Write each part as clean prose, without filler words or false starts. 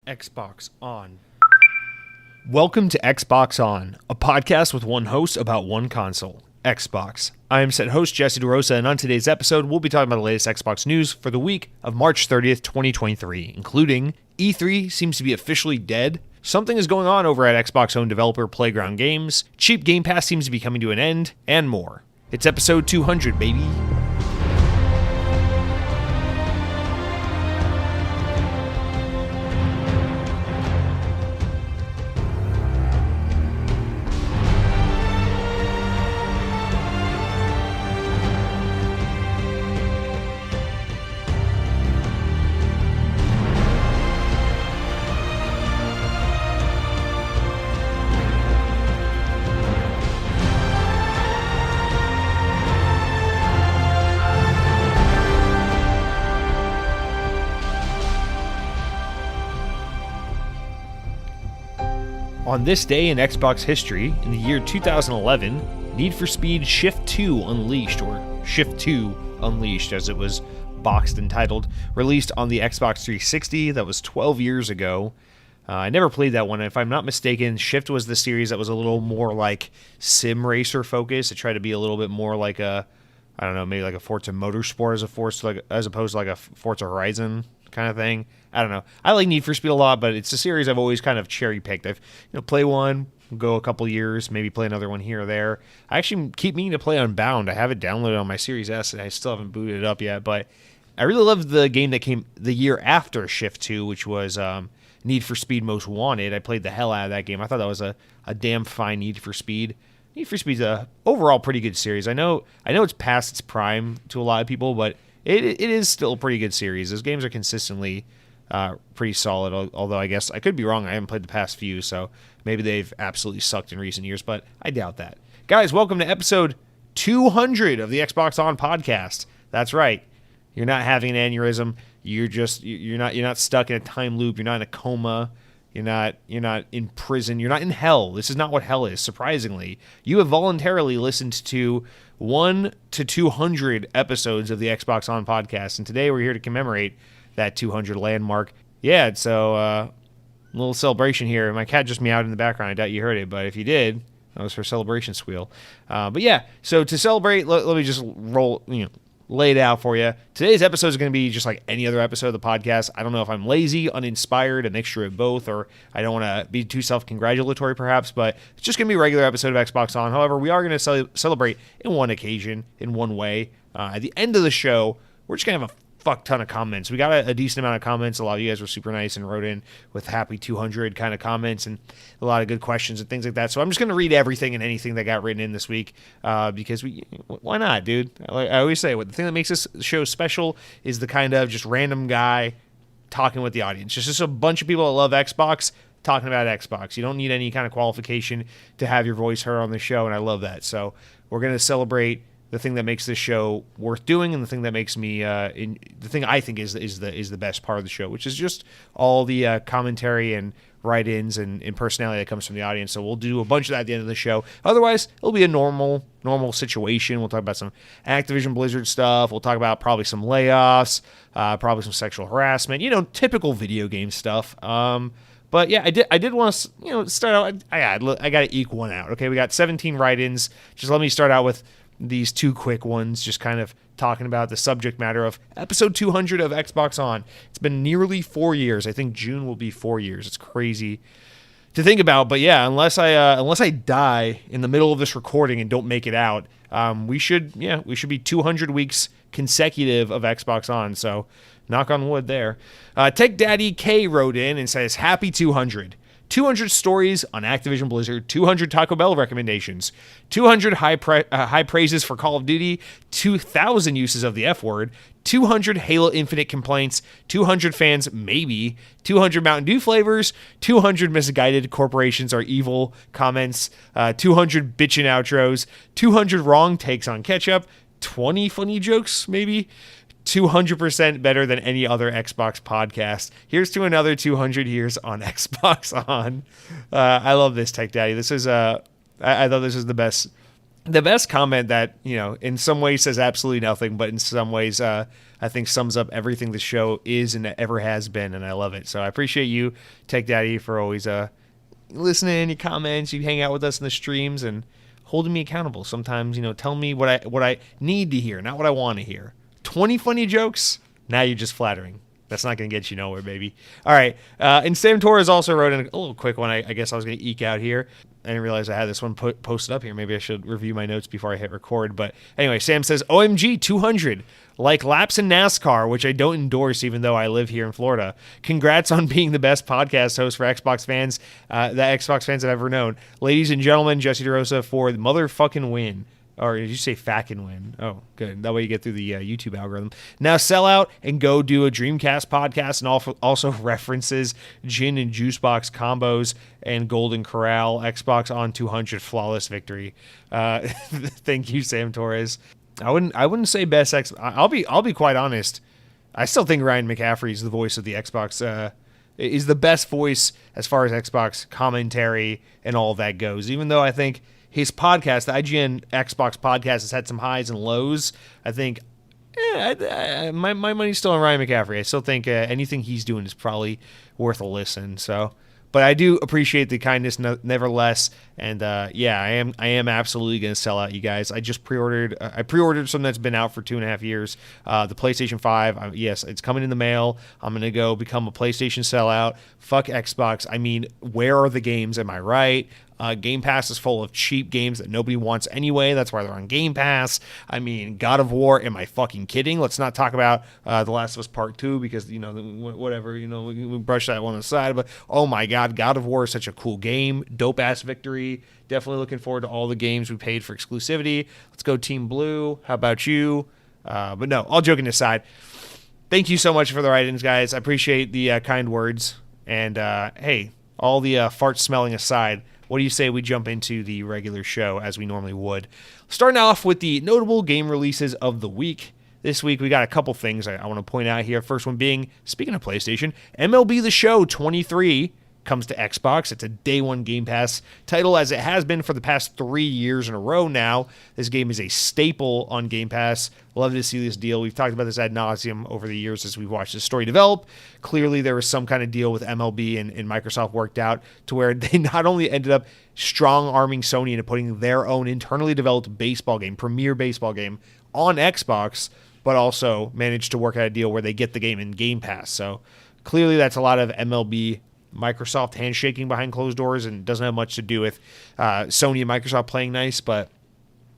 Xbox On. Welcome to Xbox On, a podcast with one host about one console, Xbox. I am said host Jesse DeRosa, and on today's episode, we'll be talking about the latest Xbox news for the week of March 30th, 2023, including E3 seems to be officially dead, something is going on over at Xbox-owned developer Playground Games, cheap Game Pass seems to be coming to an end, and more. It's episode 200, baby. On this day in Xbox history, in the year 2011, Need for Speed Shift 2 Unleashed, or Shift 2 Unleashed as it was boxed and titled, released on the Xbox 360. That was 12 years ago. I never played that one. If I'm not mistaken, Shift was the series that was a little more like sim racer focused. It tried to be a little bit more like maybe like a Forza Motorsport as opposed to like a Forza Horizon kind of thing. I don't know. I like Need for Speed a lot, but it's a series I've always kind of cherry-picked. I've play one, go a couple years, maybe play another one here or there. I actually keep meaning to play Unbound. I have it downloaded on my Series S, and I still haven't booted it up yet. But I really loved the game that came the year after Shift 2, which was Need for Speed Most Wanted. I played the hell out of that game. I thought that was a damn fine Need for Speed. Need for Speed's a overall pretty good series. I know it's past its prime to a lot of people, but it is still a pretty good series. Those games are consistently pretty solid, although I guess I could be wrong. I haven't played the past few, so maybe they've absolutely sucked in recent years, but I doubt that. Guys, welcome to episode 200 of the Xbox On podcast. That's right. You're not having an aneurysm. You're not stuck in a time loop. You're not in a coma. You're not in prison. You're not in hell. This is not what hell is, surprisingly. You have voluntarily listened to 1 to 200 episodes of the Xbox On podcast, and today we're here to commemorate that 200 landmark. Yeah, so a little celebration here. My cat just meowed in the background. I doubt you heard it, but if you did, that was her celebration squeal. But yeah, so to celebrate, let me just lay it out for you. Today's episode is going to be just like any other episode of the podcast. I don't know if I'm lazy, uninspired, a mixture of both, or I don't want to be too self-congratulatory perhaps, but it's just going to be a regular episode of Xbox On. However, we are going to celebrate in one occasion, in one way. At the end of the show, we're just going to have a fuck ton of comments. We got a decent amount of comments. A lot of you guys were super nice and wrote in with happy 200 kind of comments and a lot of good questions and things like that. So I'm just going to read everything and anything that got written in this week because why not, dude? I always say, the thing that makes this show special is the kind of just random guy talking with the audience. Just a bunch of people that love Xbox talking about Xbox. You don't need any kind of qualification to have your voice heard on the show, and I love that. So we're going to celebrate the thing that makes this show worth doing, and the thing that makes me, the thing I think is the best part of the show, which is just all the commentary and write-ins and personality that comes from the audience. So we'll do a bunch of that at the end of the show. Otherwise, it'll be a normal situation. We'll talk about some Activision Blizzard stuff. We'll talk about probably some layoffs, probably some sexual harassment. Typical video game stuff. But yeah, I did want to start out. I got to eke one out. Okay, we got 17 write-ins. Just let me start out with these two quick ones, just kind of talking about the subject matter of episode 200 of Xbox On. It's been nearly 4 years. I think June will be 4 years. It's crazy to think about, but yeah, unless I die in the middle of this recording and don't make it out, we should be 200 weeks consecutive of Xbox On. So knock on wood there. Tech Daddy K wrote in and says, happy 200. 200 stories on Activision Blizzard, 200 Taco Bell recommendations, 200 high praises for Call of Duty, 2,000 uses of the F word, 200 Halo Infinite complaints, 200 fans maybe, 200 Mountain Dew flavors, 200 misguided corporations are evil comments, 200 bitchin' outros, 200 wrong takes on ketchup, 20 funny jokes maybe, 200% better than any other Xbox podcast. Here's to another 200 years on Xbox On. I love this, Tech Daddy. This is I thought this is the best comment that, in some ways says absolutely nothing, but in some ways I think sums up everything the show is and ever has been, and I love it. So I appreciate you, Tech Daddy, for always listening, your comments, you hang out with us in the streams, and holding me accountable. Sometimes, tell me what I need to hear, not what I want to hear. 20 funny jokes? Now you're just flattering. That's not going to get you nowhere, baby. All right. And Sam Torres also wrote in a little quick one I guess I was going to eke out here. I didn't realize I had this one posted up here. Maybe I should review my notes before I hit record. But anyway, Sam says, OMG 200. Like laps in NASCAR, which I don't endorse even though I live here in Florida. Congrats on being the best podcast host for Xbox fans that Xbox fans have ever known. Ladies and gentlemen, Jesse DeRosa for the motherfucking win. Or did you say "fackin' win"? Oh, good. That way you get through the YouTube algorithm. Now sell out and go do a Dreamcast podcast, and also references gin and juice box combos and Golden Corral. Xbox on 200 flawless victory. Thank you, Sam Torres. I wouldn't say best X. I'll be quite honest. I still think Ryan McCaffrey is the voice of the Xbox. Is the best voice as far as Xbox commentary and all that goes. Even though I think his podcast, the IGN Xbox podcast, has had some highs and lows. I think my money's still on Ryan McCaffrey. I still think anything he's doing is probably worth a listen. So, but I do appreciate the kindness nevertheless. And I am absolutely going to sell out, you guys. I just pre-ordered. I pre-ordered something that's been out for 2.5 years. The PlayStation 5. Yes, it's coming in the mail. I'm going to go become a PlayStation sellout. Fuck Xbox. I mean, where are the games? Am I right? Game Pass is full of cheap games that nobody wants anyway. That's why they're on Game Pass. I mean, God of War, am I fucking kidding? Let's not talk about The Last of Us Part 2 because, whatever, we brush that one aside. But, oh my God, God of War is such a cool game. Dope-ass victory. Definitely looking forward to all the games we paid for exclusivity. Let's go Team Blue. How about you? But no, all joking aside, thank you so much for the write-ins, guys. I appreciate the kind words. And, hey, all the fart smelling aside, what do you say we jump into the regular show as we normally would? Starting off with the notable game releases of the week. This week we got a couple things I want to point out here. First one being, speaking of PlayStation, MLB The Show 23 comes to Xbox. It's a day one Game Pass title, as it has been for the past 3 years in a row now. This game is a staple on Game Pass. Love to see this deal. We've talked about this ad nauseum over the years as we've watched this story develop. Clearly, there was some kind of deal with MLB and Microsoft worked out to where they not only ended up strong-arming Sony into putting their own internally developed baseball game, premier baseball game, on Xbox, but also managed to work out a deal where they get the game in Game Pass. So clearly, that's a lot of MLB Microsoft handshaking behind closed doors and doesn't have much to do with Sony and Microsoft playing nice, but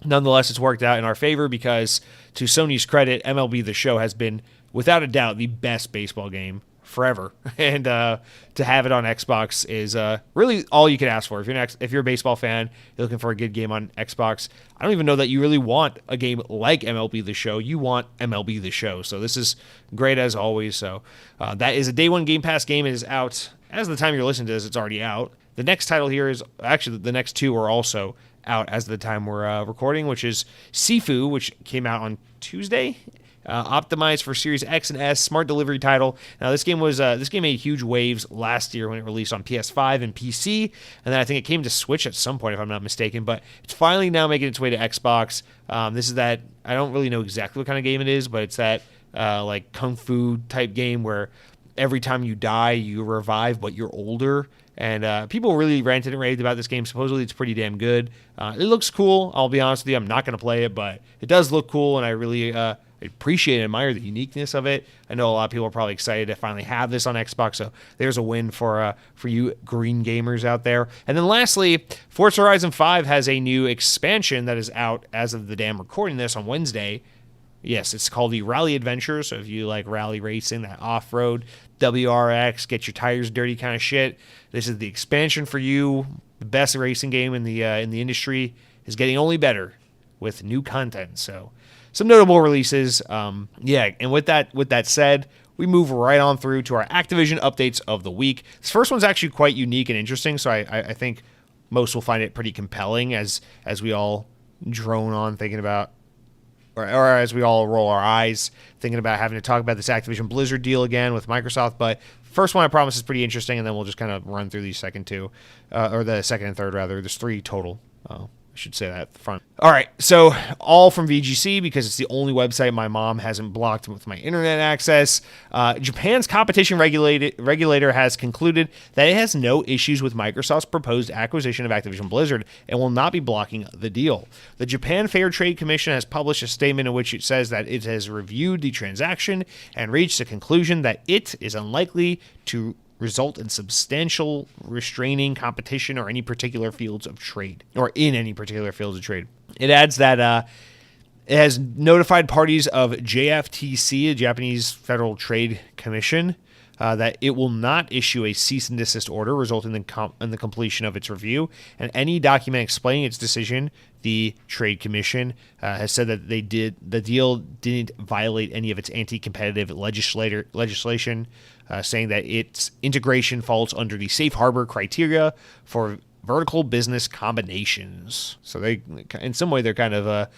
nonetheless, it's worked out in our favor because, to Sony's credit, MLB The Show has been, without a doubt, the best baseball game forever. And to have it on Xbox is really all you can ask for. If you're a baseball fan, you're looking for a good game on Xbox, I don't even know that you really want a game like MLB The Show. You want MLB The Show. So this is great as always. So that is a day one Game Pass game. It is out. As of the time you're listening to this, it's already out. The next title here is, actually, the next two are also out as of the time we're recording, which is Sifu, which came out on Tuesday. Optimized for Series X and S, smart delivery title. Now, this game made huge waves last year when it released on PS5 and PC, and then I think it came to Switch at some point, if I'm not mistaken, but it's finally now making its way to Xbox. This is that, I don't really know exactly what kind of game it is, but it's that like kung fu type game where every time you die, you revive, but you're older. And people really ranted and raved about this game. Supposedly, it's pretty damn good. It looks cool. I'll be honest with you. I'm not going to play it, but it does look cool, and I really appreciate and admire the uniqueness of it. I know a lot of people are probably excited to finally have this on Xbox, so there's a win for you green gamers out there. And then lastly, Forza Horizon 5 has a new expansion that is out as of the damn recording this on Wednesday. Yes, it's called the Rally Adventure, so if you like rally racing, that off-road, WRX, get your tires dirty kind of shit, this is the expansion for you. The best racing game in the industry is getting only better with new content. So some notable releases. And with that said, we move right on through to our Activision updates of the week. This first one's actually quite unique and interesting, so I think most will find it pretty compelling as we all drone on thinking about, or as we all roll our eyes thinking about having to talk about this Activision Blizzard deal again with Microsoft. But first one, I promise, is pretty interesting, and then we'll just kind of run through these second two, or the second and third, rather. There's three total. I should say that at the front. All right, so all from VGC because it's the only website my mom hasn't blocked with my internet access. Japan's competition regulator has concluded that it has no issues with Microsoft's proposed acquisition of Activision Blizzard and will not be blocking the deal. The Japan Fair Trade Commission has published a statement in which it says that it has reviewed the transaction and reached a conclusion that it is unlikely to result in substantial restraining competition or any particular fields of trade, or in any particular fields of trade. It adds that it has notified parties of JFTC, the Japanese Federal Trade Commission, that it will not issue a cease and desist order resulting in the completion of its review, and any document explaining its decision. The Trade Commission has said that the deal didn't violate any of its anti-competitive legislation, saying that its integration falls under the safe harbor criteria for vertical business combinations. So they, in some way, they're kind of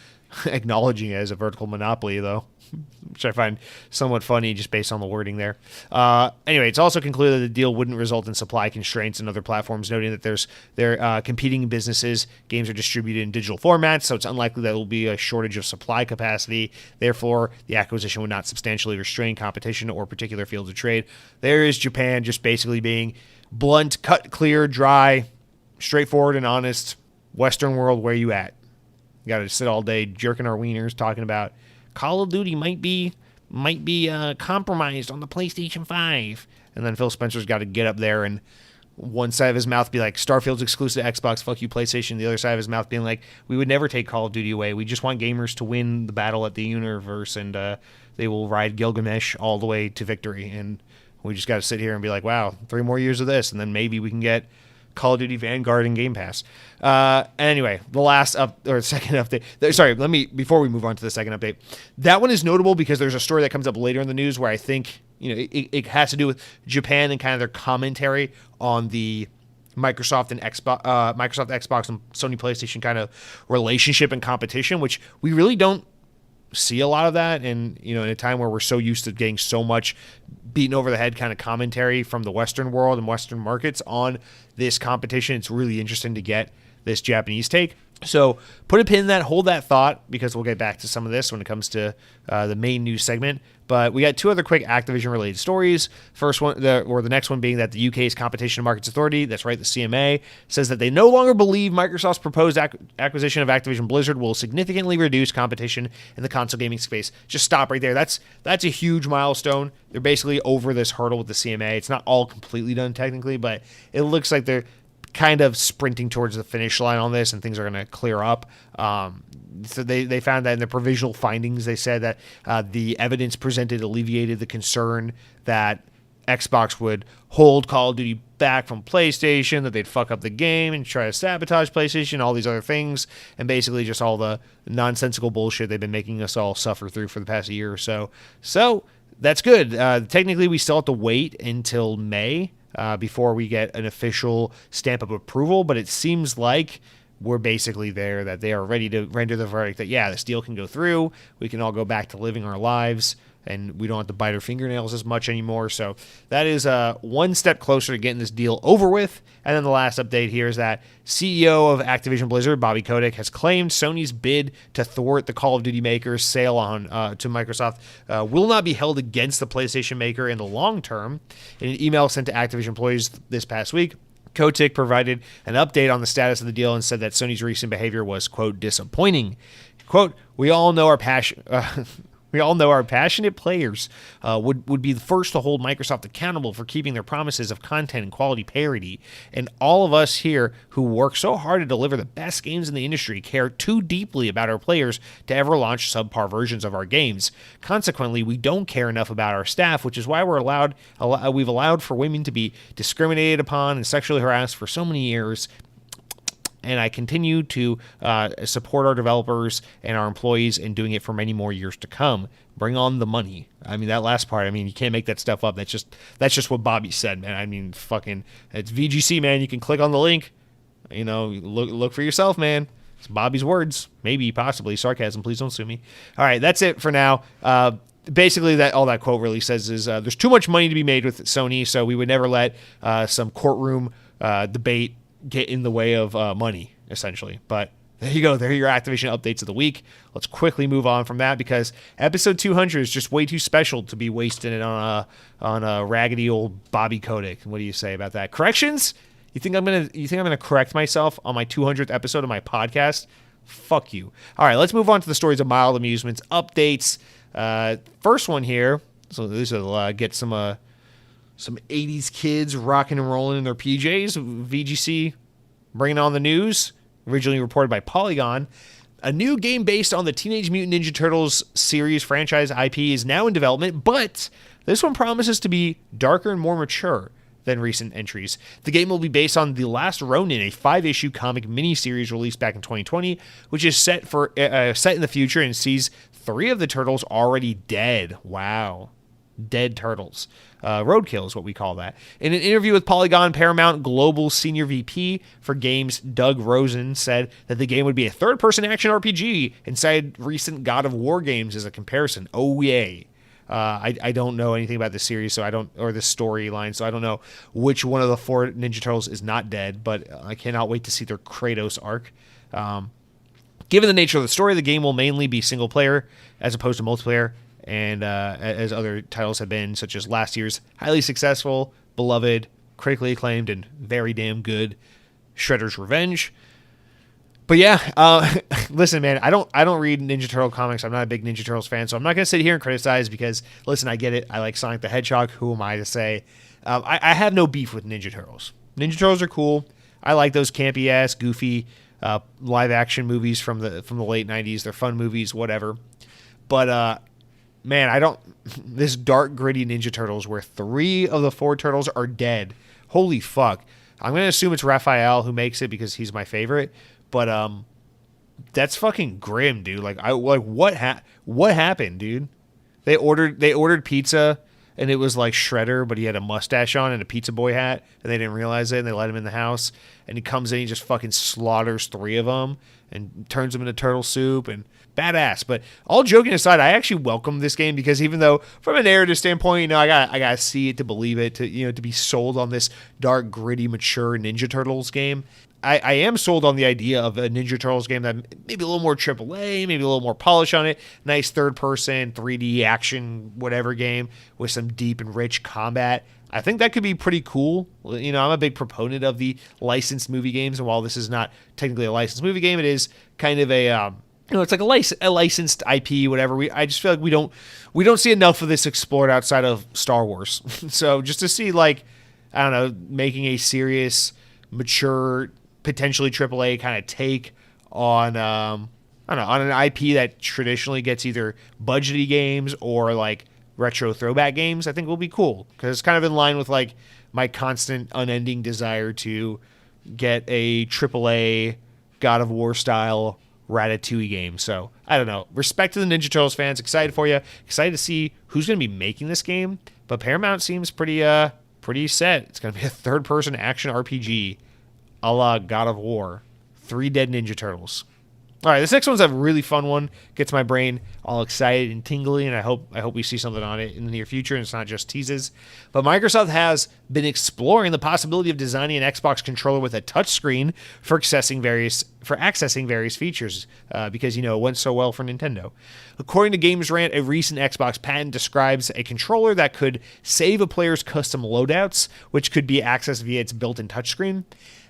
acknowledging it as a vertical monopoly, though, which I find somewhat funny just based on the wording there. Anyway, it's also concluded that the deal wouldn't result in supply constraints in other platforms, noting that they're competing businesses. Games are distributed in digital formats, so it's unlikely that there will be a shortage of supply capacity. Therefore, the acquisition would not substantially restrain competition or particular fields of trade. There is Japan just basically being blunt, cut, clear, dry, straightforward, and honest. Western world, where you at? You got to sit all day jerking our wieners talking about Call of Duty might be compromised on the PlayStation 5. And then Phil Spencer's got to get up there and one side of his mouth be like, Starfield's exclusive to Xbox, fuck you, PlayStation. The other side of his mouth being like, we would never take Call of Duty away. We just want gamers to win the battle at the universe, and they will ride Gilgamesh all the way to victory. And we just got to sit here and be like, wow, 3 more years of this, and then maybe we can get Call of Duty Vanguard and Game Pass. Anyway, the second update. Sorry, before we move on to the second update, that one is notable because there's a story that comes up later in the news where I think it has to do with Japan and kind of their commentary on the Microsoft and Xbox, and Sony PlayStation kind of relationship and competition, which we really don't see a lot of that. And in a time where we're so used to getting so much beaten over the head kind of commentary from the Western world and Western markets on this competition, it's really interesting to get this Japanese take. So put a pin in that, hold that thought, because we'll get back to some of this when it comes to the main news segment. But we got 2 other quick Activision-related stories. First one, the next one being that the UK's Competition and Markets Authority, that's right, the CMA, says that they no longer believe Microsoft's proposed acquisition of Activision Blizzard will significantly reduce competition in the console gaming space. Just stop right there. That's a huge milestone. They're basically over this hurdle with the CMA. It's not all completely done technically, but it looks like they're kind of sprinting towards the finish line on this, and things are going to clear up. So they found that in the provisional findings, they said that the evidence presented alleviated the concern that Xbox would hold Call of Duty back from PlayStation, that they'd fuck up the game and try to sabotage PlayStation, all these other things, and basically just all the nonsensical bullshit they've been making us all suffer through for the past year or so. So that's good. Technically, we still have to wait until May before we get an official stamp of approval, but it seems like we're basically there, that they are ready to render the verdict that, yeah, this deal can go through, we can all go back to living our lives, and we don't have to bite our fingernails as much anymore. So that is one step closer to getting this deal over with. And then the last update here is that CEO of Activision Blizzard, Bobby Kotick, has claimed Sony's bid to thwart the Call of Duty maker's sale on to Microsoft will not be held against the PlayStation maker in the long term. In an email sent to Activision employees this past week, Kotick provided an update on the status of the deal and said that Sony's recent behavior was, quote, disappointing. Quote, we all know our passionate players would be the first to hold Microsoft accountable for keeping their promises of content and quality parity. And all of us here who work so hard to deliver the best games in the industry care too deeply about our players to ever launch subpar versions of our games. Consequently, we don't care enough about our staff, which is why we've allowed for women to be discriminated upon and sexually harassed for so many years. And I continue to support our developers and our employees in doing it for many more years to come. Bring on the money. I mean, that last part, you can't make that stuff up. That's just what Bobby said, man. I mean, fucking, it's VGC, man. You can click on the link. Look for yourself, man. It's Bobby's words. Maybe, possibly. Sarcasm. Please don't sue me. All right, that's it for now. Basically, all that quote really says is there's too much money to be made with Sony, so we would never let some courtroom debate get in the way of money, essentially. But there you go. There are your Activision updates of the week. Let's quickly move on from that because episode 200 is just way too special to be wasting it on a raggedy old Bobby Kotick. What do you say about that? Corrections? You think I'm gonna correct myself on my 200th episode of my podcast? Fuck you. All right, let's move on to the stories of mild amusements updates. First one here. So this will get some 80s kids rocking and rolling in their PJs. VGC bringing on the news. Originally reported by Polygon. A new game based on the Teenage Mutant Ninja Turtles series franchise IP is now in development, but this one promises to be darker and more mature than recent entries. The game will be based on The Last Ronin, a 5-issue comic miniseries released back in 2020, which is set in the future and sees 3 of the turtles already dead. Wow. Dead turtles. Roadkill is what we call that. In an interview with Polygon, Paramount Global Senior VP for Games Doug Rosen said that the game would be a third-person action RPG inside recent God of War games as a comparison. Oh, yay. I don't know anything about this series, or the storyline, so I don't know which one of the 4 Ninja Turtles is not dead, but I cannot wait to see their Kratos arc. Given the nature of the story, the game will mainly be single player as opposed to multiplayer, and as other titles have been, such as last year's highly successful, beloved, critically acclaimed, and very damn good Shredder's Revenge. But yeah, listen, man, I don't read Ninja Turtle comics. I'm not a big Ninja Turtles fan, so I'm not going to sit here and criticize because, listen, I get it. I like Sonic the Hedgehog. Who am I to say? I have no beef with Ninja Turtles. Ninja Turtles are cool. I like those campy-ass, goofy live-action movies from the late 90s. They're fun movies, whatever. But, man, this dark, gritty Ninja Turtles where 3 of the 4 turtles are dead. Holy fuck. I'm going to assume it's Raphael who makes it because he's my favorite. But that's fucking grim, dude. What happened, dude? They ordered pizza and it was like Shredder, but he had a mustache on and a pizza boy hat, and they didn't realize it, and they let him in the house, and he comes in, he just fucking slaughters 3 of them and turns them into turtle soup, and badass. But all joking aside, I actually welcome this game because even though from a narrative standpoint, I gotta see it to believe it, to be sold on this dark, gritty, mature Ninja Turtles game. I am sold on the idea of a Ninja Turtles game that maybe a little more AAA, maybe a little more polish on it. Nice third-person, 3D action, whatever game with some deep and rich combat. I think that could be pretty cool. I'm a big proponent of the licensed movie games, and while this is not technically a licensed movie game, it is kind of a it's like a licensed IP, whatever. I just feel like we don't see enough of this explored outside of Star Wars. So just to see making a serious, mature, potentially AAA kind of take on on an IP that traditionally gets either budgety games or like retro throwback games, I think will be cool because it's kind of in line with like my constant unending desire to get a AAA God of War style Ratatouille game. So I don't know. Respect to the Ninja Turtles fans. Excited for you. Excited to see who's going to be making this game. But Paramount seems pretty set. It's going to be a third-person action RPG a la God of War. 3 dead Ninja Turtles. All right, this next one's a really fun one. Gets my brain all excited and tingly, and I hope we see something on it in the near future, and it's not just teases. But Microsoft has been exploring the possibility of designing an Xbox controller with a touchscreen for accessing various features, because it went so well for Nintendo. According to GamesRant, a recent Xbox patent describes a controller that could save a player's custom loadouts, which could be accessed via its built-in touchscreen.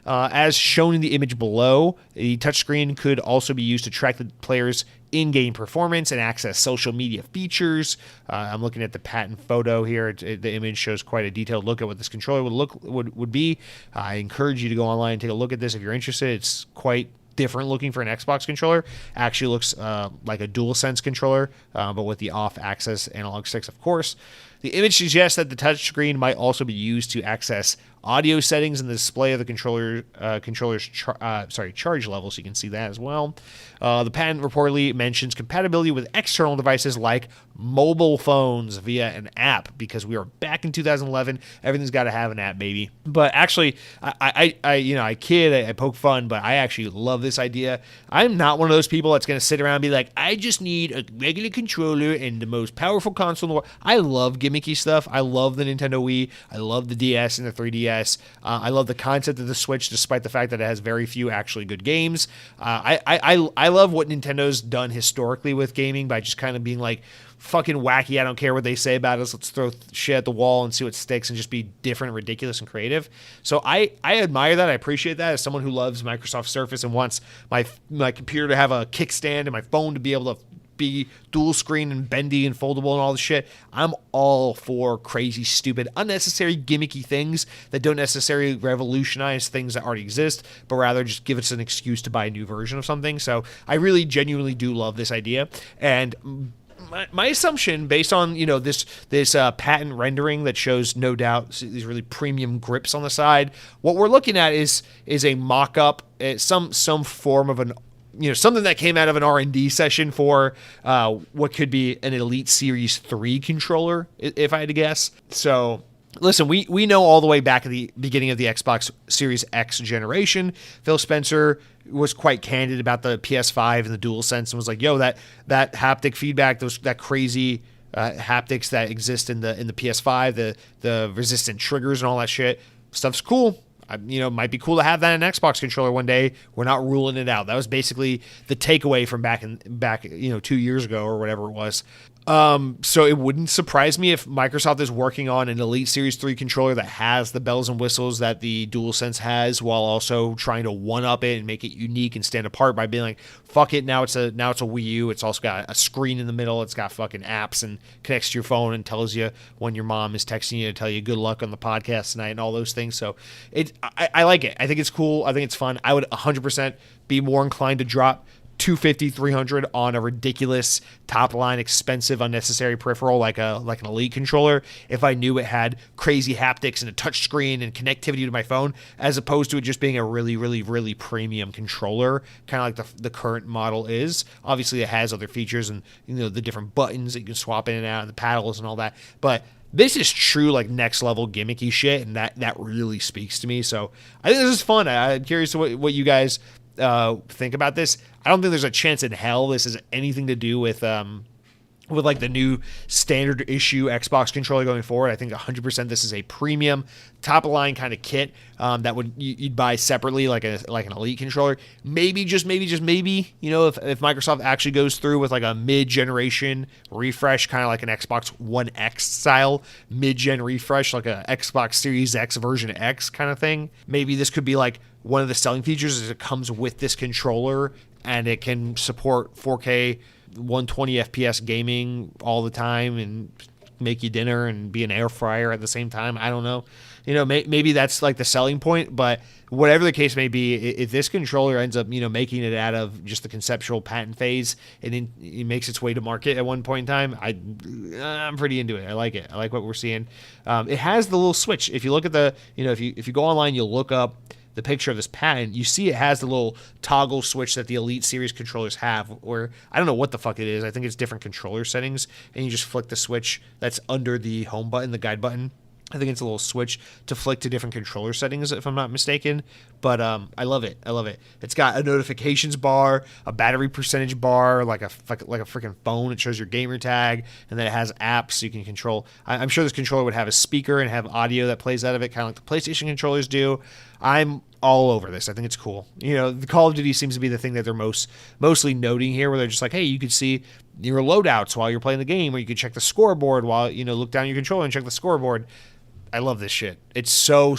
As shown in the image below, the touchscreen could also be used to track the player's in-game performance and access social media features. I'm looking at the patent photo here. The image shows quite a detailed look at what this controller would be. I encourage you to go online and take a look at this if you're interested. It's quite different looking for an Xbox controller. Actually looks like a DualSense controller, but with the off-axis analog sticks, of course. The image suggests that the touchscreen might also be used to access audio settings and the display of the controller's charge level, so you can see that as well. The patent reportedly mentions compatibility with external devices like mobile phones via an app, because we are back in 2011. Everything's got to have an app, baby. But actually, I kid, I poke fun, but I actually love this idea. I'm not one of those people that's going to sit around and be like, I just need a regular controller and the most powerful console in the world. I love gimmicky stuff. I love the Nintendo Wii. I love the DS and the 3DS. 3DS. I love the concept of the Switch, despite the fact that it has very few actually good games. I love what Nintendo's done historically with gaming by just kind of being like, fucking wacky. I don't care what they say about us. Let's throw shit at the wall and see what sticks and just be different, ridiculous, and creative. So I admire that. I appreciate that as someone who loves Microsoft Surface and wants my computer to have a kickstand and my phone to be able to be dual screen and bendy and foldable and all this shit. I'm all for crazy, stupid, unnecessary, gimmicky things that don't necessarily revolutionize things that already exist, but rather just give us an excuse to buy a new version of something. So I really genuinely do love this idea. And my assumption, based on this patent rendering that shows no doubt these really premium grips on the side, what we're looking at is a mock-up, some form of an something that came out of an R&D session for what could be an Elite Series 3 controller, if I had to guess. So listen, we know all the way back at the beginning of the Xbox Series X generation, Phil Spencer was quite candid about the PS5 and the DualSense and was like, yo, that haptic feedback, that crazy haptics that exist in the PS5, the resistant triggers and all that shit, stuff's cool. Might be cool to have that in an Xbox controller one day. We're not ruling it out. That was basically the takeaway from back 2 years ago or whatever it was. So it wouldn't surprise me if Microsoft is working on an Elite Series 3 controller that has the bells and whistles that the DualSense has, while also trying to one-up it and make it unique and stand apart by being like, fuck it, now it's a Wii U. It's also got a screen in the middle. It's got fucking apps and connects to your phone and tells you when your mom is texting you to tell you good luck on the podcast tonight and all those things. So I like it. I think it's cool. I think it's fun. I would 100% be more inclined to drop $250, $300 on a ridiculous top line, expensive, unnecessary peripheral like an Elite controller if I knew it had crazy haptics and a touch screen and connectivity to my phone, as opposed to it just being a really, really, really premium controller, kind of like the current model is. Obviously, it has other features and the different buttons that you can swap in and out and the paddles and all that, but this is true like next level gimmicky shit, and that really speaks to me. So I think this is fun. I'm curious what you guys think about this. I don't think there's a chance in hell this has anything to do with like the new standard issue Xbox controller going forward. I think 100% this is a premium top of line kind of kit that you'd buy separately like an Elite controller. Maybe just maybe if Microsoft actually goes through with like a mid-generation refresh, kind of like an Xbox One X style mid-gen refresh, like a Xbox Series X version X kind of thing. Maybe this could be like one of the selling features is it comes with this controller and it can support 4K 120 FPS gaming all the time and make you dinner and be an air fryer at the same time. I don't know. Maybe that's like the selling point, but whatever the case may be, if this controller ends up, making it out of just the conceptual patent phase and then it makes its way to market at one point in time, I'm pretty into it. I like it. I like what we're seeing. It has the little switch. If you look at if you go online, you'll look up the picture of this patent, you see it has the little toggle switch that the Elite Series controllers have, where I don't know what the fuck it is. I think it's different controller settings, and you just flick the switch that's under the home button, the guide button. I think it's a little switch to flick to different controller settings, if I'm not mistaken. But I love it. I love it. It's got a notifications bar, a battery percentage bar, like a freaking phone. It shows your gamer tag, and then it has apps so you can control. I'm sure this controller would have a speaker and have audio that plays out of it, kind of like the PlayStation controllers do. I'm all over this. I think it's cool. The Call of Duty seems to be the thing that they're mostly noting here, where they're just like, hey, you could see your loadouts while you're playing the game, or you could check the scoreboard while, look down your controller and check the scoreboard. I love this shit. It's so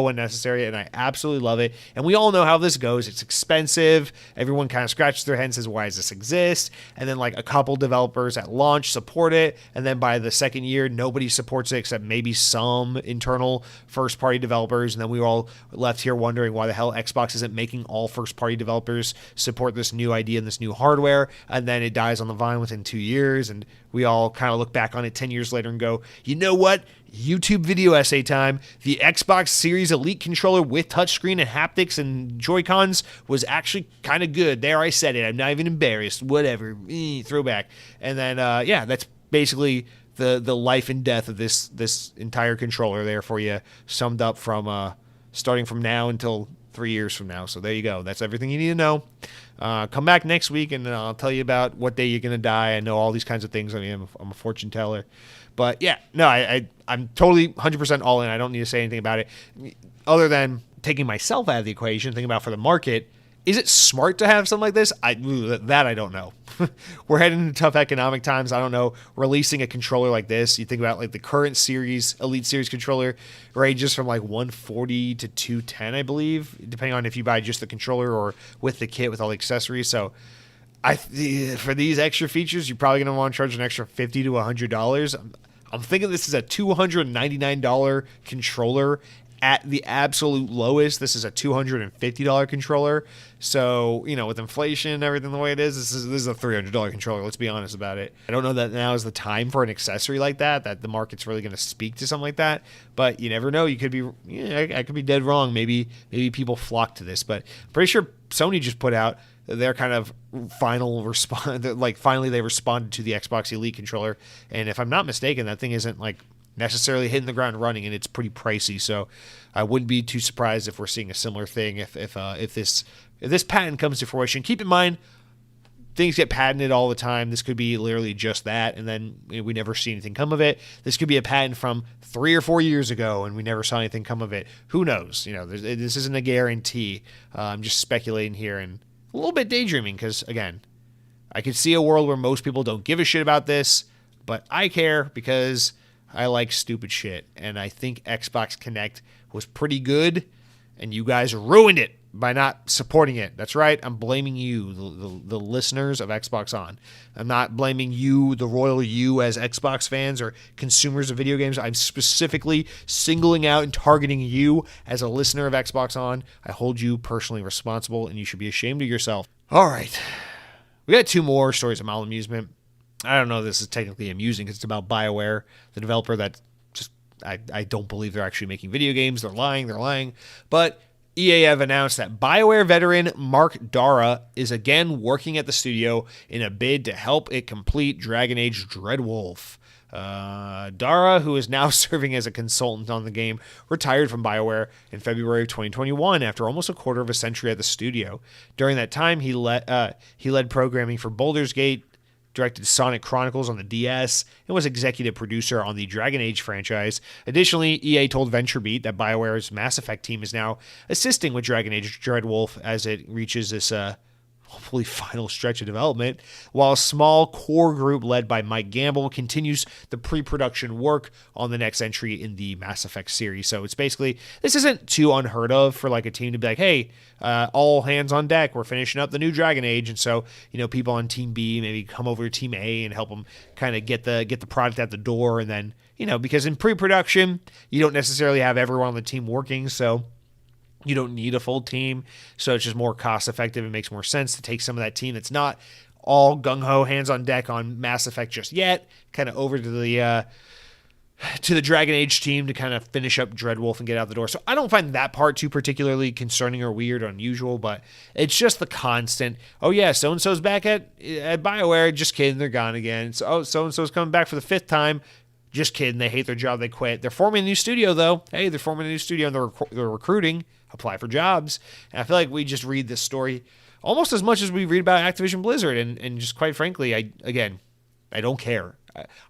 unnecessary, and I absolutely love it. And we all know how this goes. It's expensive. Everyone kind of scratches their head and says, why does this exist? And then like a couple developers at launch support it, and then by the second year, nobody supports it except maybe some internal first-party developers, and then we were all left here wondering why the hell Xbox isn't making all first-party developers support this new idea and this new hardware, and then it dies on the vine within 2 years, and we all kind of look back on it 10 years later and go, you know what? YouTube video essay time. The Xbox Series Elite controller with touchscreen and haptics and Joy-Cons was actually kind of good. There, I said it. I'm not even embarrassed. Whatever. Throwback. And then, that's basically the life and death of this entire controller there for you, summed up from starting from now until 3 years from now. So there you go. That's everything you need to know. Come back next week, and I'll tell you about what day you're going to die. I know all these kinds of things. I mean, I'm a fortune teller. But, yeah, no, I'm totally 100% all in. I don't need to say anything about it. Other than taking myself out of the equation, thinking about for the market, is it smart to have something like this? I don't know. We're heading into tough economic times. I don't know. Releasing a controller like this, you think about like the current series, Elite Series controller, ranges from like 140 to 210, I believe, depending on if you buy just the controller or with the kit with all the accessories. So for these extra features, you're probably going to want to charge an extra $50 to $100. I'm thinking this is a $299 controller. At the absolute lowest, this is a $250 controller. So, with inflation and everything the way it is, this is a $300 controller. Let's be honest about it. I don't know that now is the time for an accessory like that the market's really going to speak to something like that. But you never know. You could be, I could be dead wrong. Maybe people flock to this. But I'm pretty sure Sony just put out their kind of final response. Like, finally they responded to the Xbox Elite controller. And if I'm not mistaken, that thing isn't like necessarily hitting the ground running, and it's pretty pricey. So I wouldn't be too surprised if we're seeing a similar thing if this patent comes to fruition. Keep in mind, things get patented all the time. This could be literally just that, and then we never see anything come of it. This could be a patent from 3 or 4 years ago, and we never saw anything come of it. Who knows? This isn't a guarantee. I'm just speculating here and a little bit daydreaming because, again, I could see a world where most people don't give a shit about this, but I care because I like stupid shit, and I think Xbox Connect was pretty good, and you guys ruined it by not supporting it. That's right, I'm blaming you, the listeners of Xbox On. I'm not blaming you, the royal you, as Xbox fans or consumers of video games. I'm specifically singling out and targeting you as a listener of Xbox On. I hold you personally responsible, and you should be ashamed of yourself. All right, we got 2 more stories of my amusement. I don't know if this is technically amusing because it's about BioWare, the developer that just, I don't believe they're actually making video games. They're lying. But EA have announced that BioWare veteran Mark Dara is again working at the studio in a bid to help it complete Dragon Age Dreadwolf. Dara, who is now serving as a consultant on the game, retired from BioWare in February of 2021 after almost a quarter of a century at the studio. During that time, he led programming for Baldur's Gate, directed Sonic Chronicles on the DS, and was executive producer on the Dragon Age franchise. Additionally, EA told VentureBeat that BioWare's Mass Effect team is now assisting with Dragon Age Dreadwolf as it reaches this hopefully final stretch of development, while a small core group led by Mike Gamble continues the pre-production work on the next entry in the Mass Effect series. So it's basically, this isn't too unheard of for like a team to be like, hey, all hands on deck, we're finishing up the new Dragon Age, and so people on Team B maybe come over to Team A and help them kind of get the product out the door, and then because in pre-production you don't necessarily have everyone on the team working, so you don't need a full team, so it's just more cost effective. It makes more sense to take some of that team that's not all gung-ho, hands on deck on Mass Effect just yet, kind of over to the Dragon Age team to kind of finish up Dreadwolf and get out the door. So I don't find that part too particularly concerning or weird or unusual, but it's just the constant, oh yeah, so-and-so's back at BioWare, just kidding, they're gone again. So, so-and-so's coming back for the 5th time, just kidding, they hate their job, they quit. They're forming a new studio, though. Hey, they're forming a new studio, and they're recruiting. Apply for jobs. And I feel like we just read this story almost as much as we read about Activision Blizzard. And just quite frankly, I don't care.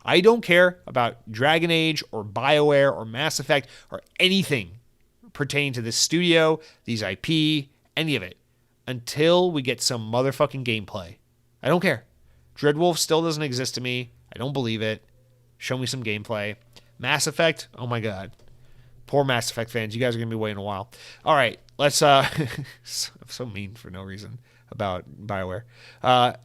I don't care about Dragon Age or BioWare or Mass Effect or anything pertaining to this studio, these IP, any of it, until we get some motherfucking gameplay. I don't care. Dreadwolf still doesn't exist to me. I don't believe it. Show me some gameplay. Mass Effect, oh my God. Poor Mass Effect fans. You guys are going to be waiting a while. All right, let's... I'm so mean for no reason about BioWare.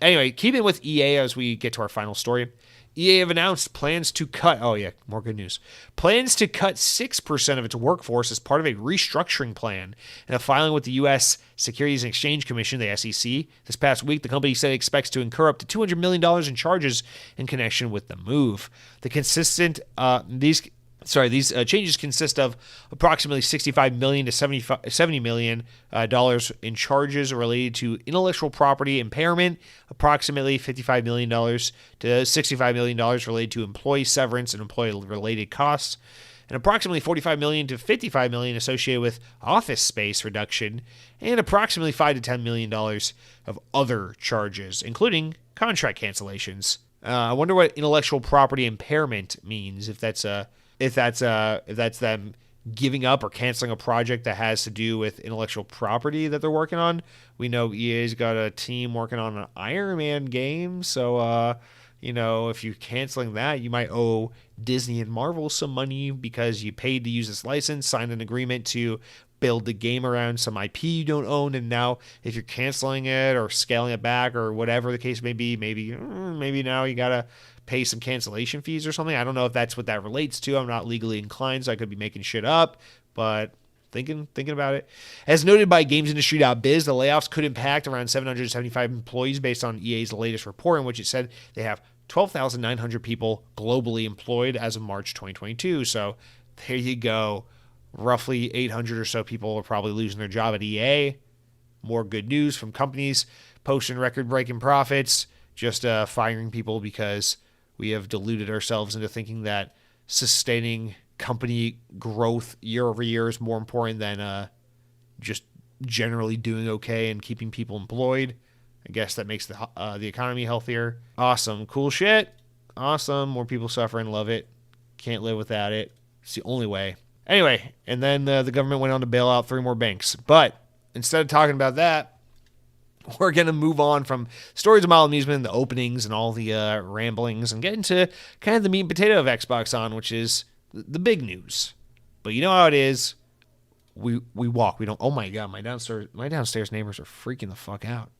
Anyway, keeping with EA as we get to our final story. EA have announced plans to cut... Oh, yeah, more good news. Plans to cut 6% of its workforce as part of a restructuring plan. In a filing with the U.S. Securities and Exchange Commission, the SEC, this past week, the company said it expects to incur up to $200 million in charges in connection with the move. These changes consist of approximately $65 million to $70 million in charges related to intellectual property impairment, approximately $55 million to $65 million related to employee severance and employee-related costs. and approximately $45 million to $55 million associated with office space reduction, and approximately $5 to $10 million of other charges, including contract cancellations. I wonder what intellectual property impairment means. If that's them giving up or canceling a project that has to do with intellectual property that they're working on. We know EA's got a team working on an Iron Man game, so if you're canceling that, you might owe Disney and Marvel some money because you paid to use this license, signed an agreement to build the game around some IP you don't own, and now if you're canceling it or scaling it back or whatever the case may be, maybe now you gotta pay some cancellation fees or something. I don't know if that's what that relates to. I'm not legally inclined, so I could be making shit up, but thinking about it. As noted by GamesIndustry.biz, the layoffs could impact around 775 employees based on EA's latest report, in which it said they have 12,900 people globally employed as of March 2022. So there you go. Roughly 800 or so people are probably losing their job at EA. More good news from companies posting record-breaking profits, just firing people because we have deluded ourselves into thinking that sustaining company growth year over year is more important than just generally doing okay and keeping people employed. I guess that makes the economy healthier. Awesome. Cool shit. Awesome. More people suffering. Love it. Can't live without it. It's the only way. Anyway, and then the government went on to bail out 3 more banks. But instead of talking about that, we're going to move on from stories of mild amusement, the openings, and all the ramblings, and get into kind of the meat and potato of Xbox On, which is the big news. But you know how it is. We walk. We don't. Oh my god, my downstairs neighbors are freaking the fuck out.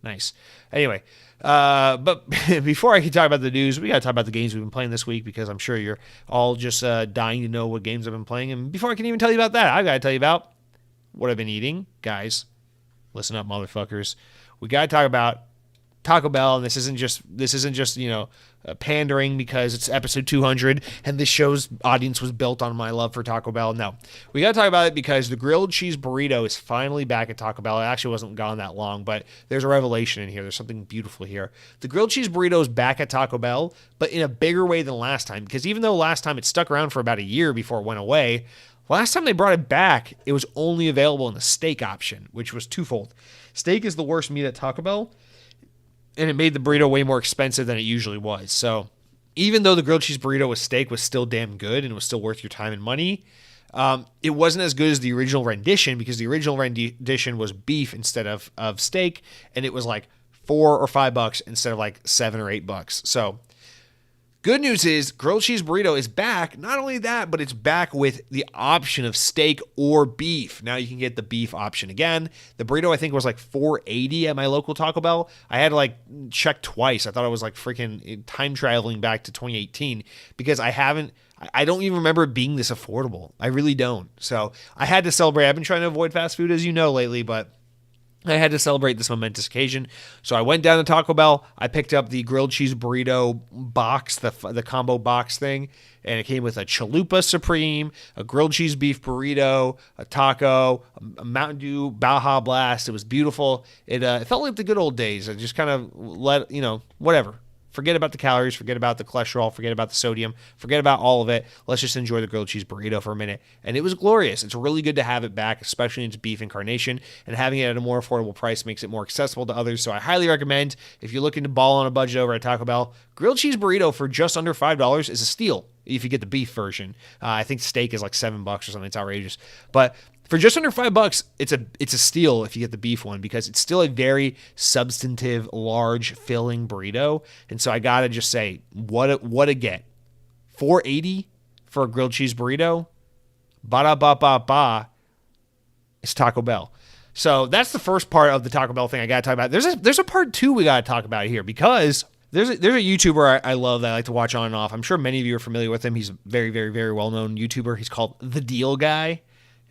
Nice. Anyway, but before I can talk about the news, we got to talk about the games we've been playing this week, because I'm sure you're all just dying to know what games I've been playing. And before I can even tell you about that, I've got to tell you about what I've been eating. Guys, listen up, motherfuckers. We got to talk about Taco Bell, and this isn't just pandering because it's episode 200 and this show's audience was built on my love for Taco Bell. No, we got to talk about it because the grilled cheese burrito is finally back at Taco Bell. It actually wasn't gone that long, but there's a revelation in here. There's something beautiful here. The grilled cheese burrito is back at Taco Bell, but in a bigger way than last time, because even though last time it stuck around for about a year before it went away, last time they brought it back, it was only available in the steak option, which was twofold. Steak is the worst meat at Taco Bell, and it made the burrito way more expensive than it usually was. So even though the grilled cheese burrito with steak was still damn good and it was still worth your time and money, it wasn't as good as the original rendition, because the original rendition was beef instead of steak, and it was like $4 or $5 instead of like $7 or $8. So good news is grilled cheese burrito is back. Not only that, but it's back with the option of steak or beef. Now you can get the beef option again. The burrito, I think, was like $4.80 at my local Taco Bell. I had to like check twice. I thought I was like freaking time traveling back to 2018, because I don't even remember it being this affordable. I really don't. So I had to celebrate. I've been trying to avoid fast food, as you know, lately, but I had to celebrate this momentous occasion. So I went down to Taco Bell. I picked up the grilled cheese burrito box, the combo box thing, and it came with a chalupa supreme, a grilled cheese beef burrito, a taco, a Mountain Dew Baja Blast. It was beautiful. It felt like the good old days. I just kind of whatever. Forget about the calories, forget about the cholesterol, forget about the sodium, forget about all of it. Let's just enjoy the grilled cheese burrito for a minute. And it was glorious. It's really good to have it back, especially in its beef incarnation, and having it at a more affordable price makes it more accessible to others. So I highly recommend, if you're looking to ball on a budget over at Taco Bell, grilled cheese burrito for just under $5 is a steal if you get the beef version. I think steak is like $7 or something. It's outrageous. But for just under $5, it's a steal if you get the beef one, because it's still a very substantive, large, filling burrito. And so I gotta just say, what a get. $4.80 for a grilled cheese burrito. Ba-da-ba-ba-ba. It's Taco Bell. So that's the first part of the Taco Bell thing I gotta talk about. There's a part 2 we gotta talk about here, because There's a YouTuber I love that I like to watch on and off. I'm sure many of you are familiar with him. He's a very, very, very well-known YouTuber. He's called The Deal Guy.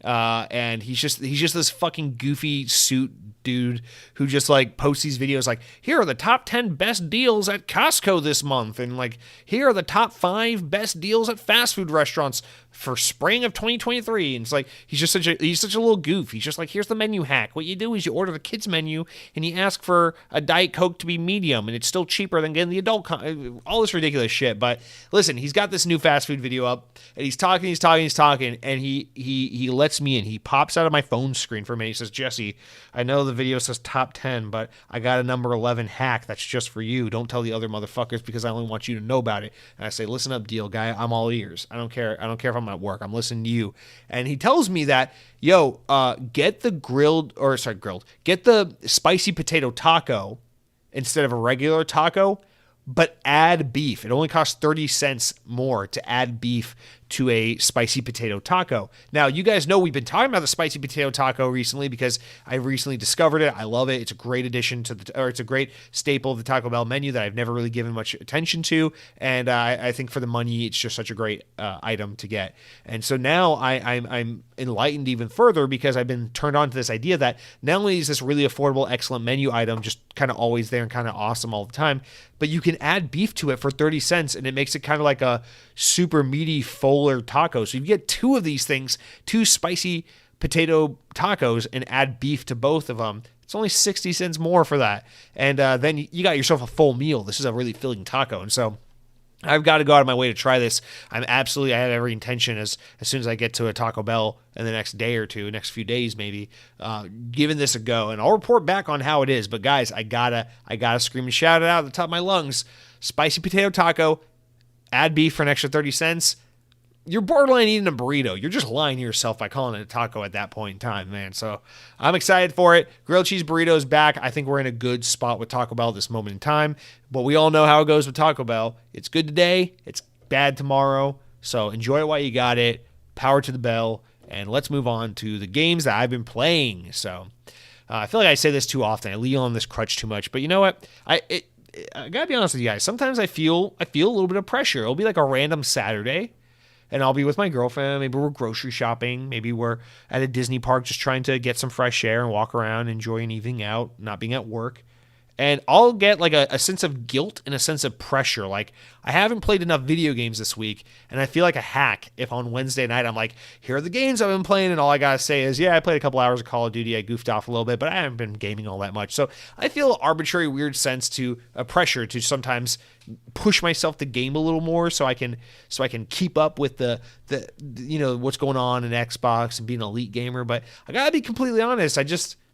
And he's just this fucking goofy suit dude who just like posts these videos like, here are the top 10 best deals at Costco this month, and like, here are the top 5 best deals at fast food restaurants for spring of 2023. And it's like, he's such a little goof. He's just like, here's the menu hack. What you do is you order the kids menu and you ask for a Diet Coke to be medium, and it's still cheaper than getting the adult all this ridiculous shit. But listen, he's got this new fast food video up, and he's talking, and he lets me in. He pops out of my phone screen for a minute. He says, Jesse, I know the video says top 10, but I got a number 11 hack that's just for you. Don't tell the other motherfuckers because I only want you to know about it. And I say, listen up, deal guy. I'm all ears. I don't care if I'm at work. I'm listening to you. And he tells me that, get the get the spicy potato taco instead of a regular taco, but add beef. It only costs 30 cents more to add beef to a spicy potato taco. Now, you guys know we've been talking about the spicy potato taco recently because I recently discovered it. I love it. It's a great addition to it's a great staple of the Taco Bell menu that I've never really given much attention to. And I think for the money, it's just such a great item to get. And so now I'm enlightened even further because I've been turned on to this idea that not only is this really affordable, excellent menu item, just kind of always there and kind of awesome all the time, but you can add beef to it for 30 cents and it makes it kind of like a super meaty Fuller taco. So you get two of these things, two spicy potato tacos, and add beef to both of them. It's only 60 cents more for that. And then you got yourself a full meal. This is a really filling taco. And so I've got to go out of my way to try this. I have every intention as soon as I get to a Taco Bell in the next day or two, next few days maybe, giving this a go. And I'll report back on how it is. But guys, I gotta scream and shout it out at the top of my lungs. Spicy potato taco, add beef for an extra 30 cents. You're borderline eating a burrito. You're just lying to yourself by calling it a taco at that point in time, man. So I'm excited for it. Grilled cheese burrito is back. I think we're in a good spot with Taco Bell at this moment in time. But we all know how it goes with Taco Bell. It's good today. It's bad tomorrow. So enjoy it while you got it. Power to the bell. And let's move on to the games that I've been playing. So I feel like I say this too often. I lean on this crutch too much. But you know what? I gotta be honest with you guys. Sometimes I feel a little bit of pressure. It'll be like a random Saturday, and I'll be with my girlfriend. Maybe we're grocery shopping. Maybe we're at a Disney park just trying to get some fresh air and walk around, enjoy an evening out, not being at work. And I'll get like a sense of guilt and a sense of pressure. Like, I haven't played enough video games this week, and I feel like a hack if on Wednesday night I'm like, here are the games I've been playing, and all I gotta say is, yeah, I played a couple hours of Call of Duty, I goofed off a little bit, but I haven't been gaming all that much. So I feel arbitrary, weird sense to a pressure to sometimes push myself to game a little more so I can keep up with the what's going on in Xbox and being an elite gamer. But I gotta be completely honest,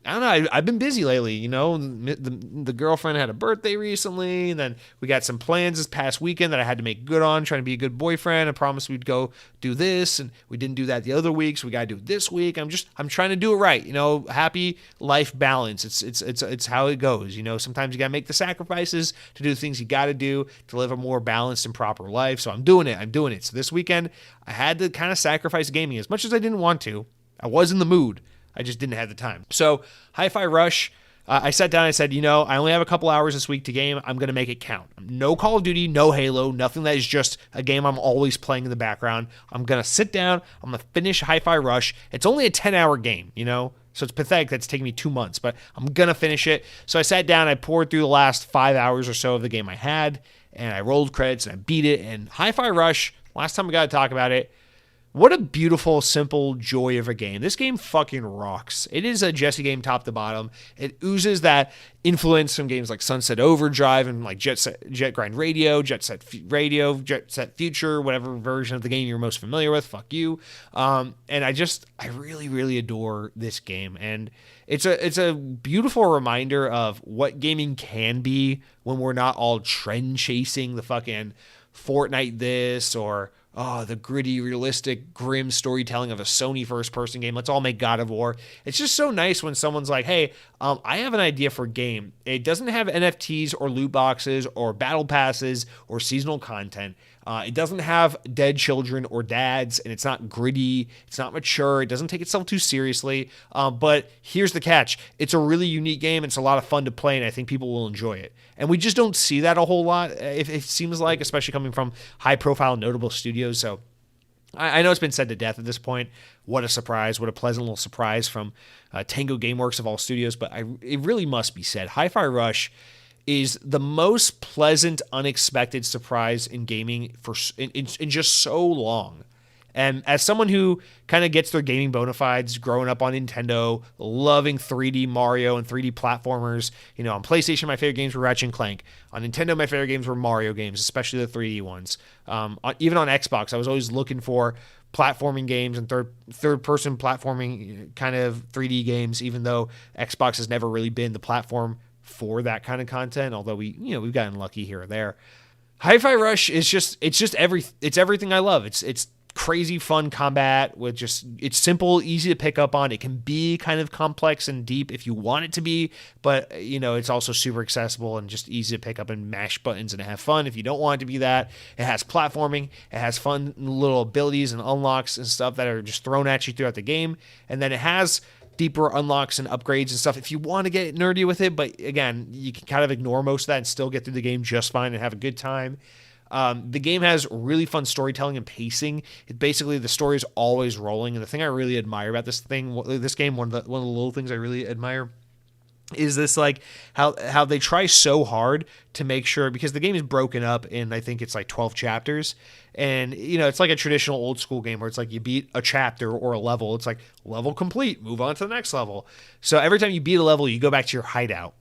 I don't know. I've been busy lately. The girlfriend had a birthday recently, and then we got some plans this past weekend that I had to make good on, trying to be a good boyfriend. I promised we'd go do this, and we didn't do that the other week, so we got to do it this week. I'm trying to do it right. Happy life balance. It's how it goes. Sometimes you got to make the sacrifices to do the things you got to do to live a more balanced and proper life. So I'm doing it. So this weekend I had to kind of sacrifice gaming as much as I didn't want to. I was in the mood. I just didn't have the time. So Hi-Fi Rush, I sat down and I said, I only have a couple hours this week to game. I'm going to make it count. No Call of Duty, no Halo, nothing that is just a game I'm always playing in the background. I'm going to sit down. I'm going to finish Hi-Fi Rush. It's only a 10-hour game, so it's pathetic that's taking me 2 months, but I'm going to finish it. So I sat down, I poured through the last 5 hours or so of the game I had, and I rolled credits and I beat it. And Hi-Fi Rush, last time we got to talk about it, what a beautiful, simple joy of a game. This game fucking rocks. It is a Jesse game top to bottom. It oozes that influence from games like Sunset Overdrive and like Jet Grind Radio, Jet Set Future, whatever version of the game you're most familiar with. Fuck you. And I really, really adore this game. And it's a beautiful reminder of what gaming can be when we're not all trend chasing the fucking Fortnite this or the gritty, realistic, grim storytelling of a Sony first-person game. Let's all make God of War. It's just so nice when someone's like, hey, I have an idea for a game. It doesn't have NFTs or loot boxes or battle passes or seasonal content. It doesn't have dead children or dads, and it's not gritty. It's not mature. It doesn't take itself too seriously. But here's the catch. It's a really unique game. It's a lot of fun to play, and I think people will enjoy it. And we just don't see that a whole lot, it seems like, especially coming from high-profile, notable studios. So I know it's been said to death at this point. What a surprise. What a pleasant little surprise from Tango Gameworks of all studios. But it really must be said. Hi-Fi Rush is the most pleasant, unexpected surprise in gaming in just so long. And as someone who kind of gets their gaming bona fides growing up on Nintendo, loving 3D Mario and 3D platformers, on PlayStation, my favorite games were Ratchet and Clank. On Nintendo, my favorite games were Mario games, especially the 3D ones. Even on Xbox, I was always looking for platforming games and third person platforming kind of 3D games, even though Xbox has never really been the platform for that kind of content, although we've gotten lucky here or there. Hi-Fi Rush is it's everything I love. It's crazy fun combat with it's simple, easy to pick up on. It can be kind of complex and deep if you want it to be, but it's also super accessible and just easy to pick up and mash buttons and have fun if you don't want it to be that. It has platforming, it has fun little abilities and unlocks and stuff that are just thrown at you throughout the game, and then it has deeper unlocks and upgrades and stuff if you want to get nerdy with it, but again, you can kind of ignore most of that and still get through the game just fine and have a good time. The game has really fun storytelling and pacing. Basically, the story is always rolling, and the thing I really admire about this game, one of the little things I really admire, is this how they try so hard to make sure, because the game is broken up in, I think it's 12 chapters, and it's like a traditional old school game where it's you beat a chapter or a level, it's level complete, move on to the next level. So every time you beat a level, you go back to your hideout.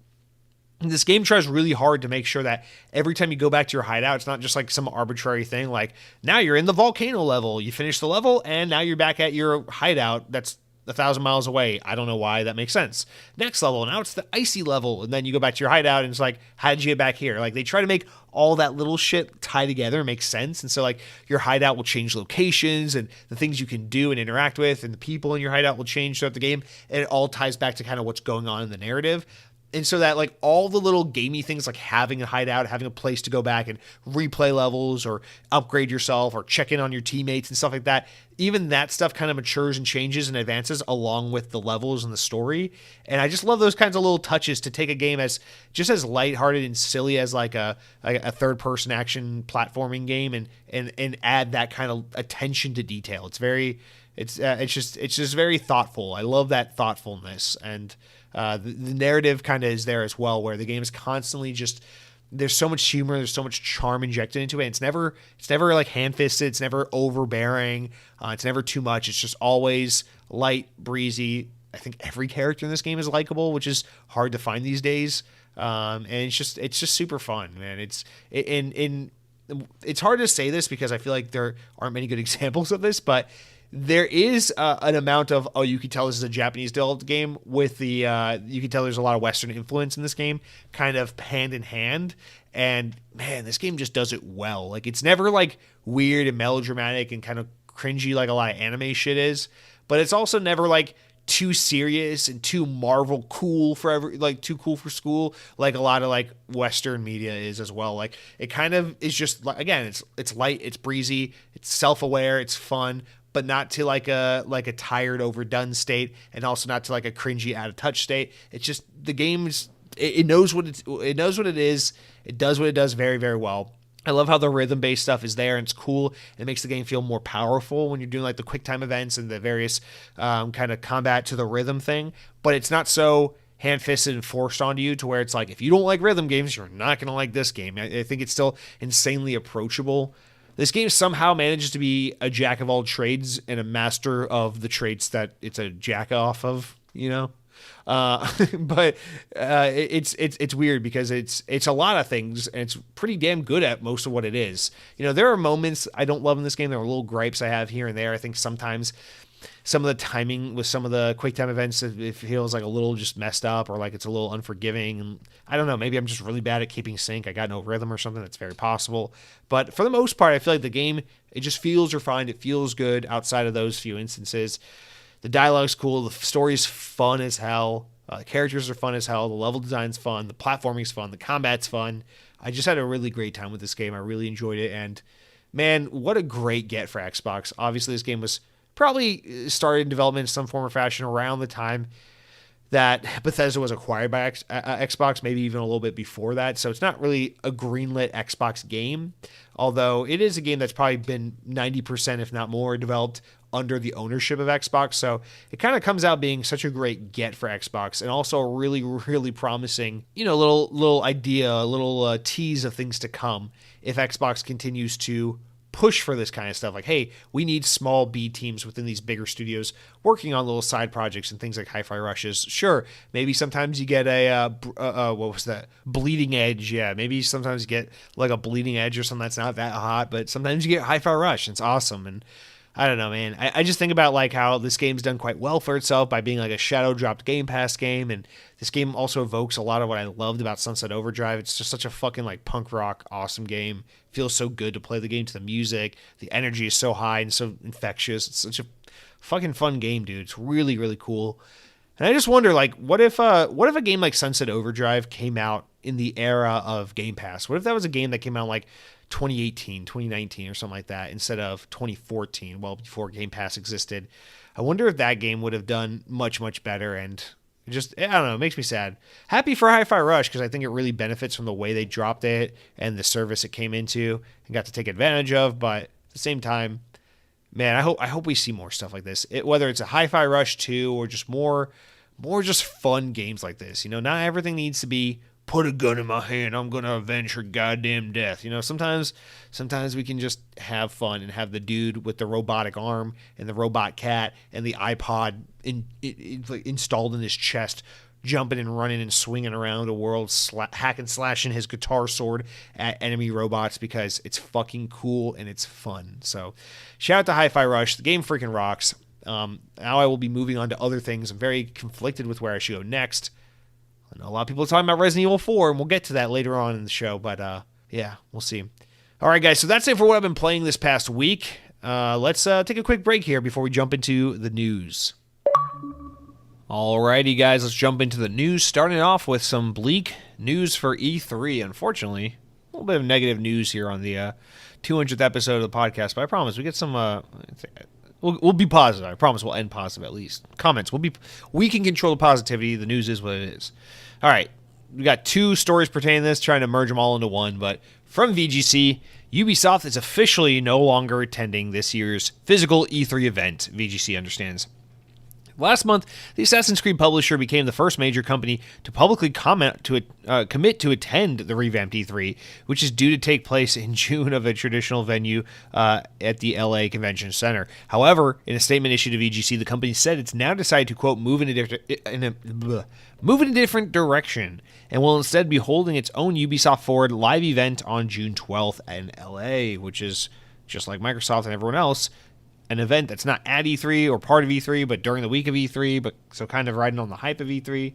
This game tries really hard to make sure that every time you go back to your hideout, it's not just some arbitrary thing now you're in the volcano level, you finish the level, and now you're back at your hideout that's 1,000 miles away. I don't know why that makes sense. Next level, now it's the icy level, and then you go back to your hideout, and it's how did you get back here? They try to make all that little shit tie together and make sense, and so your hideout will change locations, and the things you can do and interact with, and the people in your hideout will change throughout the game, and it all ties back to kind of what's going on in the narrative. And so that all the little gamey things having a hideout, having a place to go back and replay levels or upgrade yourself or check in on your teammates and stuff like that, even that stuff kind of matures and changes and advances along with the levels and the story. And I just love those kinds of little touches to take a game as lighthearted and silly as a third person action platforming game and add that kind of attention to detail. It's just very thoughtful. I love that thoughtfulness, and the narrative kind of is there as well, where the game is constantly there's so much humor, there's so much charm injected into it. It's never hand-fisted, it's never overbearing, it's never too much. It's just always light, breezy. I think every character in this game is likable, which is hard to find these days. And it's just super fun, man. It's hard to say this because I feel like there aren't many good examples of this, but there is an amount of, you can tell this is a Japanese developed game with you can tell there's a lot of Western influence in this game, kind of hand in hand. And man, this game just does it well. It's never weird and melodramatic and kind of cringy like a lot of anime shit is, but it's also never too serious and too Marvel cool too cool for school, a lot of Western media is as well. It kind of is just again, it's light, it's breezy, it's self-aware, it's fun, but not to a tired, overdone state, and also not to a cringy, out of touch state. It's just the game's it knows what it is. It does what it does very, very well. I love how the rhythm-based stuff is there, and it's cool. It makes the game feel more powerful when you're doing the quick time events and the various kind of combat to the rhythm thing. But it's not so hand-fisted and forced onto you to where it's if you don't like rhythm games, you're not going to like this game. I think it's still insanely approachable. This game somehow manages to be a jack of all trades and a master of the traits that it's a jack off of, but it's weird because it's a lot of things, and it's pretty damn good at most of what it is. There are moments I don't love in this game. There are little gripes I have here and there. I think sometimes some of the timing with some of the quick time events, it feels a little just messed up, or it's a little unforgiving. And I don't know, maybe I'm just really bad at keeping sync. I got no rhythm or something. That's very possible. But for the most part, I feel the game, it just feels refined. It feels good outside of those few instances. The dialogue's cool. The story's fun as hell. The characters are fun as hell. The level design's fun. The platforming's fun. The combat's fun. I just had a really great time with this game. I really enjoyed it. And man, what a great get for Xbox. Obviously, this game was probably started in development in some form or fashion around the time that Bethesda was acquired by Xbox, maybe even a little bit before that. So it's not really a greenlit Xbox game, although it is a game that's probably been 90%, if not more, developed under the ownership of Xbox. So it kind of comes out being such a great get for Xbox, and also a really, really promising, little idea, a little tease of things to come if Xbox continues to push for this kind of stuff. Like, hey, we need small B teams within these bigger studios working on little side projects and things like Hi-Fi Rushes. Sure, maybe sometimes you get a what was that? Bleeding Edge. Yeah, maybe sometimes you get like a Bleeding Edge or something that's not that hot, but sometimes you get Hi-Fi Rush. And it's awesome. And I don't know, man. I just think about like how this game's done quite well for itself by being like a shadow dropped Game Pass game, and this game also evokes a lot of what I loved about Sunset Overdrive. It's just such a fucking like punk rock awesome game. It feels so good to play the game to the music. The energy is so high and so infectious. It's such a fucking fun game, dude. It's really, really cool. And I just wonder, like, what if a game like Sunset Overdrive came out in the era of Game Pass? What if that was a game that came out like 2018, 2019 or something like that instead of 2014, well before Game Pass existed? I wonder if that game would have done much, much better, and just, I don't know, it makes me sad. Happy for Hi-Fi Rush because I think it really benefits from the way they dropped it and the service it came into and got to take advantage of, but at the same time, man, I hope we see more stuff like this. Whether it's a Hi-Fi Rush 2 or just more just fun games like this. You know, not everything needs to be put a gun in my hand, I'm going to avenge her goddamn death. You know, sometimes we can just have fun and have the dude with the robotic arm and the robot cat and the iPod installed in his chest jumping and running and swinging around the world, hacking, slashing his guitar sword at enemy robots because it's fucking cool and it's fun. So shout out to Hi-Fi Rush. The game freaking rocks. Now I will be moving on to other things. I'm very conflicted with where I should go next. I know a lot of people are talking about Resident Evil 4, and we'll get to that later on in the show, but yeah, we'll see. All right, guys, so that's it for what I've been playing this past week. Let's take a quick break here before we jump into the news. Alrighty, guys, let's jump into the news, starting off with some bleak news for E3, unfortunately. A little bit of negative news here on the 200th episode of the podcast, but I promise we get some... We'll be positive. I promise we'll end positive at least. Comments. We can control the positivity. The news is what it is. All right. We got two stories pertaining to this, trying to merge them all into one. But from VGC, Ubisoft is officially no longer attending this year's physical E3 event, VGC understands. Last month, the Assassin's Creed publisher became the first major company to publicly commit to attend the revamped E3, which is due to take place in June of a traditional venue at the LA Convention Center. However, in a statement issued to VGC, the company said it's now decided to, quote, move in a different direction and will instead be holding its own Ubisoft Forward live event on June 12th in LA, which is, just like Microsoft and everyone else, an event that's not at E3 or part of E3, but during the week of E3, but so kind of riding on the hype of E3.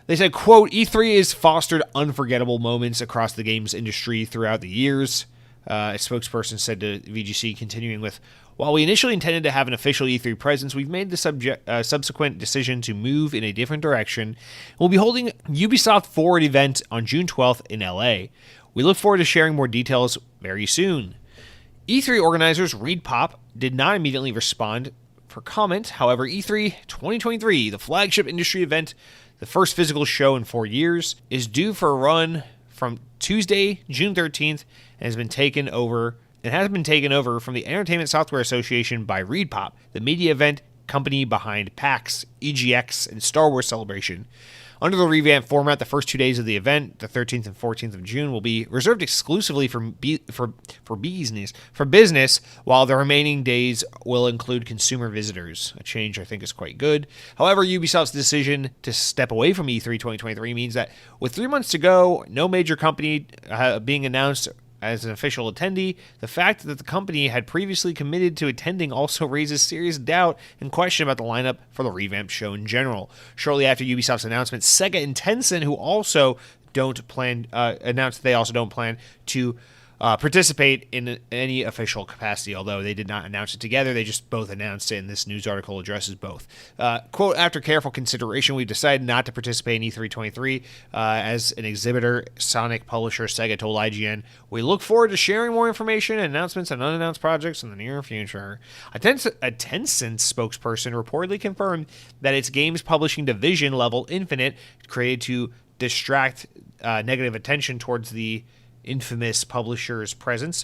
They said, quote, E3 has fostered unforgettable moments across the games industry throughout the years. A spokesperson said to VGC, continuing with, while we initially intended to have an official E3 presence, we've made the subsequent decision to move in a different direction. We'll be holding Ubisoft Forward event on June 12th in LA. We look forward to sharing more details very soon. E3 organizers ReedPop did not immediately respond for comment. However, E3 2023, the flagship industry event, the first physical show in 4 years, is due for a run from Tuesday, June 13th, and has been taken over from the Entertainment Software Association by ReedPop, the media event company behind PAX, EGX, and Star Wars Celebration. Under the revamped format, the first 2 days of the event, the 13th and 14th of June, will be reserved exclusively for business, while the remaining days will include consumer visitors. A change I think is quite good. However, Ubisoft's decision to step away from E3 2023 means that with 3 months to go, no major company being announced as an official attendee, the fact that the company had previously committed to attending also raises serious doubt and question about the lineup for the revamped show in general. Shortly after Ubisoft's announcement, Sega and Tencent, who also announced that they also don't plan to participate in any official capacity, although they did not announce it together. They just both announced it, and this news article addresses both. Quote, after careful consideration, we've decided not to participate in E323 as an exhibitor, Sonic publisher Sega told IGN. We look forward to sharing more information and announcements on unannounced projects in the near future. A Tencent spokesperson reportedly confirmed that its games publishing division, Level Infinite, created to distract negative attention towards the infamous publisher's presence.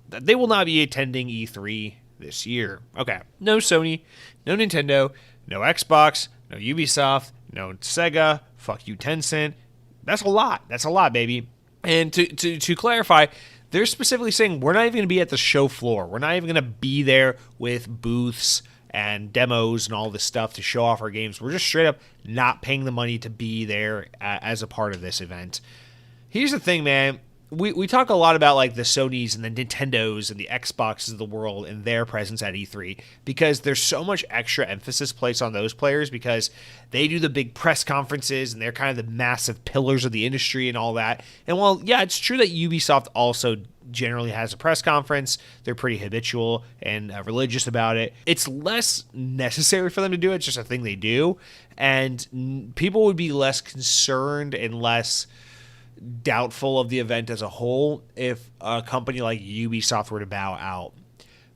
They will not be attending E3 this year. Okay. No Sony, no Nintendo, no Xbox, no Ubisoft, no Sega. Fuck you, Tencent. That's a lot. That's a lot, baby. And to clarify, they're specifically saying we're not even going to be at the show floor. We're not even going to be there with booths and demos and all this stuff to show off our games. We're just straight up not paying the money to be there as a part of this event. Here's the thing, man. We talk a lot about like the Sonys and the Nintendos and the Xboxes of the world and their presence at E3 because there's so much extra emphasis placed on those players because they do the big press conferences and they're kind of the massive pillars of the industry and all that. And while, yeah, it's true that Ubisoft also generally has a press conference, they're pretty habitual and religious about it. It's less necessary for them to do it. It's just a thing they do. And people would be less concerned and less doubtful of the event as a whole if a company like Ubisoft were to bow out.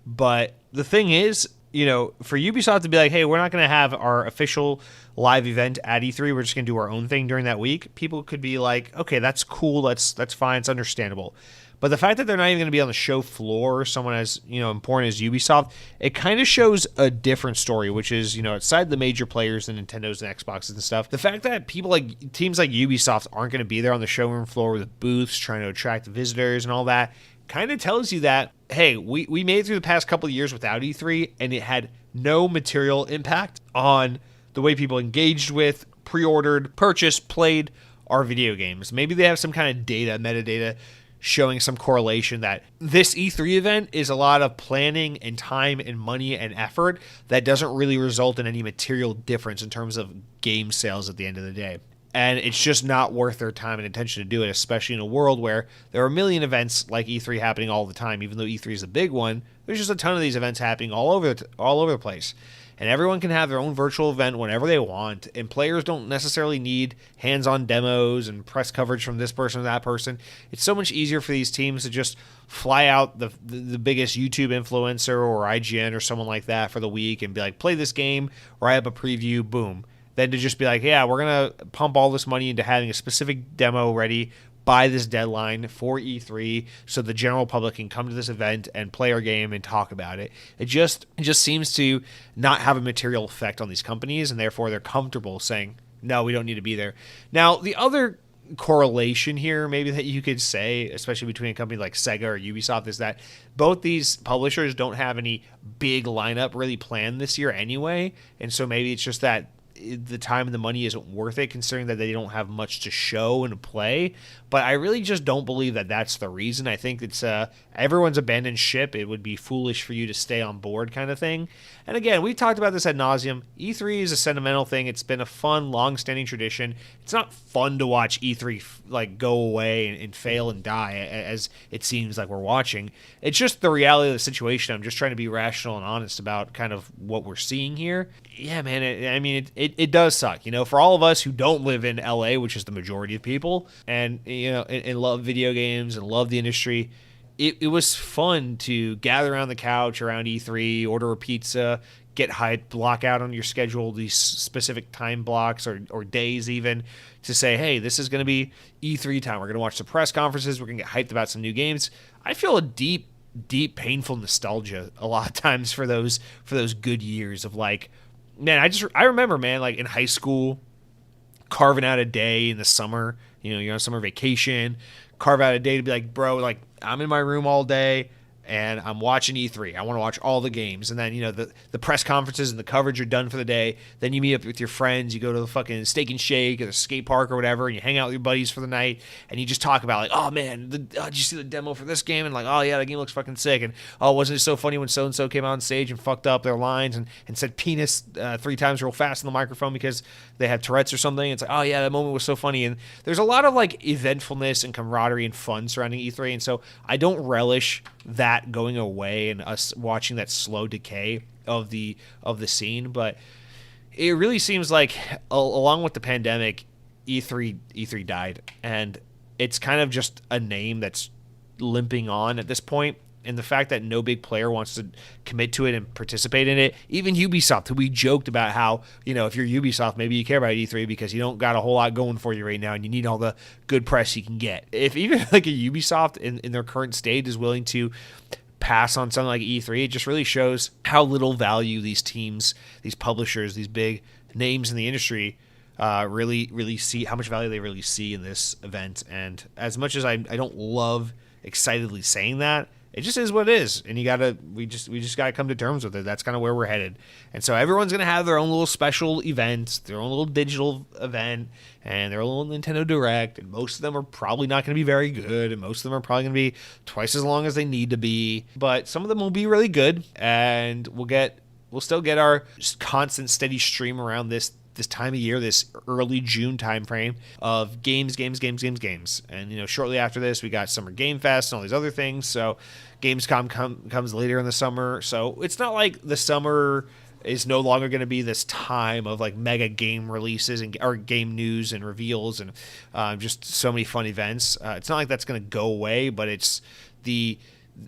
But the thing is, for Ubisoft to be like, hey, we're not going to have our official live event at E3, we're just going to do our own thing during that week, people could be like, okay, that's cool, that's fine, it's understandable. But the fact that they're not even going to be on the show floor, someone as important as Ubisoft, it kind of shows a different story, which is outside the major players, the Nintendos and Xboxes and stuff. The fact that teams like Ubisoft aren't going to be there on the showroom floor with booths trying to attract visitors and all that, kind of tells you that hey, we made it through the past couple of years without E3, and it had no material impact on the way people engaged with, pre-ordered, purchased, played our video games. Maybe they have some kind of data, metadata, showing some correlation that this E3 event is a lot of planning and time and money and effort that doesn't really result in any material difference in terms of game sales at the end of the day. And it's just not worth their time and attention to do it, especially in a world where there are a million events like E3 happening all the time. Even though E3 is a big one, there's just a ton of these events happening all over the place. And everyone can have their own virtual event whenever they want, and players don't necessarily need hands-on demos and press coverage from this person or that person. It's so much easier for these teams to just fly out the biggest YouTube influencer or IGN or someone like that for the week and be like, play this game, or I have a preview, boom. Then to just be like, yeah, we're going to pump all this money into having a specific demo ready by this deadline for E3 so the general public can come to this event and play our game and talk about it. It just seems to not have a material effect on these companies, and therefore they're comfortable saying, no, we don't need to be there. Now, the other correlation here maybe that you could say, especially between a company like Sega or Ubisoft, is that both these publishers don't have any big lineup really planned this year anyway, and so maybe it's just that the time and the money isn't worth it, considering that they don't have much to show and play. But I really just don't believe that that's the reason. I think it's everyone's abandoned ship. It would be foolish for you to stay on board kind of thing. And again, we've talked about this ad nauseum. E3 is a sentimental thing. It's been a fun, long-standing tradition. It's not fun to watch E3 go away and fail and die, as it seems like we're watching. It's just the reality of the situation. I'm just trying to be rational and honest about kind of what we're seeing here. Yeah, man, it does suck. For all of us who don't live in LA, which is the majority of people, and and love video games and love the industry, it was fun to gather around the couch around E3, order a pizza, get hyped, block out on your schedule these specific time blocks or days even to say, hey, this is going to be E3 time. We're going to watch the press conferences. We're going to get hyped about some new games. I feel a deep, painful nostalgia a lot of times for those good years of man, I remember, man, in high school, carving out a day in the summer, you're on summer vacation, carve out a day to be like, bro, I'm in my room all day and I'm watching E3. I want to watch all the games. And then, the press conferences and the coverage are done for the day. Then you meet up with your friends. You go to the fucking Steak and Shake or the skate park or whatever, and you hang out with your buddies for the night. And you just talk about, oh, man, did you see the demo for this game? And oh, yeah, the game looks fucking sick. And, oh, wasn't it so funny when so-and-so came out on stage and fucked up their lines and said penis 3 times real fast in the microphone because they have Tourette's or something? It's oh, yeah, that moment was so funny. And there's a lot of, eventfulness and camaraderie and fun surrounding E3. And so I don't relish that going away and us watching that slow decay of the scene, but it really seems like along with the pandemic, E3 died, and it's kind of just a name that's limping on at this point. And the fact that no big player wants to commit to it and participate in it, even Ubisoft, who we joked about how, if you're Ubisoft, maybe you care about E3 because you don't got a whole lot going for you right now and you need all the good press you can get. If even a Ubisoft in their current state is willing to pass on something like E3, it just really shows how little value these teams, these publishers, these big names in the industry really see, how much value they really see in this event. And as much as I don't love excitedly saying that. It just is what it is, and we just gotta come to terms with it. That's kind of where we're headed, and so everyone's gonna have their own little special event, their own little digital event, and their little Nintendo Direct. And most of them are probably not gonna be very good, and most of them are probably gonna be twice as long as they need to be. But some of them will be really good, and we'll still get our constant, steady stream around this time of year, this early June time frame of games. And, shortly after this, we got Summer Game Fest and all these other things. So Gamescom comes later in the summer. So it's not like the summer is no longer going to be this time of like mega game releases or game news and reveals and just so many fun events. It's not like that's going to go away, but it's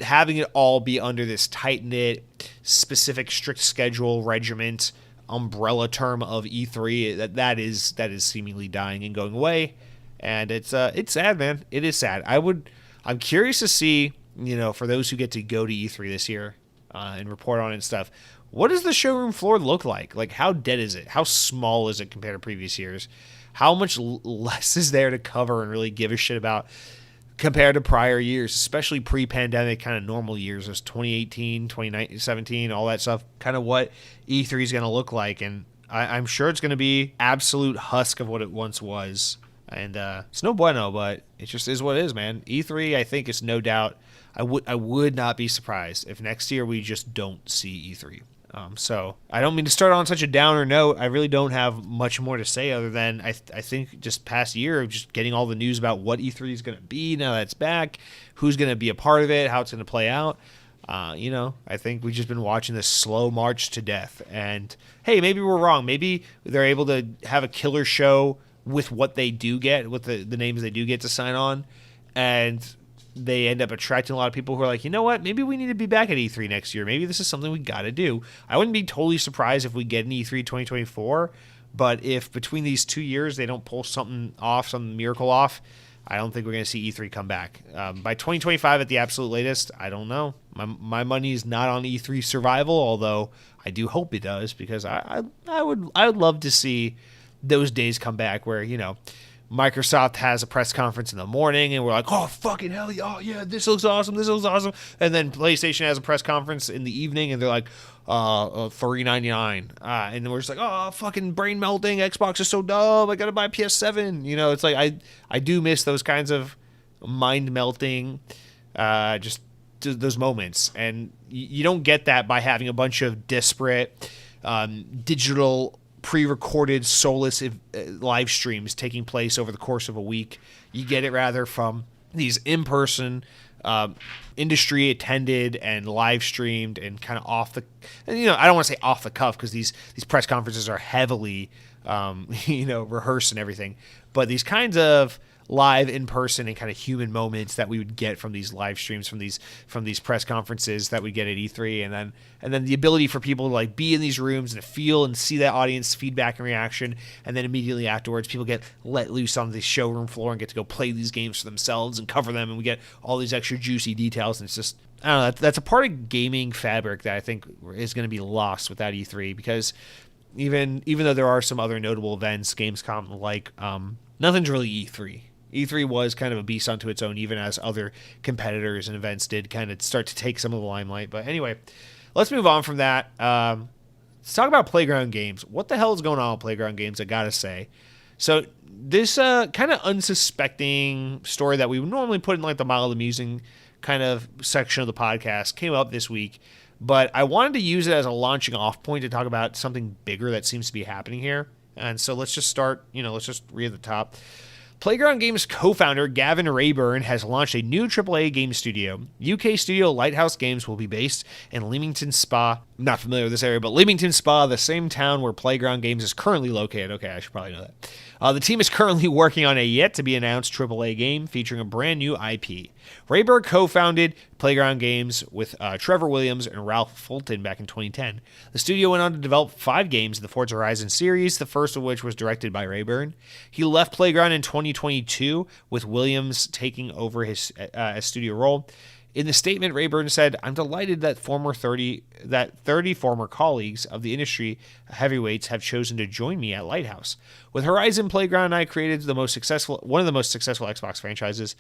having it all be under this tight-knit, specific, strict schedule, regiment, umbrella term of E3 that is seemingly dying and going away, and it's sad, man. It is sad. I'm curious to see, for those who get to go to E3 this year and report on it and stuff, what does the showroom floor look like? Like, how dead is it? How small is it compared to previous years? How much less is there to cover and really give a shit about compared to prior years, especially pre-pandemic kind of normal years, as 2018, 2017, all that stuff, kind of what E3 is going to look like. And I'm sure it's going to be absolute husk of what it once was. And it's no bueno, but it just is what it is, man. E3, I think, is no doubt. I would not be surprised if next year we just don't see E3. So I don't mean to start on such a downer note. I really don't have much more to say other than I think just past year of just getting all the news about what E3 is going to be now that it's back, who's going to be a part of it, how it's going to play out. I think we've just been watching this slow march to death. And hey, maybe we're wrong. Maybe they're able to have a killer show with what they do get, with the names they do get to sign on, and they end up attracting a lot of people who are like, you know what, maybe we need to be back at E3 next year. Maybe this is something we got to do. I wouldn't be totally surprised if we get an E3 2024, but if between these 2 years they don't pull some miracle off, I don't think we're going to see E3 come back. By 2025 at the absolute latest, I don't know. My money is not on E3 survival, although I do hope it does, because I would love to see those days come back where, Microsoft has a press conference in the morning and we're like, oh, fucking hell, yeah, this looks awesome. And then PlayStation has a press conference in the evening and they're like, $399. And then we're just like, oh, fucking brain melting. Xbox is so dumb. I got to buy a PS7. It's like, I do miss those kinds of mind melting, just those moments. And you don't get that by having a bunch of disparate, digital pre-recorded soulless live streams taking place over the course of a week. You get it rather from these in-person, industry attended and live streamed and kind of off the, and I don't want to say off the cuff because these press conferences are heavily, rehearsed and everything, but these kinds of live in person and kind of human moments that we would get from these live streams, from these press conferences that we get at E3, and then the ability for people to like be in these rooms and to feel and see that audience feedback and reaction, and then immediately afterwards people get let loose on the showroom floor and get to go play these games for themselves and cover them, and we get all these extra juicy details, and it's just, I don't know, that's a part of gaming fabric that I think is going to be lost without E3, because even though there are some other notable events, Gamescom like, nothing's really E3. E3 was kind of a beast unto its own, even as other competitors and events did kind of start to take some of the limelight. But anyway, let's move on from that. Let's talk about Playground Games. What the hell is going on with Playground Games, I gotta say. So this kind of unsuspecting story that we would normally put in like the mild amusing kind of section of the podcast came up this week. But I wanted to use it as a launching off point to talk about something bigger that seems to be happening here. And so let's just start, let's just read at the top. Playground Games co-founder Gavin Rayburn has launched a new AAA game studio. UK studio Lighthouse Games will be based in Leamington Spa. I'm not familiar with this area, but Leamington Spa, the same town where Playground Games is currently located. Okay, I should probably know that. The team is currently working on a yet-to-be-announced AAA game featuring a brand-new IP. Rayburn co-founded Playground Games with Trevor Williams and Ralph Fulton back in 2010. The studio went on to develop 5 games in the Forza Horizon series, the first of which was directed by Rayburn. He left Playground in 2022, with Williams taking over his studio role. In the statement, Rayburn said, "I'm delighted that 30 former colleagues of the industry heavyweights have chosen to join me at Lighthouse. With Horizon, Playground and I created one of the most successful Xbox franchises.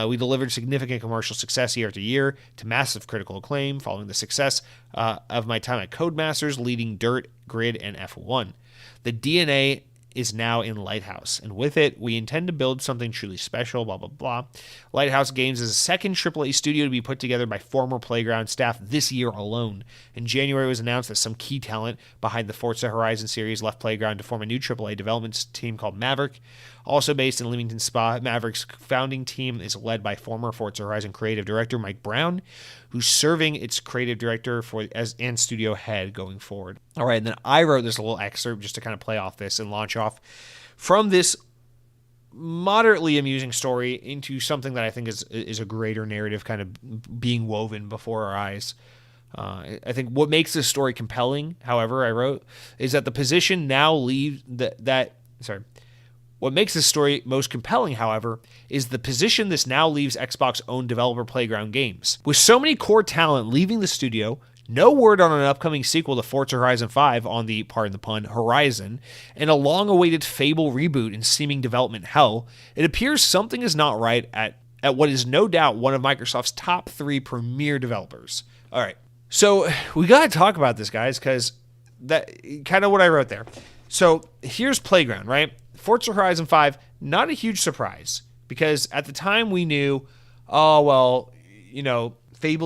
We delivered significant commercial success year after year to massive critical acclaim following the success of my time at Codemasters, leading Dirt, Grid, and F1. The DNA is now in Lighthouse, and with it, we intend to build something truly special, blah, blah, blah. Lighthouse Games is a second AAA studio to be put together by former Playground staff this year alone. In January, it was announced that some key talent behind the Forza Horizon series left Playground to form a new AAA development team called Maverick. Also based in Leamington Spa, Maverick's founding team is led by former Forza Horizon creative director Mike Brown, who's serving its creative director and studio head going forward." All right, and then I wrote this little excerpt just to kind of play off this and launch off from this moderately amusing story into something that I think is a greater narrative kind of being woven before our eyes. I think what makes this story compelling, however, I wrote, is that the position now leaves What makes this story most compelling, however, is the position this now leaves Xbox-owned developer Playground Games. With so many core talent leaving the studio, no word on an upcoming sequel to Forza Horizon 5 on the, pardon the pun, horizon, and a long-awaited Fable reboot in seeming development hell, it appears something is not right at what is no doubt one of Microsoft's top 3 premier developers. All right, so we got to talk about this, guys, because that kind of what I wrote there. So here's Playground, right? Forza Horizon 5, not a huge surprise, because at the time we knew, Fable's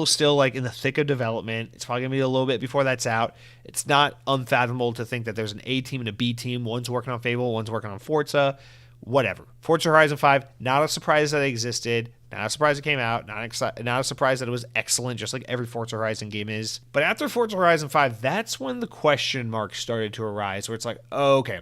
still like in the thick of development. It's probably going to be a little bit before that's out. It's not unfathomable to think that there's an A team and a B team. One's working on Fable, one's working on Forza, whatever. Forza Horizon 5, not a surprise that it existed, not a surprise it came out, not a surprise that it was excellent, just like every Forza Horizon game is. But after Forza Horizon 5, that's when the question marks started to arise, where it's like, okay,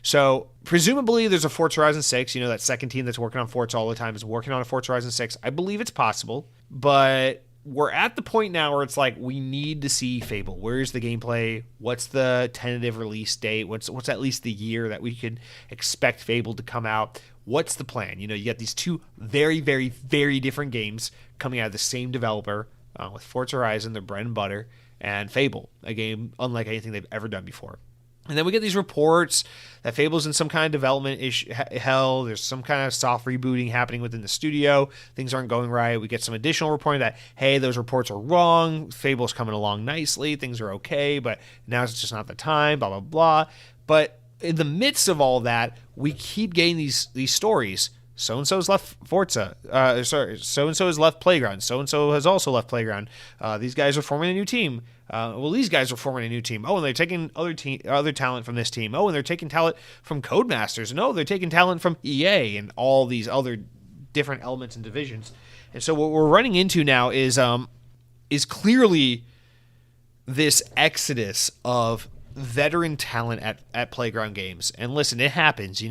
so presumably there's a Forza Horizon 6, that second team that's working on Forza all the time is working on a Forza Horizon 6. I believe it's possible, but we're at the point now where it's like we need to see Fable. Where's the gameplay? What's the tentative release date? What's at least the year that we could expect Fable to come out? What's the plan? You got these two very, very, very different games coming out of the same developer with Forza Horizon, their bread and butter, and Fable, a game unlike anything they've ever done before. And then we get these reports that Fable's in some kind of development hell. There's some kind of soft rebooting happening within the studio. Things aren't going right. We get some additional reporting that, hey, those reports are wrong. Fable's coming along nicely. Things are okay, but now it's just not the time, blah, blah, blah. But in the midst of all that, we keep getting these stories. So-and-so's left Forza. So-and-so has left Playground. So-and-so has also left Playground. These guys are forming a new team. These guys are forming a new team. Oh, and they're taking other talent from this team. Oh, and they're taking talent from Codemasters. And they're taking talent from EA and all these other different elements and divisions. And so what we're running into now is clearly this exodus of veteran talent at Playground Games. And listen, it happens,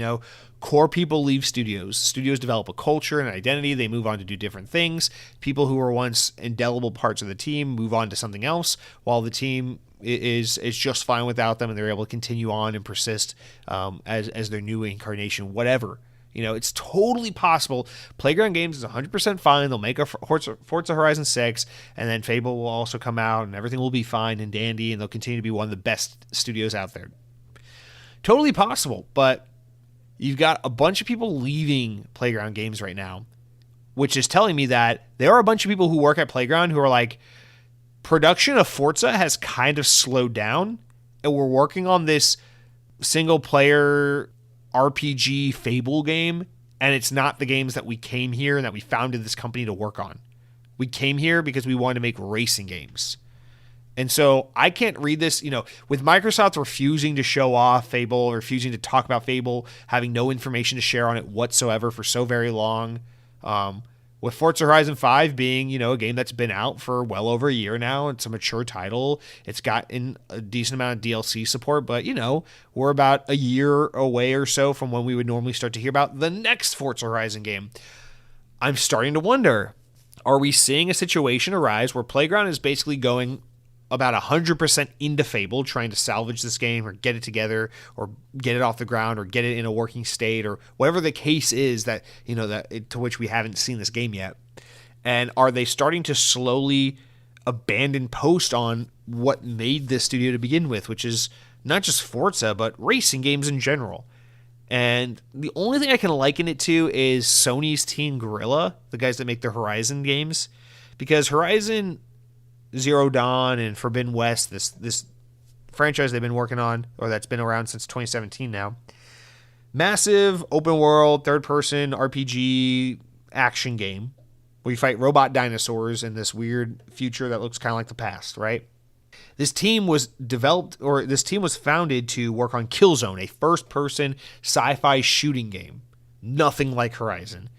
Core people leave studios. Studios develop a culture and identity. They move on to do different things. People who were once indelible parts of the team move on to something else, while the team is just fine without them, and they're able to continue on and persist as their new incarnation, whatever. It's totally possible. Playground Games is 100% fine. They'll make a Forza Horizon 6, and then Fable will also come out, and everything will be fine and dandy, and they'll continue to be one of the best studios out there. Totally possible, but you've got a bunch of people leaving Playground Games right now, which is telling me that there are a bunch of people who work at Playground who are like, production of Forza has kind of slowed down, and we're working on this single-player RPG Fable game, and it's not the games that we came here and that we founded this company to work on. We came here because we wanted to make racing games. And so I can't read this, with Microsoft refusing to show off Fable, refusing to talk about Fable, having no information to share on it whatsoever for so very long. With Forza Horizon 5 being, a game that's been out for well over a year now. It's a mature title. It's gotten a decent amount of DLC support, but, we're about a year away or so from when we would normally start to hear about the next Forza Horizon game. I'm starting to wonder, are we seeing a situation arise where Playground is basically going about 100% into Fable, trying to salvage this game or get it together or get it off the ground or get it in a working state or whatever the case is that, to which we haven't seen this game yet. And are they starting to slowly abandon post on what made this studio to begin with, which is not just Forza, but racing games in general? And the only thing I can liken it to is Sony's Team Guerrilla, the guys that make the Horizon games. Because Horizon Zero Dawn and Forbidden West, this franchise they've been working on, or that's been around since 2017 now, massive open world, third person RPG action game where you fight robot dinosaurs in this weird future that looks kind of like the past, right? This team was founded to work on Killzone, a first-person sci-fi shooting game. Nothing like Horizon.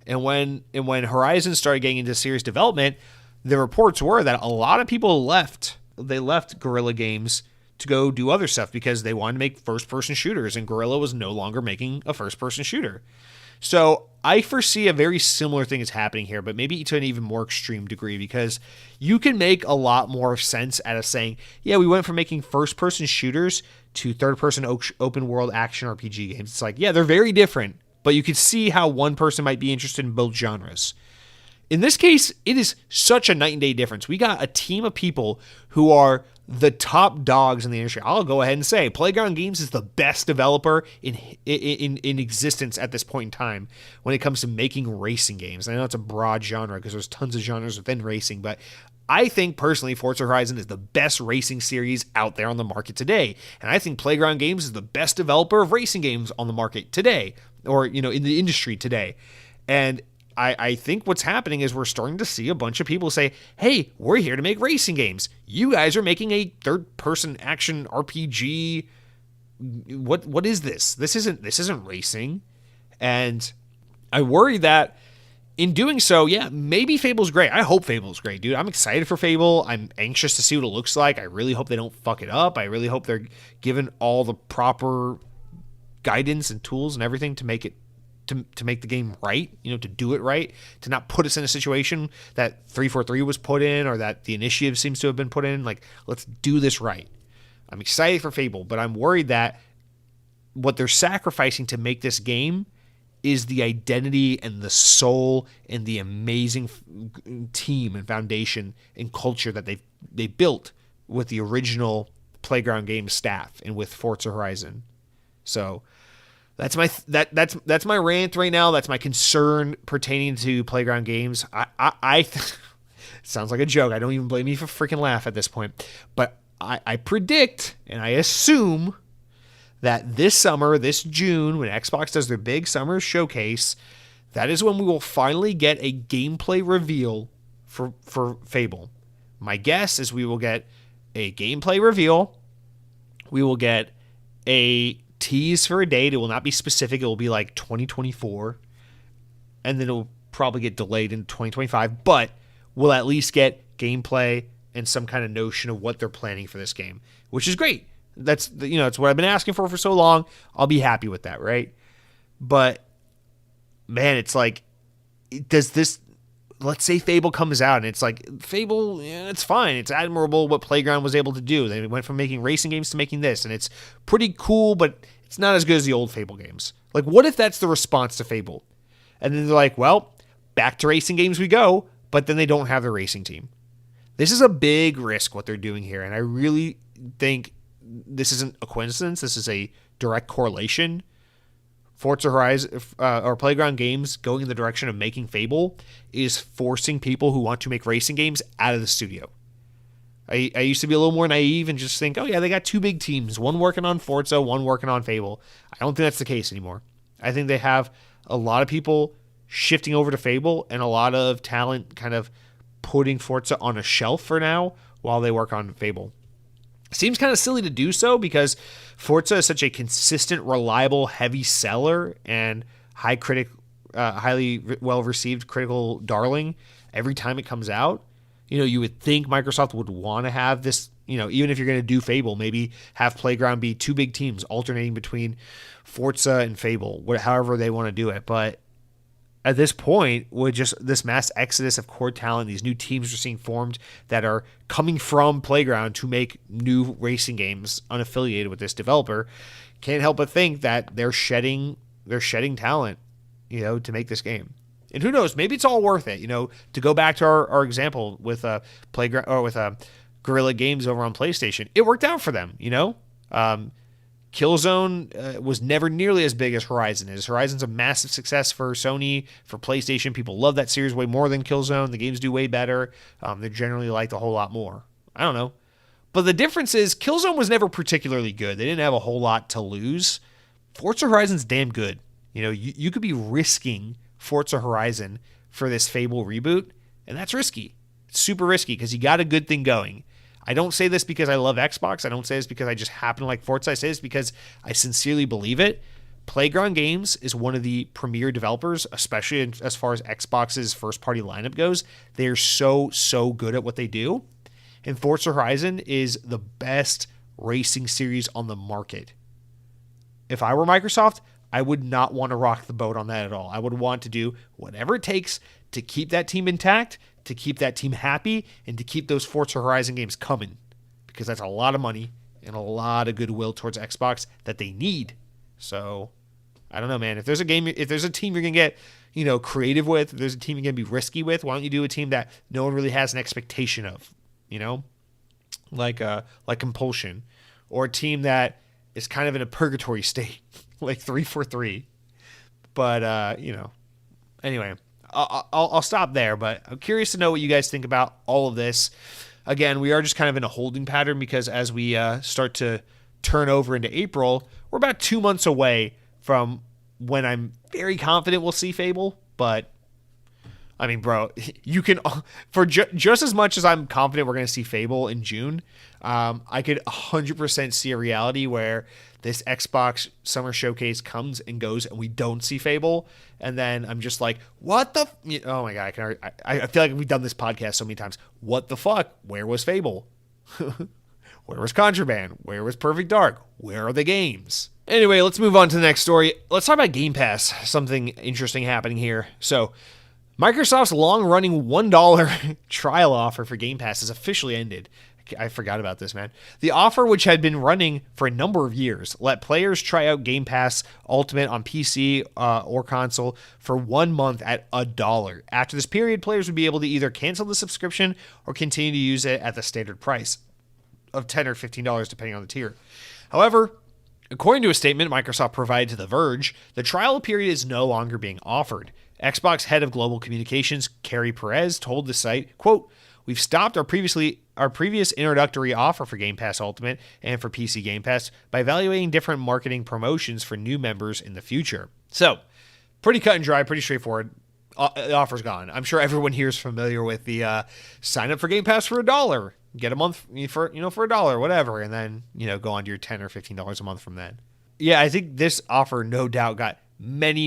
And when Horizon started getting into serious development, the reports were that a lot of people left. They left Guerrilla Games to go do other stuff because they wanted to make first-person shooters, and Guerrilla was no longer making a first-person shooter. So I foresee a very similar thing is happening here, but maybe to an even more extreme degree, because you can make a lot more sense out of saying, yeah, we went from making first-person shooters to third-person open-world action RPG games. It's like, yeah, they're very different, but you could see how one person might be interested in both genres. In this case, it is such a night and day difference. We got a team of people who are the top dogs in the industry. I'll go ahead and say Playground Games is the best developer in existence at this point in time when it comes to making racing games. I know it's a broad genre because there's tons of genres within racing, but I think personally Forza Horizon is the best racing series out there on the market today. And I think Playground Games is the best developer of racing games on the market today, or in the industry today. And I think what's happening is we're starting to see a bunch of people say, hey, we're here to make racing games. You guys are making a third-person action RPG. What is this? This isn't racing. And I worry that in doing so, yeah, maybe Fable's great. I hope Fable's great, dude. I'm excited for Fable. I'm anxious to see what it looks like. I really hope they don't fuck it up. I really hope they're given all the proper guidance and tools and everything to make it to make the game right, to do it right, to not put us in a situation that 343 was put in or that the Initiative seems to have been put in. Like, let's do this right. I'm excited for Fable, but I'm worried that what they're sacrificing to make this game is the identity and the soul and the amazing team and foundation and culture that they built with the original Playground Games staff and with Forza Horizon. So that's my rant right now. That's my concern pertaining to Playground Games. I sounds like a joke. I don't even blame you for freaking laugh at this point. But I predict and I assume that this summer, this June, when Xbox does their big summer showcase, that is when we will finally get a gameplay reveal for Fable. My guess is we will get a gameplay reveal. We will get a tease for a date. It will not be specific. It will be like 2024. And then it will probably get delayed in 2025. But we'll at least get gameplay and some kind of notion of what they're planning for this game, which is great. That's it's what I've been asking for so long. I'll be happy with that, right? But man, it's like, does this? Let's say Fable comes out and it's like, Fable, yeah, it's fine. It's admirable what Playground was able to do. They went from making racing games to making this, and it's pretty cool, but it's not as good as the old Fable games. Like, what if that's the response to Fable? And then they're like, well, back to racing games we go, but then they don't have their racing team. This is a big risk what they're doing here, and I really think this isn't a coincidence. This is a direct correlation. Forza Horizon or Playground Games going in the direction of making Fable is forcing people who want to make racing games out of the studio. I used to be a little more naive and just think, oh yeah, they got two big teams, one working on Forza, one working on Fable. I don't think that's the case anymore. I think they have a lot of people shifting over to Fable and a lot of talent kind of putting Forza on a shelf for now while they work on Fable. Seems kind of silly to do so because Forza is such a consistent, reliable, heavy seller and highly well-received critical darling every time it comes out. You would think Microsoft would want to have this, even if you're going to do Fable, maybe have Playground be two big teams alternating between Forza and Fable, however they want to do it. But at this point, with just this mass exodus of core talent, these new teams we're seeing formed that are coming from Playground to make new racing games unaffiliated with this developer, can't help but think that they're shedding talent, to make this game. And who knows, maybe it's all worth it, to go back to our example with Playground or with Guerrilla Games over on PlayStation. It worked out for them, Killzone was never nearly as big as Horizon is. Horizon's a massive success for Sony, for PlayStation. People love that series way more than Killzone. The games do way better. They're generally liked a whole lot more. I don't know. But the difference is Killzone was never particularly good. They didn't have a whole lot to lose. Forza Horizon's damn good. You could be risking Forza Horizon for this Fable reboot, and that's risky. It's super risky because you got a good thing going. I don't say this because I love Xbox. I don't say this because I just happen to like Forza. I say this because I sincerely believe it. Playground Games is one of the premier developers, especially as far as Xbox's first-party lineup goes. They're so good at what they do. And Forza Horizon is the best racing series on the market. If I were Microsoft, I would not want to rock the boat on that at all. I would want to do whatever it takes to keep that team intact, to keep that team happy, and to keep those Forza Horizon games coming, because that's a lot of money and a lot of goodwill towards Xbox that they need. So I don't know, man. If there's a team you're gonna get, creative with, if there's a team you're gonna be risky with, why don't you do a team that no one really has an expectation of, like Compulsion, or a team that is kind of in a purgatory state, like 343. But anyway. I'll stop there, but I'm curious to know what you guys think about all of this. Again, we are just kind of in a holding pattern because as we start to turn over into April, we're about 2 months away from when I'm very confident we'll see Fable. But I mean, bro, you can for just as much as I'm confident we're going to see Fable in June, I could 100% see a reality where this Xbox Summer Showcase comes and goes and we don't see Fable. And then I'm just like, what the? Oh my God. I feel like we've done this podcast so many times. What the fuck? Where was Fable? Where was Contraband? Where was Perfect Dark? Where are the games? Anyway, let's move on to the next story. Let's talk about Game Pass. Something interesting happening here. So Microsoft's long-running $1 trial offer for Game Pass has officially ended. I forgot about this, man. The offer, which had been running for a number of years, let players try out Game Pass Ultimate on PC or console for 1 month at $1. After this period, players would be able to either cancel the subscription or continue to use it at the standard price of $10 or $15, depending on the tier. However, according to a statement Microsoft provided to The Verge, the trial period is no longer being offered. Xbox head of global communications, Carrie Perez, told the site, quote, "We've stopped our previous introductory offer for Game Pass Ultimate and for PC Game Pass by evaluating different marketing promotions for new members in the future." So, pretty cut and dry, pretty straightforward. The offer's gone. I'm sure everyone here is familiar with the sign up for Game Pass for $1, get a month for $1, whatever, and then go on to your $10 or $15 a month from then. Yeah, I think this offer no doubt got many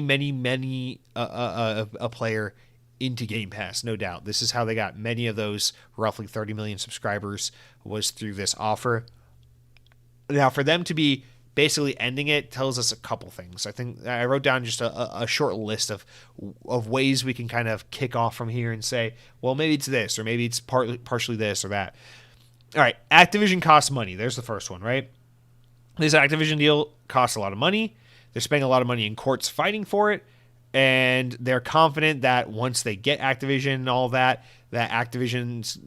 a player into Game Pass, no doubt. This is how they got many of those roughly 30 million subscribers, was through this offer. Now, for them to be basically ending it tells us a couple things. I think I wrote down just a short list of ways we can kind of kick off from here and say, well, maybe it's this, or maybe it's partially this or that. All right, Activision costs money. There's the first one, right? This Activision deal costs a lot of money. They're spending a lot of money in courts fighting for it. And they're confident that once they get Activision and all that Activision's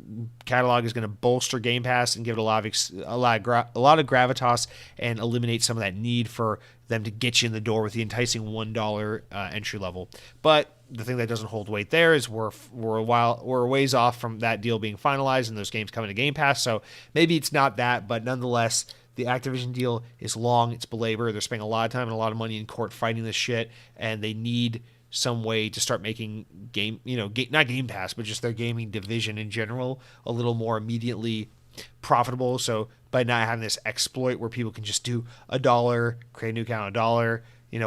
catalog is going to bolster Game Pass and give it a lot of gravitas and eliminate some of that need for them to get you in the door with the enticing $1 entry level. But the thing that doesn't hold weight there is we're a ways off from that deal being finalized and those games coming to Game Pass. So maybe it's not that, but nonetheless, the Activision deal is long, it's belabored. They're spending a lot of time and a lot of money in court fighting this shit, and they need some way to start making not Game Pass, but just their gaming division in general a little more immediately profitable. So by not having this exploit where people can just do $1, create a new account, $1,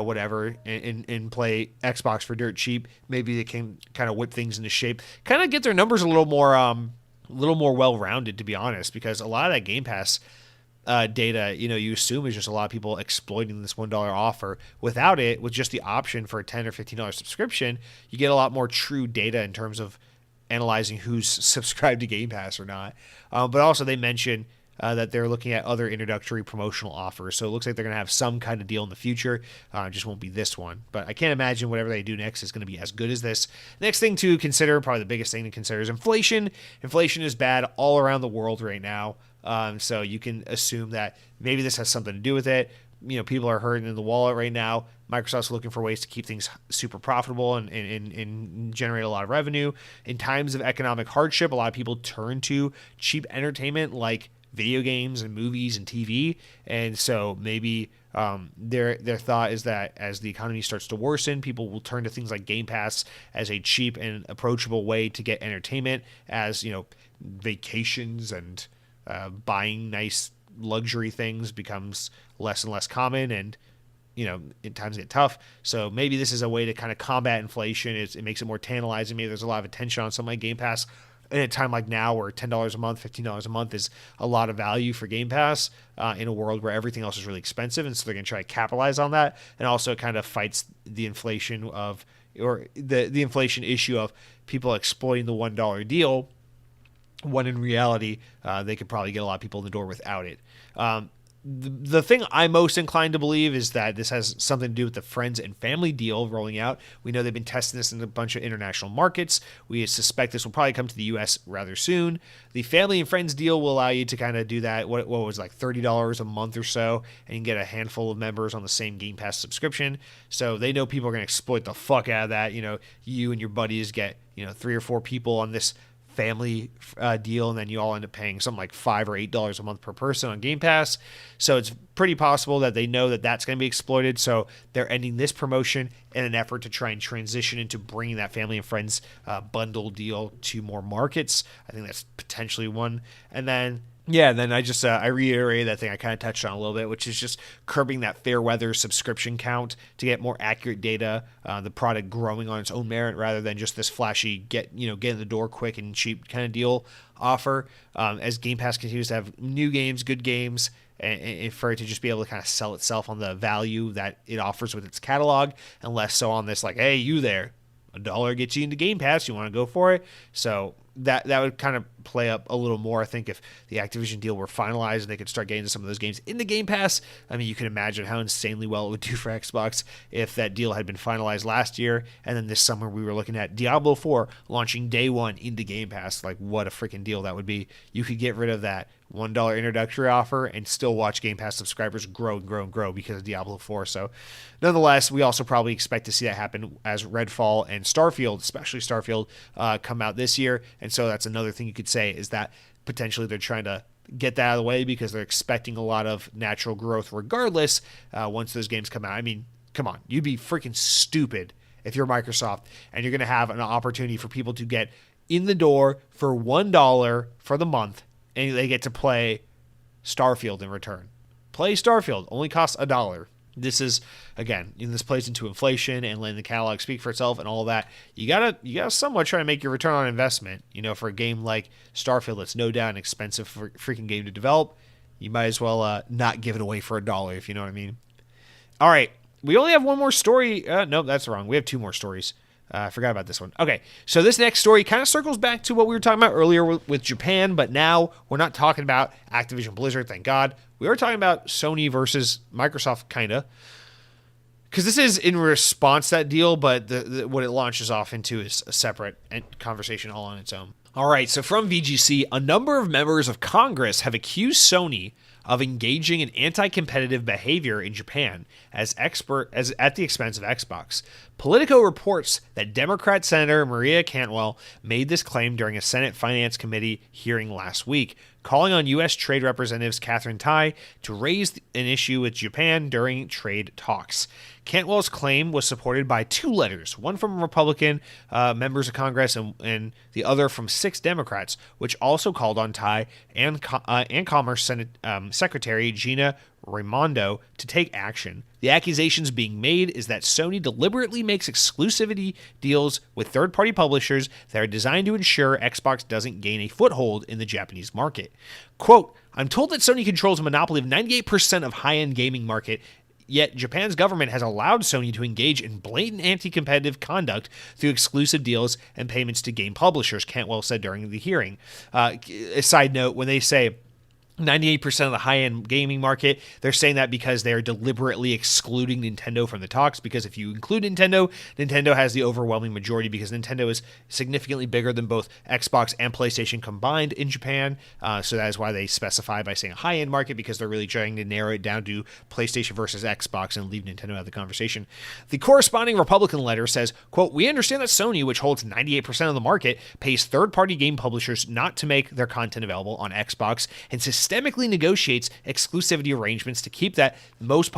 whatever, and play Xbox for dirt cheap, maybe they can kind of whip things into shape, kind of get their numbers a little more well-rounded, to be honest, because a lot of that Game Pass data, you assume is just a lot of people exploiting this $1 offer. Without it, with just the option for a $10 or $15 subscription, you get a lot more true data in terms of analyzing who's subscribed to Game Pass or not. But also they mention that they're looking at other introductory promotional offers. So it looks like they're going to have some kind of deal in the future. Just won't be this one. But I can't imagine whatever they do next is going to be as good as this. Next thing to consider, probably the biggest thing to consider, is inflation. Inflation is bad all around the world right now. So you can assume that maybe this has something to do with it. People are hurting in the wallet right now. Microsoft's looking for ways to keep things super profitable and generate a lot of revenue. In times of economic hardship, a lot of people turn to cheap entertainment like video games and movies and TV. And so maybe their thought is that as the economy starts to worsen, people will turn to things like Game Pass as a cheap and approachable way to get entertainment, as vacations and buying nice luxury things becomes less and less common, and in times get tough. So maybe this is a way to kind of combat inflation. It makes it more tantalizing. Maybe there's a lot of attention on something like Game Pass in a time like now, where $10 a month, $15 a month is a lot of value for Game Pass in a world where everything else is really expensive. And so they're going to try to capitalize on that. And also it kind of fights the inflation the inflation issue of people exploiting the $1 deal, when in reality, they could probably get a lot of people in the door without it. The thing I'm most inclined to believe is that this has something to do with the friends and family deal rolling out. We know they've been testing this in a bunch of international markets. We suspect this will probably come to the U.S. rather soon. The family and friends deal will allow you to kind of do that. What was like $30 a month or so, and you can get a handful of members on the same Game Pass subscription. So they know people are going to exploit the fuck out of that. You and your buddies get 3 or 4 people on this family deal, and then you all end up paying something like $5 or $8 a month per person on Game Pass. So it's pretty possible that they know that that's going to be exploited, so they're ending this promotion in an effort to try and transition into bringing that family and friends bundle deal to more markets. I think that's potentially one. And then I reiterated that thing I kind of touched on a little bit, which is just curbing that fair weather subscription count to get more accurate data, the product growing on its own merit rather than just this flashy get in the door quick and cheap kind of deal offer. As Game Pass continues to have new games, good games, and for it to just be able to kind of sell itself on the value that it offers with its catalog, and less so on this like, hey, you there, $1 gets you into Game Pass, you want to go for it? So that would kind of play up a little more, I think, if the Activision deal were finalized and they could start getting some of those games into Game Pass. I mean, you can imagine how insanely well it would do for Xbox if that deal had been finalized last year, and then this summer we were looking at Diablo 4 launching day one into Game Pass. Like, what a freaking deal that would be. You could get rid of that $1 introductory offer and still watch Game Pass subscribers grow and grow and grow because of Diablo 4. So nonetheless, we also probably expect to see that happen as Redfall and Starfield, especially Starfield, come out this year. And so that's another thing you could say, is that potentially they're trying to get that out of the way because they're expecting a lot of natural growth regardless once those games come out. I mean, come on, you'd be freaking stupid if you're Microsoft and you're going to have an opportunity for people to get in the door for $1 for the month, and they get to play Starfield in return. Play Starfield, only costs $1. This is, again, this plays into inflation and letting the catalog speak for itself and all of that. You gotta somewhat try to make your return on investment. For a game like Starfield, that's no doubt an expensive freaking game to develop. You might as well not give it away for $1, if you know what I mean. All right, we only have one more story. Nope, that's wrong. We have 2 more stories. I forgot about this one. Okay, so this next story kind of circles back to what we were talking about earlier with Japan, but now we're not talking about Activision Blizzard, thank God. We are talking about Sony versus Microsoft, kind of. Because this is in response to that deal, but what it launches off into is a separate conversation all on its own. All right, so from VGC, a number of members of Congress have accused Sony of engaging in anti-competitive behavior in Japan as at the expense of Xbox. Politico reports that Democrat Senator Maria Cantwell made this claim during a Senate Finance Committee hearing last week, calling on U.S. Trade Representatives Catherine Tai to raise an issue with Japan during trade talks. Cantwell's claim was supported by 2 letters, one from Republican members of Congress and the other from 6 Democrats, which also called on Tai and Commerce Senate Secretary Gina Raimondo to take action. The accusations being made is that Sony deliberately makes exclusivity deals with third-party publishers that are designed to ensure Xbox doesn't gain a foothold in the Japanese market. Quote, I'm told that Sony controls a monopoly of 98% of high-end gaming market, yet Japan's government has allowed Sony to engage in blatant anti-competitive conduct through exclusive deals and payments to game publishers, Cantwell said during the hearing. A side note, when they say 98% of the high-end gaming market. They're saying that because they're deliberately excluding Nintendo from the talks, because if you include Nintendo, Nintendo has the overwhelming majority, because Nintendo is significantly bigger than both Xbox and PlayStation combined in Japan. So that is why they specify by saying high-end market, because they're really trying to narrow it down to PlayStation versus Xbox and leave Nintendo out of the conversation. The corresponding Republican letter says, quote, "We understand that Sony, which holds 98% of the market, pays third-party game publishers not to make their content available on Xbox and systemically negotiates exclusivity arrangements to keep the most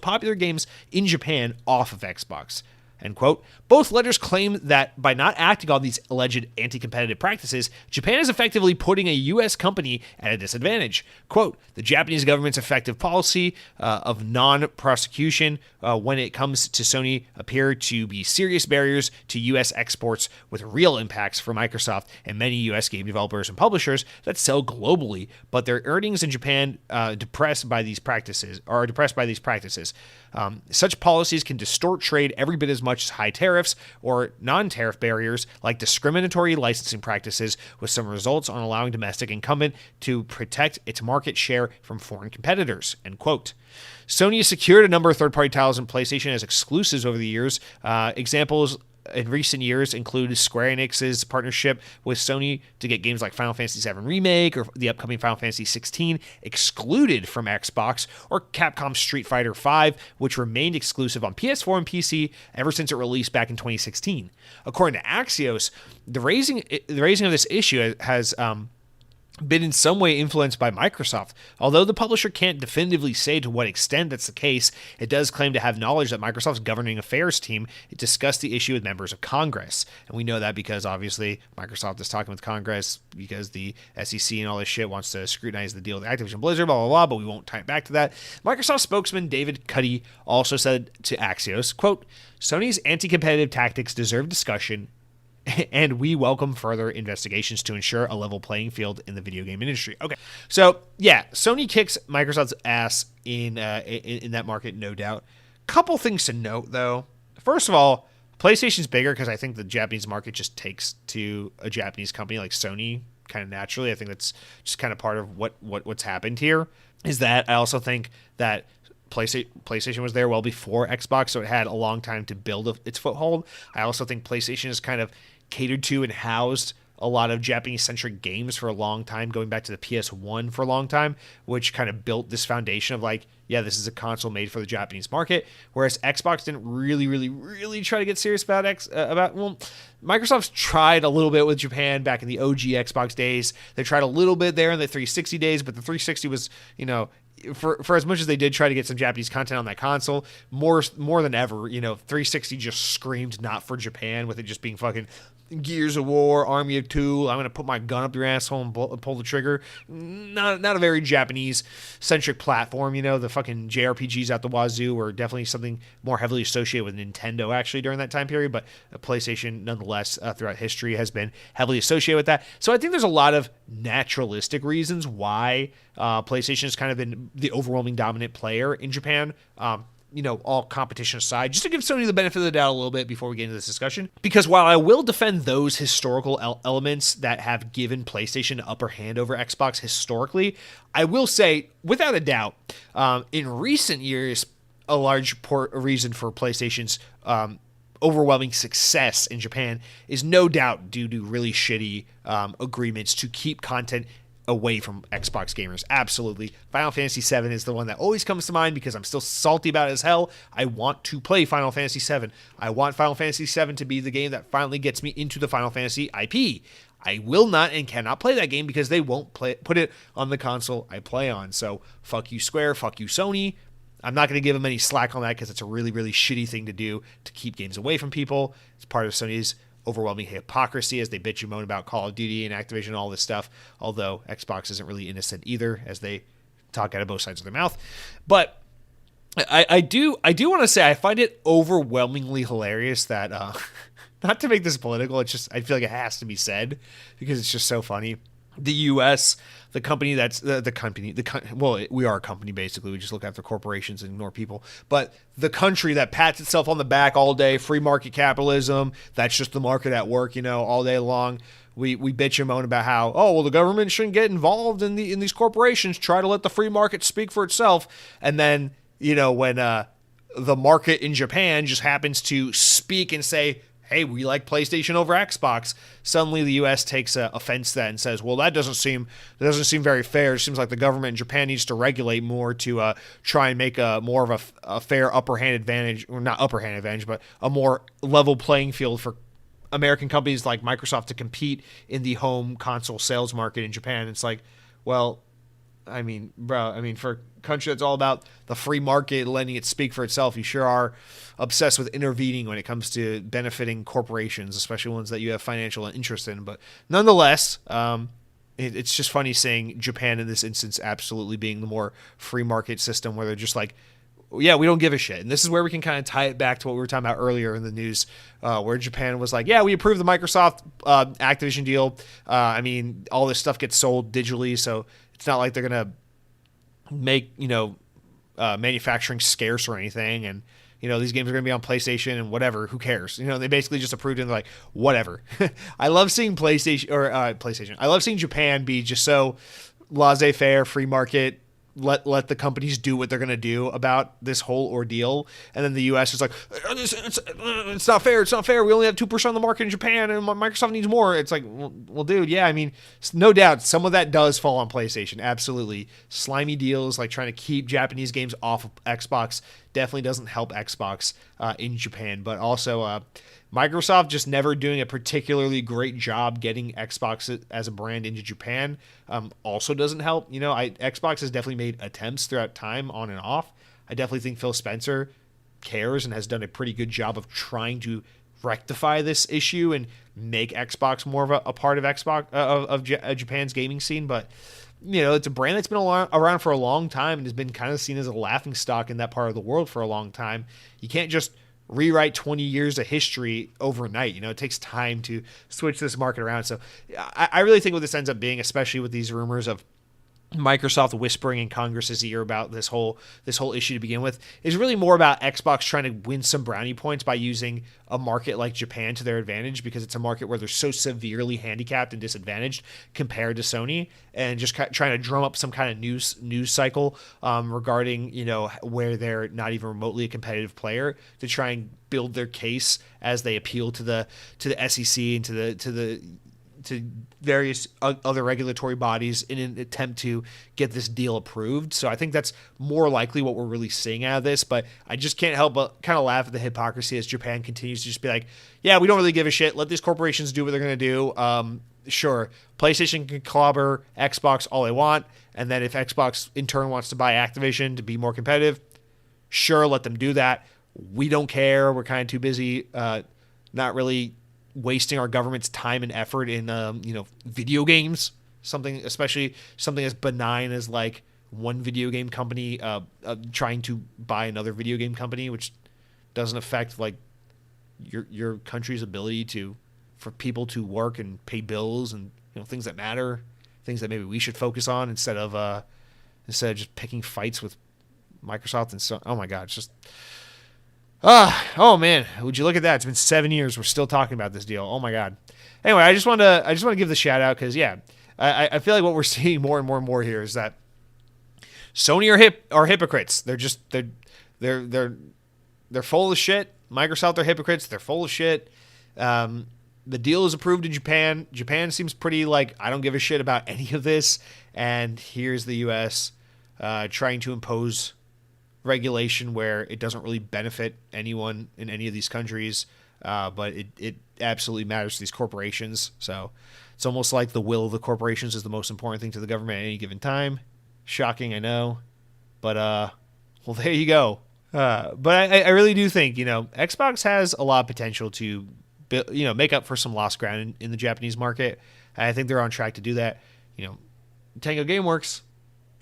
popular games in Japan off of Xbox." End quote. Both letters claim that by not acting on these alleged anti-competitive practices, Japan is effectively putting a U.S. company at a disadvantage. Quote, "The Japanese government's effective policy of non-prosecution when it comes to Sony appear to be serious barriers to U.S. exports with real impacts for Microsoft and many U.S. game developers and publishers that sell globally, but their earnings in Japan depressed by these practices. Such policies can distort trade every bit as much as high tariffs or non-tariff barriers like discriminatory licensing practices, with some results on allowing domestic incumbent to protect its market share from foreign competitors." End quote. Sony has secured a number of third-party titles in PlayStation as exclusives over the years. Examples in recent years include Square Enix's partnership with Sony to get games like Final Fantasy VII Remake or the upcoming Final Fantasy XVI excluded from Xbox, or Capcom's Street Fighter V, which remained exclusive on PS4 and PC ever since it released back in 2016. According to Axios, the raising of this issue has been in some way influenced by Microsoft. Although the publisher can't definitively say to what extent that's the case, it does claim to have knowledge that Microsoft's governing affairs team discussed the issue with members of Congress. And we know that because obviously Microsoft is talking with Congress because the SEC and all this shit wants to scrutinize the deal with Activision Blizzard, blah, blah, blah, but we won't tie it back to that. Microsoft spokesman David Cuddy also said to Axios, quote, "Sony's anti-competitive tactics deserve discussion, and we welcome further investigations to ensure a level playing field in the video game industry." Okay, so yeah, Sony kicks Microsoft's ass in that market, no doubt. Couple things to note, though. First of all, PlayStation's bigger because I think the Japanese market just takes to a Japanese company like Sony kind of naturally. I think that's just kind of part of what's happened here. Is that I also think that PlayStation was there well before Xbox, so it had a long time to build its foothold. I also think PlayStation is kind of catered to and housed a lot of Japanese-centric games for a long time, going back to the PS1 for a long time, which kind of built this foundation of like, yeah, this is a console made for the Japanese market. Whereas Xbox didn't really try to get serious about Microsoft's tried a little bit with Japan back in the OG Xbox days. They tried a little bit there in the 360 days, but the 360 was, for as much as they did try to get some Japanese content on that console, more than ever, 360 just screamed not for Japan, with it just being fucking Gears of War, Army of Two. I'm gonna put my gun up your asshole and pull the trigger. Not a very Japanese centric platform. The fucking JRPGs out the wazoo were definitely something more heavily associated with Nintendo actually during that time period, but PlayStation nonetheless throughout history has been heavily associated with that. So I think there's a lot of naturalistic reasons why PlayStation has kind of been the overwhelming dominant player in Japan. All competition aside, just to give Sony the benefit of the doubt a little bit before we get into this discussion. Because while I will defend those historical elements that have given PlayStation the upper hand over Xbox historically, I will say, without a doubt, in recent years, a large reason for PlayStation's overwhelming success in Japan is no doubt due to really shitty agreements to keep content away from Xbox gamers. Absolutely. Final Fantasy VII is the one that always comes to mind because I'm still salty about it as hell. I want to play Final Fantasy VII. I want Final Fantasy VII to be the game that finally gets me into the Final Fantasy IP. I will not and cannot play that game because they won't put it on the console I play on. So fuck you Square, fuck you Sony. I'm not going to give them any slack on that because it's a really, really shitty thing to do to keep games away from people. It's part of Sony's overwhelming hypocrisy as they bitch and moan about Call of Duty and Activision and all this stuff, although Xbox isn't really innocent either, as they talk out of both sides of their mouth. But I do want to say I find it overwhelmingly hilarious that not to make this political, it's just I feel like it has to be said because it's just so funny. The U.S., the company that's we are a company basically. We just look after corporations and ignore people. But the country that pats itself on the back all day, free market capitalism, that's just the market at work, all day long. we bitch and moan about how, oh, well, the government shouldn't get involved in these corporations, try to let the free market speak for itself. And then, when the market in Japan just happens to speak and say, hey, we like PlayStation over Xbox, suddenly the U.S. takes offense to that and says, well, that doesn't seem very fair. It seems like the government in Japan needs to regulate more to try and make more of a fair upper hand advantage, or not upper hand advantage, but a more level playing field for American companies like Microsoft to compete in the home console sales market in Japan. It's like, well, for a country that's all about the free market, letting it speak for itself, you sure are obsessed with intervening when it comes to benefiting corporations, especially ones that you have financial interest in. But nonetheless, it's just funny seeing Japan in this instance absolutely being the more free market system, where they're just like, yeah, we don't give a shit. And this is where we can kind of tie it back to what we were talking about earlier in the news, where Japan was like, yeah, we approved the Microsoft Activision deal. All this stuff gets sold digitally, so it's not like they're going to make, manufacturing scarce or anything. And, these games are going to be on PlayStation and whatever. Who cares? They basically just approved it and they're like, whatever. I love seeing PlayStation. I love seeing Japan be just so laissez-faire, free market. Let the companies do what they're going to do about this whole ordeal. And then the U.S. is like, it's not fair. It's not fair. We only have 2% of the market in Japan and Microsoft needs more. It's like, well, dude, yeah, no doubt some of that does fall on PlayStation. Absolutely. Slimy deals, like trying to keep Japanese games off of Xbox, definitely doesn't help Xbox in Japan. But also, Microsoft just never doing a particularly great job getting Xbox as a brand into Japan also doesn't help. Xbox has definitely made attempts throughout time on and off. I definitely think Phil Spencer cares and has done a pretty good job of trying to rectify this issue and make Xbox more of a part of Japan's gaming scene. But it's a brand that's been around for a long time and has been kind of seen as a laughingstock in that part of the world for a long time. You can't just rewrite 20 years of history overnight. It takes time to switch this market around. So I really think what this ends up being, especially with these rumors of Microsoft whispering in Congress's ear about this whole issue to begin with, is really more about Xbox trying to win some brownie points by using a market like Japan to their advantage, because it's a market where they're so severely handicapped and disadvantaged compared to Sony, and just trying to drum up some kind of news cycle regarding where they're not even remotely a competitive player, to try and build their case as they appeal to the SEC and to various other regulatory bodies in an attempt to get this deal approved. So I think that's more likely what we're really seeing out of this, but I just can't help but kind of laugh at the hypocrisy as Japan continues to just be like, yeah, we don't really give a shit. Let these corporations do what they're going to do. Sure, PlayStation can clobber Xbox all they want, and then if Xbox in turn wants to buy Activision to be more competitive, sure, let them do that. We don't care. We're kind of too busy not really wasting our government's time and effort in video games, especially something as benign as like one video game company trying to buy another video game company, which doesn't affect like your country's ability for people to work and pay bills and things that matter, things that maybe we should focus on instead of just picking fights with Microsoft and so. Oh my God, it's just. Oh man, would you look at that? It's been 7 years. We're still talking about this deal. Oh my God. Anyway, I just want to give the shout out because I feel like what we're seeing more and more here is that Sony are hypocrites. They're full of shit. Microsoft are hypocrites. They're full of shit. The deal is approved in Japan. Japan seems pretty like, I don't give a shit about any of this. And here's the U.S. Trying to impose regulation where it doesn't really benefit anyone in any of these countries, but it absolutely matters to these corporations. So it's almost like the will of the corporations is the most important thing to the government at any given time. Shocking, I know, but well, there you go. But I really do think Xbox has a lot of potential to make up for some lost ground in the Japanese market. I think they're on track to do that. Tango Gameworks,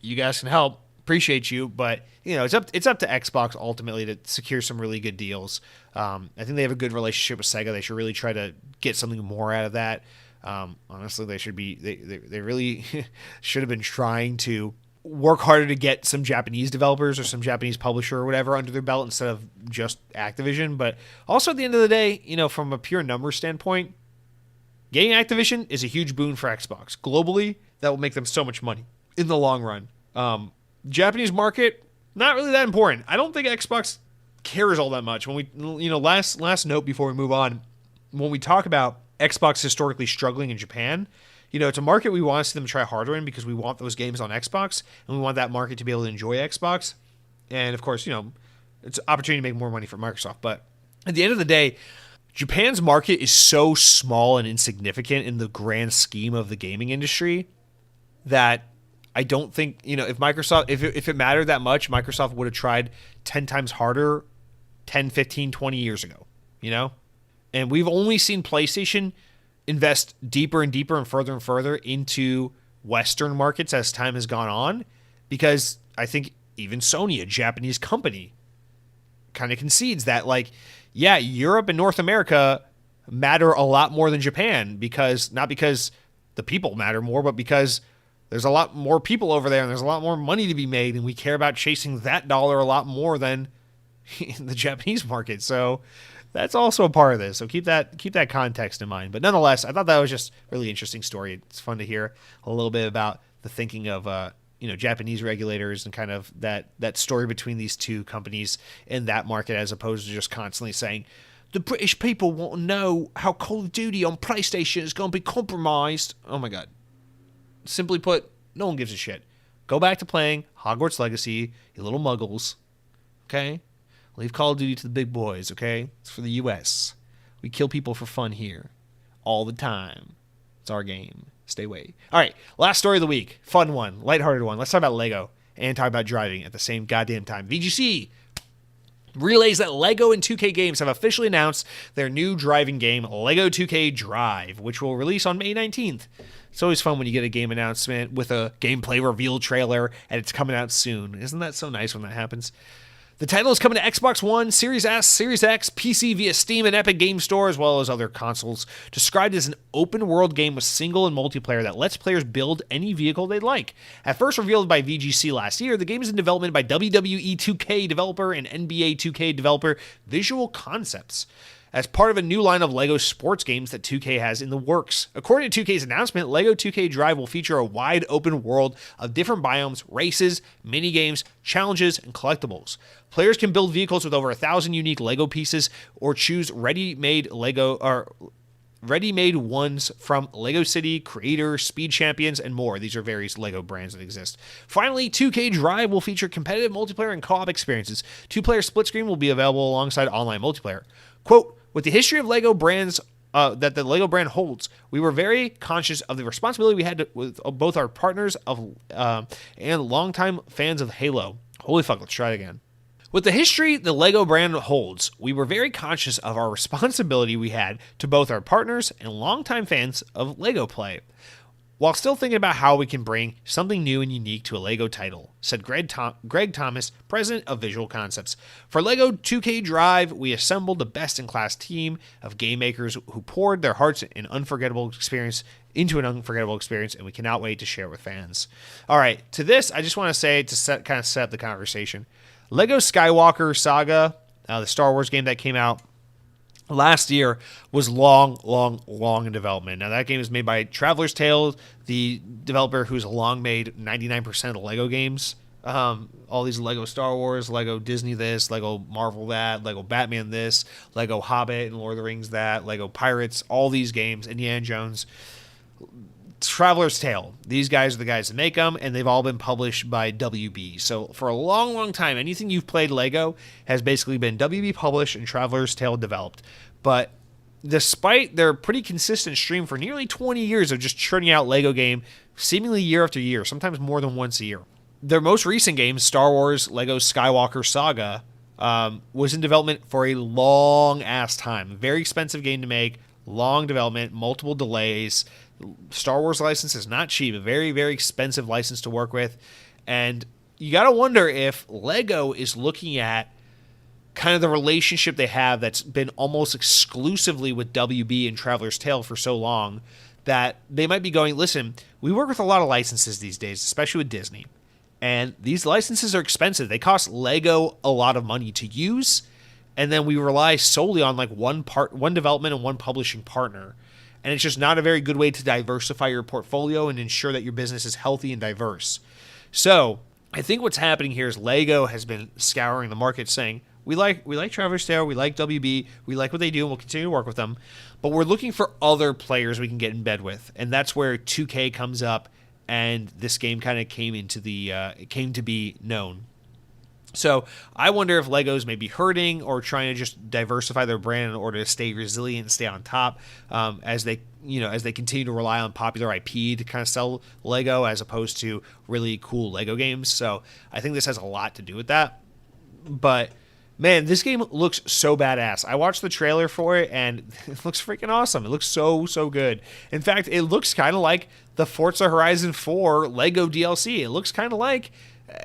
you guys can help. Appreciate you, but it's up to Xbox ultimately to secure some really good deals. I think they have a good relationship with Sega. They should really try to get something more out of that. Honestly, they really should have been trying to work harder to get some Japanese developers or some Japanese publisher or whatever under their belt instead of just Activision. But also at the end of the day, from a pure number standpoint, Getting Activision is a huge boon for Xbox. Globally, that will make them so much money in the long run. Japanese market, not really that important. I don't think Xbox cares all that much. When we, last note before we move on, when we talk about Xbox historically struggling in Japan, it's a market we want to see them try harder in because we want those games on Xbox and we want that market to be able to enjoy Xbox. And of course, it's an opportunity to make more money for Microsoft. But at the end of the day, Japan's market is so small and insignificant in the grand scheme of the gaming industry that I don't think, if Microsoft, if it mattered that much, Microsoft would have tried 10 times harder 10, 15, 20 years ago, And we've only seen PlayStation invest deeper and deeper and further into Western markets as time has gone on, because I think even Sony, a Japanese company, kind of concedes that, Europe and North America matter a lot more than Japan, not because the people matter more, but because there's a lot more people over there and there's a lot more money to be made, and we care about chasing that dollar a lot more than in the Japanese market. So that's also a part of this. So keep that context in mind. But nonetheless, I thought that was just a really interesting story. It's fun to hear a little bit about the thinking of Japanese regulators and kind of that story between these two companies in that market, as opposed to just constantly saying the British people want to know how Call of Duty on PlayStation is going to be compromised. Oh my God. Simply put, no one gives a shit. Go back to playing Hogwarts Legacy, you little muggles. Okay? Leave Call of Duty to the big boys, okay? It's for the US. We kill people for fun here. All the time. It's our game. Stay away. All right, last story of the week. Fun one. Lighthearted one. Let's talk about Lego and talk about driving at the same goddamn time. VGC relays that Lego and 2K Games have officially announced their new driving game, Lego 2K Drive, which will release on May 19th. It's always fun when you get a game announcement with a gameplay reveal trailer and it's coming out soon. Isn't that so nice when that happens? The title is coming to Xbox One, Series S, Series X, PC via Steam and Epic Game Store, as well as other consoles. Described as an open-world game with single and multiplayer that lets players build any vehicle they'd like. At first revealed by VGC last year, the game is in development by WWE 2K developer and NBA 2K developer Visual Concepts, as part of a new line of LEGO sports games that 2K has in the works. According to 2K's announcement, LEGO 2K Drive will feature a wide open world of different biomes, races, mini-games, challenges, and collectibles. Players can build vehicles with over 1,000 unique LEGO pieces or choose ready-made ones from LEGO City, Creator, Speed Champions, and more. These are various LEGO brands that exist. Finally, 2K Drive will feature competitive multiplayer and co-op experiences. Two-player split screen will be available alongside online multiplayer. Quote, with the history of LEGO brands that the LEGO brand holds, we were very conscious of the responsibility we had with both our partners and longtime fans of Halo. Holy fuck, let's try it again. With the history the LEGO brand holds, we were very conscious of our responsibility we had to both our partners and longtime fans of LEGO play, while still thinking about how we can bring something new and unique to a LEGO title, said Greg Thomas, president of Visual Concepts. For LEGO 2K Drive, we assembled the best-in-class team of game makers who poured their hearts into an unforgettable experience, and we cannot wait to share it with fans. All right, to this, I just want to say, to set up the conversation, LEGO Skywalker Saga, the Star Wars game that came out last year, was long in development. Now, that game is made by Traveler's Tales, the developer who's long made 99% of the LEGO games. All these LEGO Star Wars, LEGO Disney this, LEGO Marvel that, LEGO Batman this, LEGO Hobbit and Lord of the Rings that, LEGO Pirates, all these games, Indiana Jones. Traveler's Tale. These guys are the guys that make them, and they've all been published by WB. So for a long time, anything you've played LEGO has basically been WB published and Traveler's Tale developed. But despite their pretty consistent stream for nearly 20 years of just churning out LEGO game, seemingly year after year, sometimes more than once a year, their most recent game, Star Wars LEGO Skywalker Saga, was in development for a long-ass time. Very expensive game to make, long development, multiple delays. Star Wars license is not cheap, a very, very expensive license to work with. And you got to wonder if LEGO is looking at kind of the relationship they have that's been almost exclusively with WB and Traveler's Tale for so long, that they might be going, listen, we work with a lot of licenses these days, especially with Disney. And these licenses are expensive. They cost LEGO a lot of money to use. And then we rely solely on like one development and one publishing partner. and it's just not a very good way to diversify your portfolio and ensure that your business is healthy and diverse. So I think what's happening here is Lego has been scouring the market saying, we like Traverse Tower, we like WB, we like what they do, and we'll continue to work with them. But we're looking for other players we can get in bed with, and that's where 2K comes up, and this game kind of came to be known. So I wonder if Lego's maybe hurting or trying to just diversify their brand in order to stay resilient and stay on top, as they continue to rely on popular IP to kind of sell Lego as opposed to really cool Lego games. So I think this has a lot to do with that. But man, this game looks so badass. I watched the trailer for it, and it looks freaking awesome. It looks so good. In fact, it looks kind of like the Forza Horizon 4 Lego DLC. It looks kind of like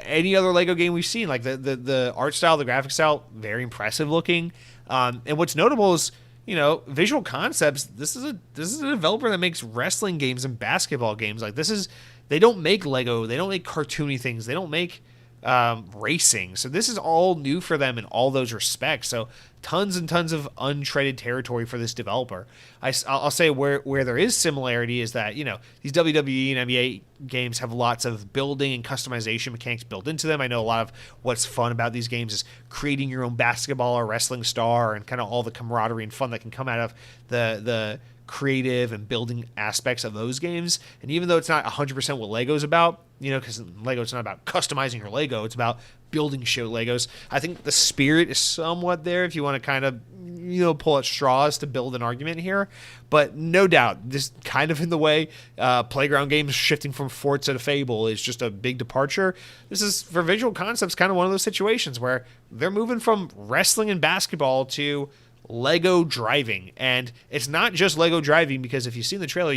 any other Lego game we've seen. Like the art style, the graphic style, very impressive looking. And what's notable is, Visual Concepts. This is a developer that makes wrestling games and basketball games. Like they don't make Lego. They don't make cartoony things. They don't make racing. So this is all new for them in all those respects. So tons and tons of untreaded territory for this developer. I'll say where there is similarity is that, these WWE and NBA games have lots of building and customization mechanics built into them. I know a lot of what's fun about these games is creating your own basketball or wrestling star and kind of all the camaraderie and fun that can come out of the creative and building aspects of those games. And even though it's not 100% what Lego's about, because Lego, it's not about customizing your Lego, it's about building show Legos. I think the spirit is somewhat there if you want to kind of, pull at straws to build an argument here. But no doubt, this kind of in the way Playground Games shifting from Forza to Fable is just a big departure. This is, for Visual Concepts, kind of one of those situations where they're moving from wrestling and basketball to Lego driving. And it's not just Lego driving, because if you've seen the trailer,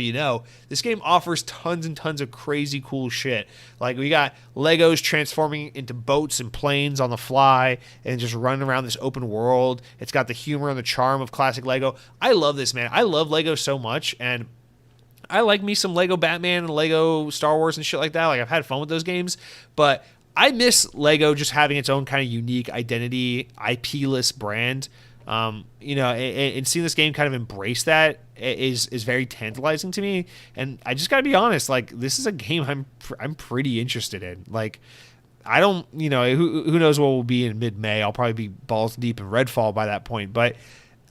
this game offers tons and tons of crazy cool shit. Like, we got Legos transforming into boats and planes on the fly and just running around this open world. It's got the humor and the charm of classic Lego. I love this, man. I love Lego so much, and I like me some Lego Batman and Lego Star Wars and shit like that. Like, I've had fun with those games, but I miss Lego just having its own kind of unique identity, IP-less brand. And seeing this game kind of embrace that is very tantalizing to me. And I just gotta be honest, like, this is a game I'm pretty interested in. Like, I don't, who knows what will be in mid-May. I'll probably be balls deep in Redfall by that point, but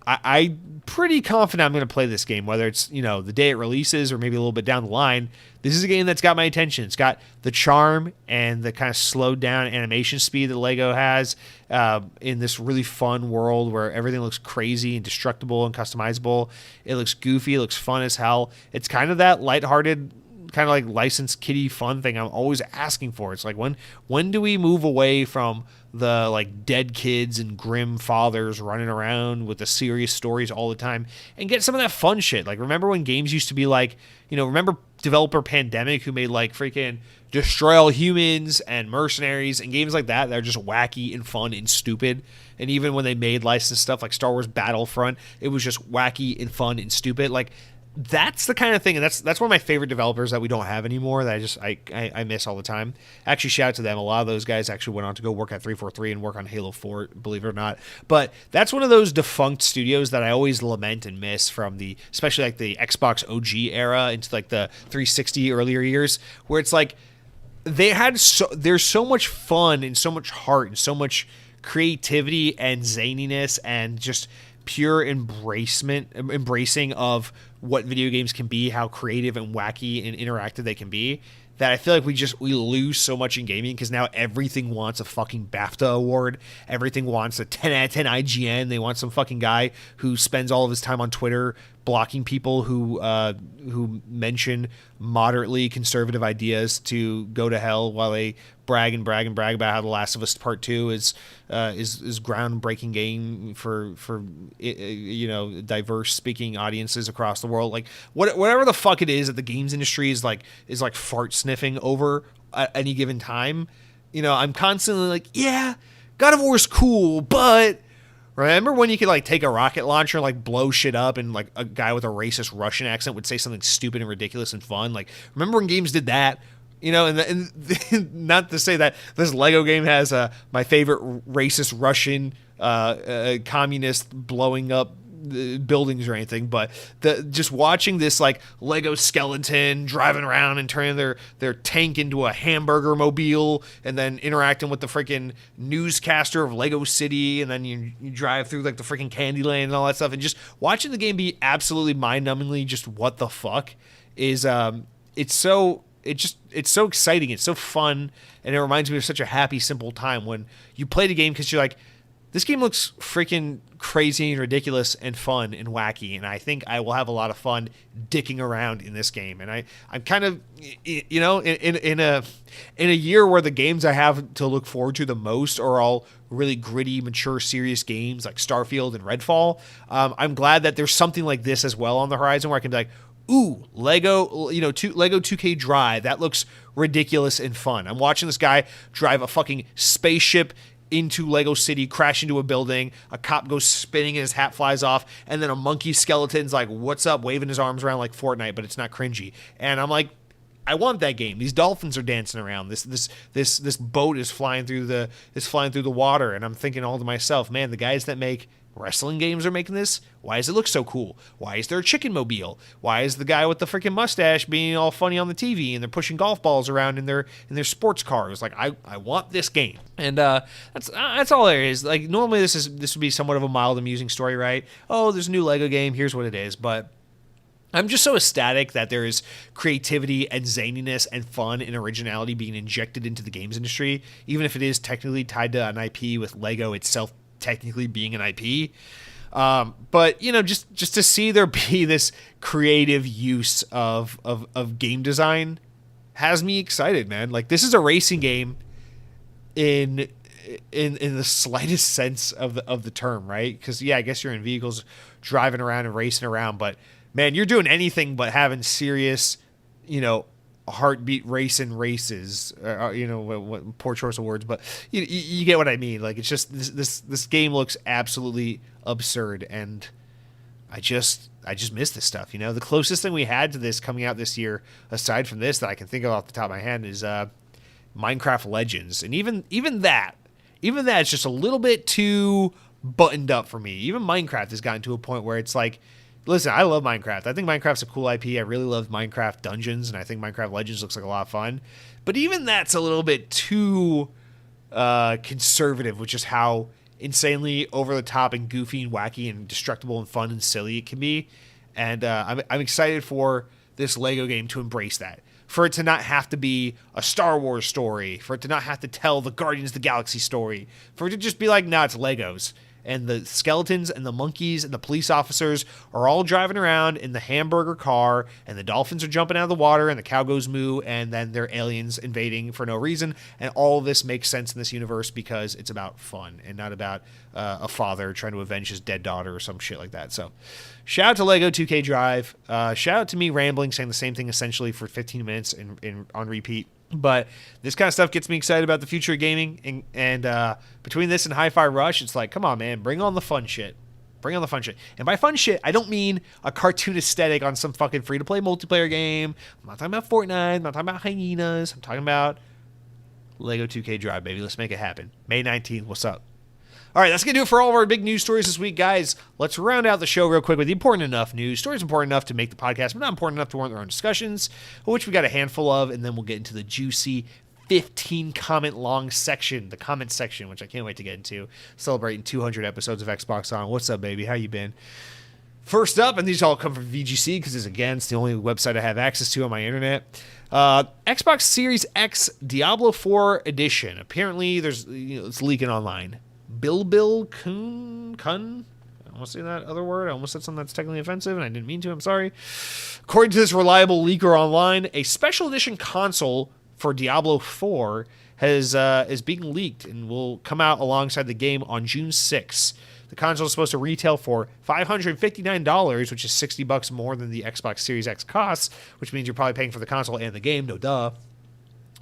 I'm pretty confident I'm going to play this game, whether it's, the day it releases or maybe a little bit down the line. This is a game that's got my attention. It's got the charm and the kind of slowed down animation speed that Lego has in this really fun world where everything looks crazy and destructible and customizable. It looks goofy. It looks fun as hell. It's kind of that lighthearted, kind of like licensed kiddie fun thing I'm always asking for. It's like, when do we move away from the like dead kids and grim fathers running around with the serious stories all the time and get some of that fun shit? Like, remember when games used to be like, remember developer Pandemic, who made like freaking Destroy All Humans and Mercenaries and games like that are just wacky and fun and stupid. And even when they made licensed stuff like Star Wars Battlefront, it was just wacky and fun and stupid. Like, that's the kind of thing, and that's one of my favorite developers that we don't have anymore, that I miss all the time. Actually, shout out to them. A lot of those guys actually went on to go work at 343 and work on Halo 4, believe it or not. But that's one of those defunct studios that I always lament and miss from especially like the Xbox OG era into like the 360 earlier years, where it's like there's so much fun and so much heart and so much creativity and zaniness and just pure embracing of what video games can be, how creative and wacky and interactive they can be, that I feel like we lose so much in gaming, because now everything wants a fucking BAFTA award. Everything wants a 10 out of 10 IGN. They want some fucking guy who spends all of his time on Twitter blocking people who mention moderately conservative ideas to go to hell, while they brag about how The Last of Us Part 2 is groundbreaking game for diverse speaking audiences across the world. Like, whatever the fuck it is that the games industry is like fart sniffing over at any given time. I'm constantly like, yeah, God of War's cool, but remember when you could like take a rocket launcher and like blow shit up, and like a guy with a racist Russian accent would say something stupid and ridiculous and fun? Like, remember when games did that? And not to say that this Lego game has my favorite racist Russian communist blowing up buildings or anything, but just watching this like Lego skeleton driving around and turning their tank into a hamburger mobile, and then interacting with the freaking newscaster of Lego City, and then you drive through like the freaking Candyland and all that stuff, and just watching the game be absolutely mind-numbingly just what the fuck is it's so exciting, it's so fun, and it reminds me of such a happy, simple time when you play the game because you're like, this game looks freaking crazy and ridiculous and fun and wacky, and I think I will have a lot of fun dicking around in this game. And I'm kind of, you know, in a year where the games I have to look forward to the most are all really gritty, mature, serious games like Starfield and Redfall. I'm glad that there's something like this as well on the horizon where I can be like, ooh, Lego, you know, Lego 2K Drive, that looks ridiculous and fun. I'm watching this guy drive a fucking spaceship into Lego City, crash into a building, a cop goes spinning and his hat flies off, and then a monkey skeleton's like, what's up, waving his arms around like Fortnite, but it's not cringy. And I'm like, I want that game. These dolphins are dancing around. This boat is flying through the water, and I'm thinking all to myself, man, the guys that make wrestling games are making this. Why does it look so cool? Why is there a chicken mobile? Why is the guy with the freaking mustache being all funny on the TV, and they're pushing golf balls around in their sports cars? Like, I want this game. And that's all there is. Like, normally this would be somewhat of a mild, amusing story, right? Oh, there's a new Lego game, here's what it is. But I'm just so ecstatic that there is creativity and zaniness and fun and originality being injected into the games industry, even if it is technically tied to an IP with Lego itself technically being an IP. But, you know, just to see there be this creative use of game design has me excited, man. Like, this is a racing game in the slightest sense of the term, right? Because, yeah, I guess you're in vehicles driving around and racing around, but man, you're doing anything but having serious, you know, heartbeat racing races. You know, what poor choice of words, but you get what I mean. Like, it's just this game looks absolutely absurd, and I just miss this stuff. You know, the closest thing we had to this coming out this year, aside from this that I can think of off the top of my head, is Minecraft Legends, and even that is just a little bit too buttoned up for me. Even Minecraft has gotten to a point where it's like, listen, I love Minecraft. I think Minecraft's a cool IP. I really love Minecraft Dungeons, and I think Minecraft Legends looks like a lot of fun. But even that's a little bit too conservative, which is how insanely over the top and goofy and wacky and destructible and fun and silly it can be. And I'm excited for this Lego game to embrace that. For it to not have to be a Star Wars story. For it to not have to tell the Guardians of the Galaxy story. For it to just be like, nah, it's Legos. And the skeletons and the monkeys and the police officers are all driving around in the hamburger car, and the dolphins are jumping out of the water, and the cow goes moo, and then they're aliens invading for no reason. And all of this makes sense in this universe because it's about fun and not about a father trying to avenge his dead daughter or some shit like that. So shout out to Lego 2K Drive. Shout out to me rambling, saying the same thing essentially for 15 minutes on repeat. But this kind of stuff gets me excited about the future of gaming, and between this and Hi-Fi Rush, it's like, come on, man, bring on the fun shit. Bring on the fun shit. And by fun shit, I don't mean a cartoon aesthetic on some fucking free-to-play multiplayer game. I'm not talking about Fortnite. I'm not talking about hyenas. I'm talking about Lego 2K Drive, baby. Let's make it happen. May 19th. What's up? All right, that's going to do it for all of our big news stories this week, guys. Let's round out the show real quick with the important enough news. Stories important enough to make the podcast, but not important enough to warrant their own discussions, which we got a handful of, and then we'll get into the juicy 15-comment long section, the comment section, which I can't wait to get into, celebrating 200 episodes of Xbox On. What's up, baby? How you been? First up, and these all come from VGC, because again, it's the only website I have access to on my internet. Xbox Series X Diablo 4 Edition. Apparently, it's leaking online. Bill Kun. I almost say that other word. I almost said something that's technically offensive, and I didn't mean to. I'm sorry. According to this reliable leaker online, a special edition console for Diablo 4 is being leaked and will come out alongside the game on June 6th. The console is supposed to retail for $559, which is $60 more than the Xbox Series X costs, which means you're probably paying for the console and the game, no duh.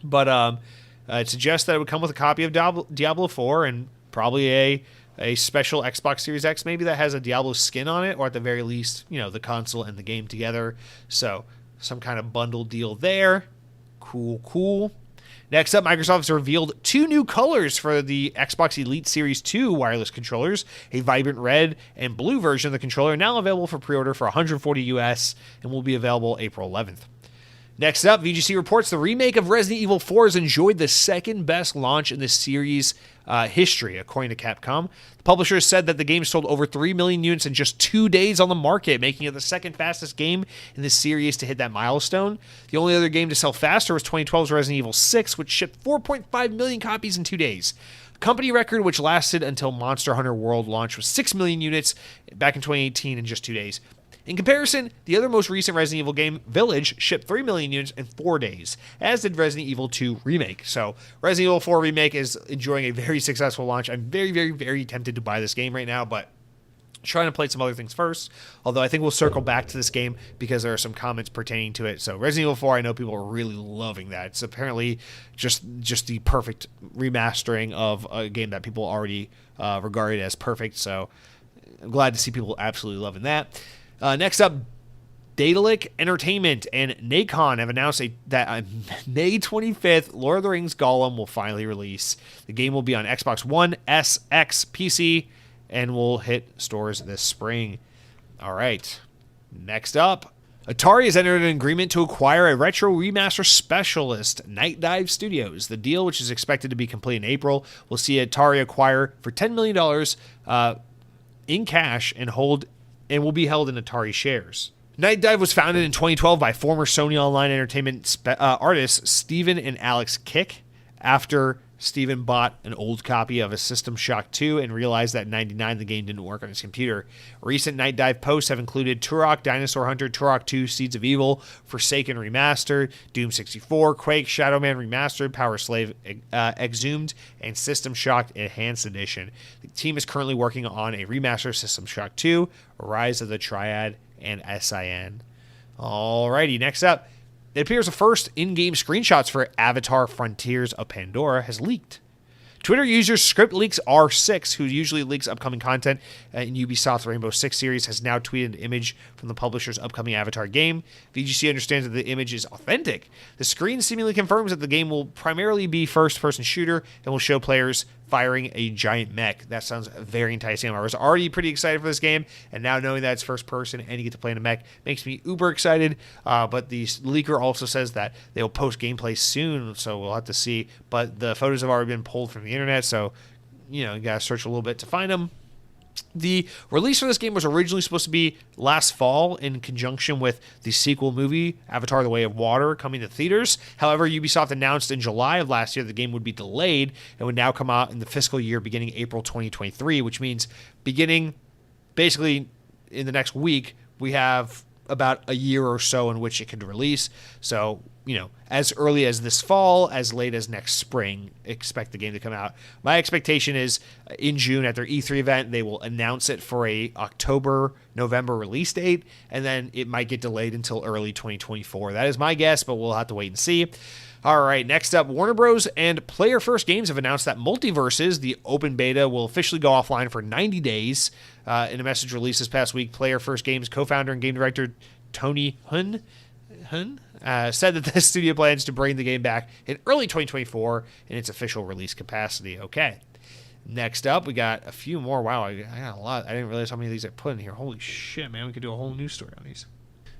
But it suggests that it would come with a copy of Diablo 4 and probably a special Xbox Series X maybe that has a Diablo skin on it, or at the very least, the console and the game together. So some kind of bundle deal there. Cool. Next up, Microsoft has revealed 2 new colors for the Xbox Elite Series 2 wireless controllers. A vibrant red and blue version of the controller now available for pre-order for $140 US and will be available April 11th. Next up, VGC reports the remake of Resident Evil 4 has enjoyed the second best launch in the series history, according to Capcom. The publisher has said that the game sold over 3 million units in just 2 days on the market, making it the second fastest game in the series to hit that milestone. The only other game to sell faster was 2012's Resident Evil 6, which shipped 4.5 million copies in 2 days. Company record, which lasted until Monster Hunter World launch, was 6 million units back in 2018 in just 2 days. In comparison, the other most recent Resident Evil game, Village, shipped 3 million units in 4 days, as did Resident Evil 2 Remake. So, Resident Evil 4 Remake is enjoying a very successful launch. I'm very, very, very tempted to buy this game right now, but trying to play some other things first, although I think we'll circle back to this game because there are some comments pertaining to it. So Resident Evil 4, I know people are really loving that. It's apparently just the perfect remastering of a game that people already regarded as perfect, so I'm glad to see people absolutely loving that. Next up, Daedalic Entertainment and Nacon have announced that on May 25th, Lord of the Rings Gollum will finally release. The game will be on Xbox One, S, X, PC, and will hit stores this spring. All right. Next up, Atari has entered an agreement to acquire a retro remaster specialist, Night Dive Studios. The deal, which is expected to be complete in April, will see Atari acquire for $10 million in cash and will be held in Atari shares. Night Dive was founded in 2012 by former Sony Online Entertainment artists Steven and Alex Kick after Steven bought an old copy of a System Shock 2 and realized that in 1999 the game didn't work on his computer. Recent Night Dive posts have included Turok, Dinosaur Hunter, Turok 2, Seeds of Evil, Forsaken Remastered, Doom 64, Quake, Shadow Man Remastered, Power Slave Exhumed, and System Shock Enhanced Edition. The team is currently working on a remaster of System Shock 2, Rise of the Triad, and SIN. Alrighty, next up. It appears the first in-game screenshots for Avatar Frontiers of Pandora has leaked. Twitter user ScriptLeaksR6, who usually leaks upcoming content in Ubisoft's Rainbow Six series, has now tweeted an image from the publisher's upcoming Avatar game. VGC understands that the image is authentic. The screen seemingly confirms that the game will primarily be first-person shooter and will show players firing a giant mech. That sounds very enticing. I was already pretty excited for this game, and now knowing that it's first person and you get to play in a mech makes me uber excited. But the leaker also says that they'll post gameplay soon, so we'll have to see. But the photos have already been pulled from the internet, so you gotta search a little bit to find them. The release for this game was originally supposed to be last fall in conjunction with the sequel movie, Avatar: The Way of Water, coming to theaters. However, Ubisoft announced in July of last year the game would be delayed and would now come out in the fiscal year beginning April 2023, which means beginning basically in the next week, we have about a year or so in which it could release. So, as early as this fall, as late as next spring, expect the game to come out. My expectation is in June at their E3 event, they will announce it for a October-November release date, and then it might get delayed until early 2024. That is my guess, but we'll have to wait and see. All right, next up, Warner Bros. And Player First Games have announced that Multiverses, the open beta, will officially go offline for 90 days. In a message released this past week, Player First Games co-founder and game director Tony Hun said that the studio plans to bring the game back in early 2024 in its official release capacity. Okay. Next up, we got a few more. Wow, I got a lot. I didn't realize how many of these I put in here. Holy shit, man. We could do a whole news story on these.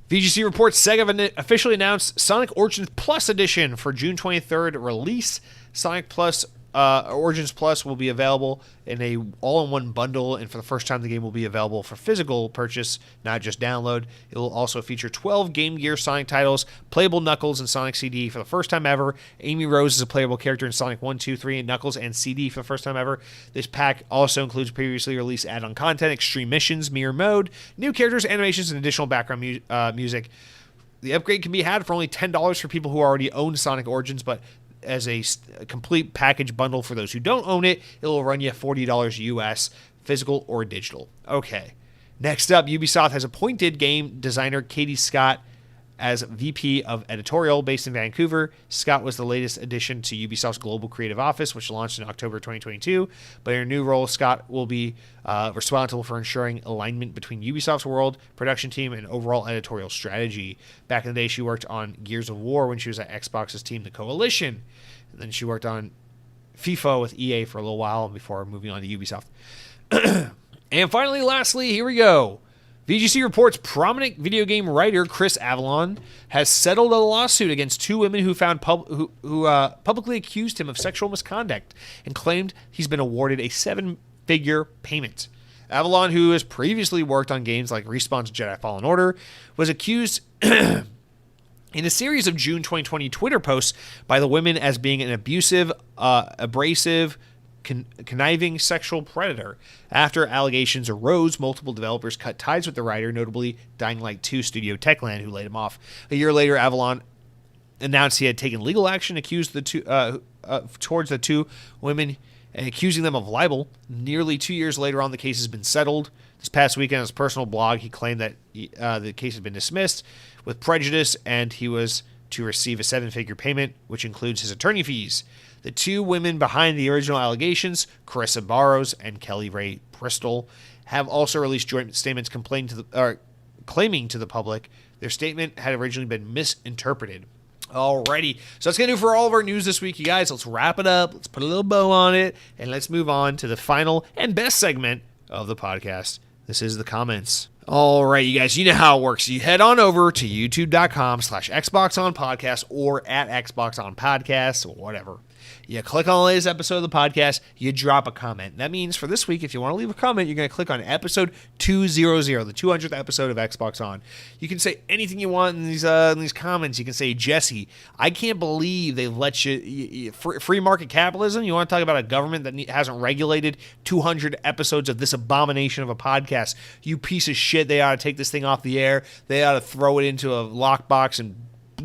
VGC reports Sega officially announced Sonic Origins Plus Edition for June 23rd release. Sonic Plus Origins Plus will be available in a all-in-one bundle, and for the first time the game will be available for physical purchase, not just download. It will also feature 12 Game Gear Sonic titles, playable Knuckles and Sonic CD for the first time ever. Amy Rose is a playable character in Sonic 1, 2, 3, and Knuckles and CD for the first time ever. This pack also includes previously released add-on content, extreme missions, mirror mode, new characters, animations, and additional background music. The upgrade can be had for only $10 for people who already own Sonic Origins, but as a complete package bundle for those who don't own it, it will run you $40 US, physical or digital. Okay. Next up, Ubisoft has appointed game designer Katie Scott as VP of Editorial based in Vancouver. Scott was the latest addition to Ubisoft's Global Creative Office, which launched in October 2022. But in her new role, Scott will be responsible for ensuring alignment between Ubisoft's world, production team, and overall editorial strategy. Back in the day, she worked on Gears of War when she was at Xbox's team, The Coalition. And then she worked on FIFA with EA for a little while before moving on to Ubisoft. And finally, lastly, here we go. VGC reports prominent video game writer Chris Avellone has settled a lawsuit against two women who publicly accused him of sexual misconduct and claimed he's been awarded a 7-figure payment. Avellone, who has previously worked on games like Respawn's Jedi Fallen Order, was accused in a series of June 2020 Twitter posts by the women as being an abusive, abrasive, conniving sexual predator. After allegations arose, multiple developers cut ties with the writer, notably Dying Light 2 studio Techland, who laid him off. A year later, Avellone announced he had taken legal action towards the two women and accusing them of libel. Nearly 2 years later on, the case has been settled. This past weekend, on his personal blog, he claimed that the case had been dismissed with prejudice and he was to receive a 7-figure payment, which includes his attorney fees. The two women behind the original allegations, Carissa Barrows and Kelly Ray Bristol, have also released joint statements claiming to the public their statement had originally been misinterpreted. Alrighty, so that's going to do for all of our news this week, you guys. Let's wrap it up. Let's put a little bow on it, and let's move on to the final and best segment of the podcast. This is the comments. All right, you guys, you know how it works. You head on over to youtube.com/XboxOnPodcast or at XboxOnPodcast or whatever. You click on the latest episode of the podcast, you drop a comment. That means for this week, if you want to leave a comment, you're going to click on episode 200, the 200th episode of Xbox On. You can say anything you want in these comments. You can say, Jesse, I can't believe they've let you free market capitalism. You want to talk about a government that hasn't regulated 200 episodes of this abomination of a podcast. You piece of shit, they ought to take this thing off the air. They ought to throw it into a lockbox and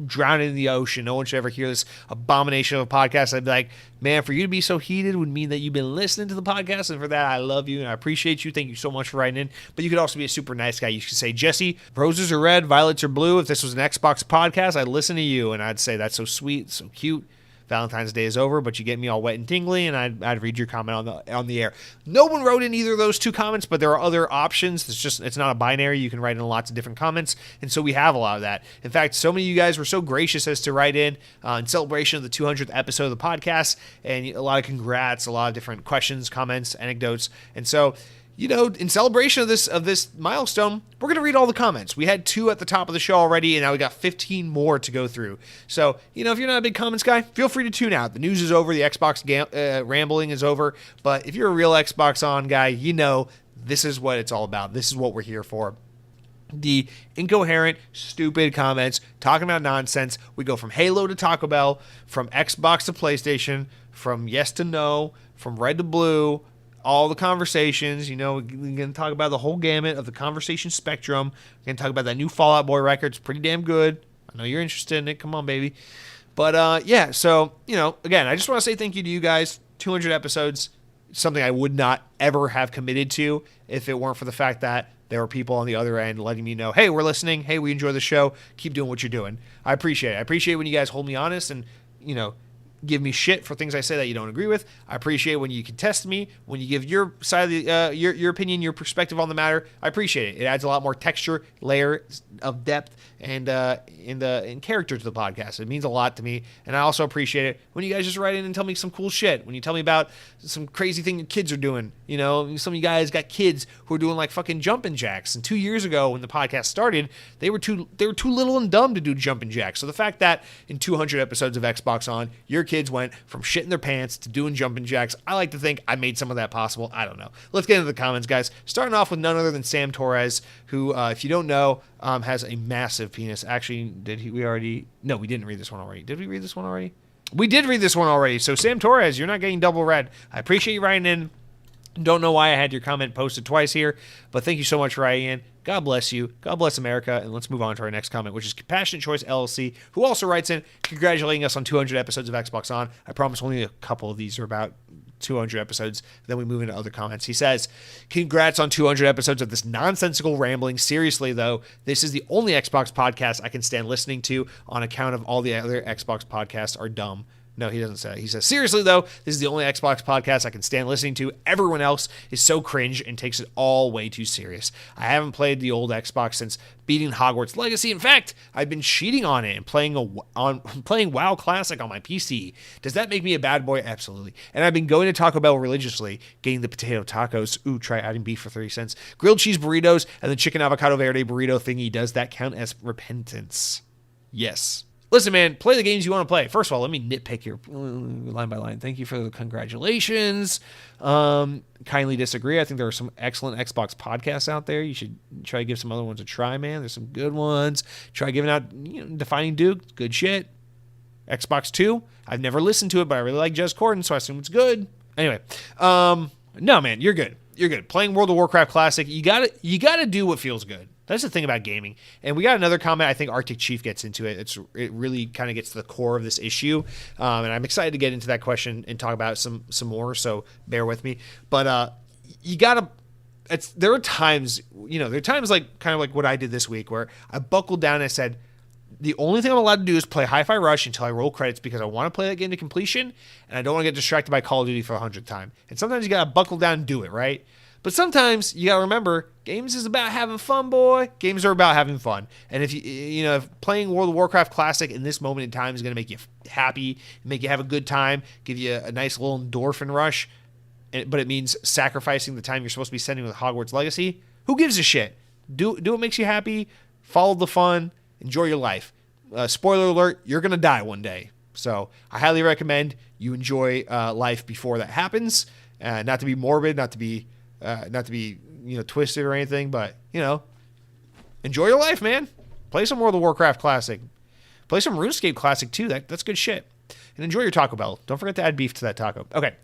drown it in the ocean. No one should ever hear this abomination of a podcast. I'd be like, man, for you to be so heated would mean that you've been listening to the podcast, and for that, I love you and I appreciate you. Thank you so much for writing in. But you could also be a super nice guy. You could say, Jesse, roses are red, violets are blue. If this was an Xbox podcast, I'd listen to you, and I'd say, that's so sweet, so cute. Valentine's Day is over, but you get me all wet and tingly, and I'd read your comment on the air. No one wrote in either of those two comments, but there are other options. It's not a binary. You can write in lots of different comments, and so we have a lot of that. In fact, so many of you guys were so gracious as to write in celebration of the 200th episode of the podcast, and a lot of congrats, a lot of different questions, comments, anecdotes, and so, you know, in celebration of this milestone, we're going to read all the comments. We had 2 at the top of the show already, and now we got 15 more to go through. So, you know, if you're not a big comments guy, feel free to tune out. The news is over. The Xbox rambling is over. But if you're a real Xbox On guy, you know this is what it's all about. This is what we're here for. The incoherent, stupid comments, talking about nonsense. We go from Halo to Taco Bell, from Xbox to PlayStation, from yes to no, from red to blue, all the conversations. You know, we're going to talk about the whole gamut of the conversation spectrum. We're going to talk about that new Fall Out Boy record. It's pretty damn good. I know you're interested in it. Come on, baby. But, yeah, so, you know, again, I just want to say thank you to you guys. 200 episodes, something I would not ever have committed to if it weren't for the fact that there were people on the other end letting me know, hey, we're listening. Hey, we enjoy the show. Keep doing what you're doing. I appreciate it. I appreciate when you guys hold me honest and, you know, give me shit for things I say that you don't agree with. I appreciate when you contest me, when you give your side of the your opinion, your perspective on the matter. I appreciate it. It adds a lot more texture, layer of depth, and in character to the podcast. It means a lot to me, and I also appreciate it when you guys just write in and tell me some cool shit. When you tell me about some crazy thing your kids are doing. You know, some of you guys got kids who are doing like fucking jumping jacks. And 2 years ago when the podcast started, they were too little and dumb to do jumping jacks. So the fact that in 200 episodes of Xbox On, your kids went from shitting their pants to doing jumping jacks, I like to think I made some of that possible. I don't know. Let's get into the comments, guys. Starting off with none other than Sam Torres, who, if you don't know, has a massive penis. Actually, No, we didn't read this one already. Did we read this one already? We did read this one already. So Sam Torres, you're not getting double read. I appreciate you writing in. Don't know why I had your comment posted twice here, but thank you so much for writing in. God bless you. God bless America. And let's move on to our next comment, which is Compassionate Choice LLC, who also writes in congratulating us on 200 episodes of Xbox On. I promise only a couple of these are about 200 episodes. Then we move into other comments. He says, congrats on 200 episodes of this nonsensical rambling. Seriously, though, this is the only Xbox podcast I can stand listening to on account of all the other Xbox podcasts are dumb. No, he doesn't say that. He says, seriously, though, this is the only Xbox podcast I can stand listening to. Everyone else is so cringe and takes it all way too serious. I haven't played the old Xbox since beating Hogwarts Legacy. In fact, I've been cheating on it and playing WoW Classic on my PC. Does that make me a bad boy? Absolutely. And I've been going to Taco Bell religiously, getting the potato tacos. Ooh, try adding beef for 30 cents. Grilled cheese burritos and the chicken avocado verde burrito thingy. Does that count as repentance? Yes. Listen, man, play the games you want to play. First of all, let me nitpick your line by line. Thank you for the congratulations. Kindly disagree. I think there are some excellent Xbox podcasts out there. You should try to give some other ones a try, man. There's some good ones. Try giving out, Defining Duke. Good shit. Xbox 2. I've never listened to it, but I really like Jez Corden, so I assume it's good. Anyway, no, man, you're good. You're good. Playing World of Warcraft Classic, you gotta do what feels good. That's the thing about gaming. And we got another comment. I think Arctic Chief gets into it. It really kind of gets to the core of this issue. And I'm excited to get into that question and talk about some more. So bear with me. But you gotta. There are times, like kind of like what I did this week, where I buckled down and I said, the only thing I'm allowed to do is play Hi-Fi Rush until I roll credits because I want to play that game to completion and I don't want to get distracted by Call of Duty for 100th time. And sometimes you gotta buckle down and do it, right? But sometimes you gotta remember, games is about having fun, boy. Games are about having fun. And if if playing World of Warcraft Classic in this moment in time is gonna make you happy, make you have a good time, give you a nice little endorphin rush, but it means sacrificing the time you're supposed to be spending with Hogwarts Legacy, who gives a shit? Do what makes you happy. Follow the fun. Enjoy your life. Spoiler alert: you're gonna die one day. So I highly recommend you enjoy life before that happens. Not to be morbid, not to be twisted or anything, but enjoy your life, man. Play some World of Warcraft Classic. Play some RuneScape Classic too. That's good shit. And enjoy your Taco Bell. Don't forget to add beef to that taco. Okay.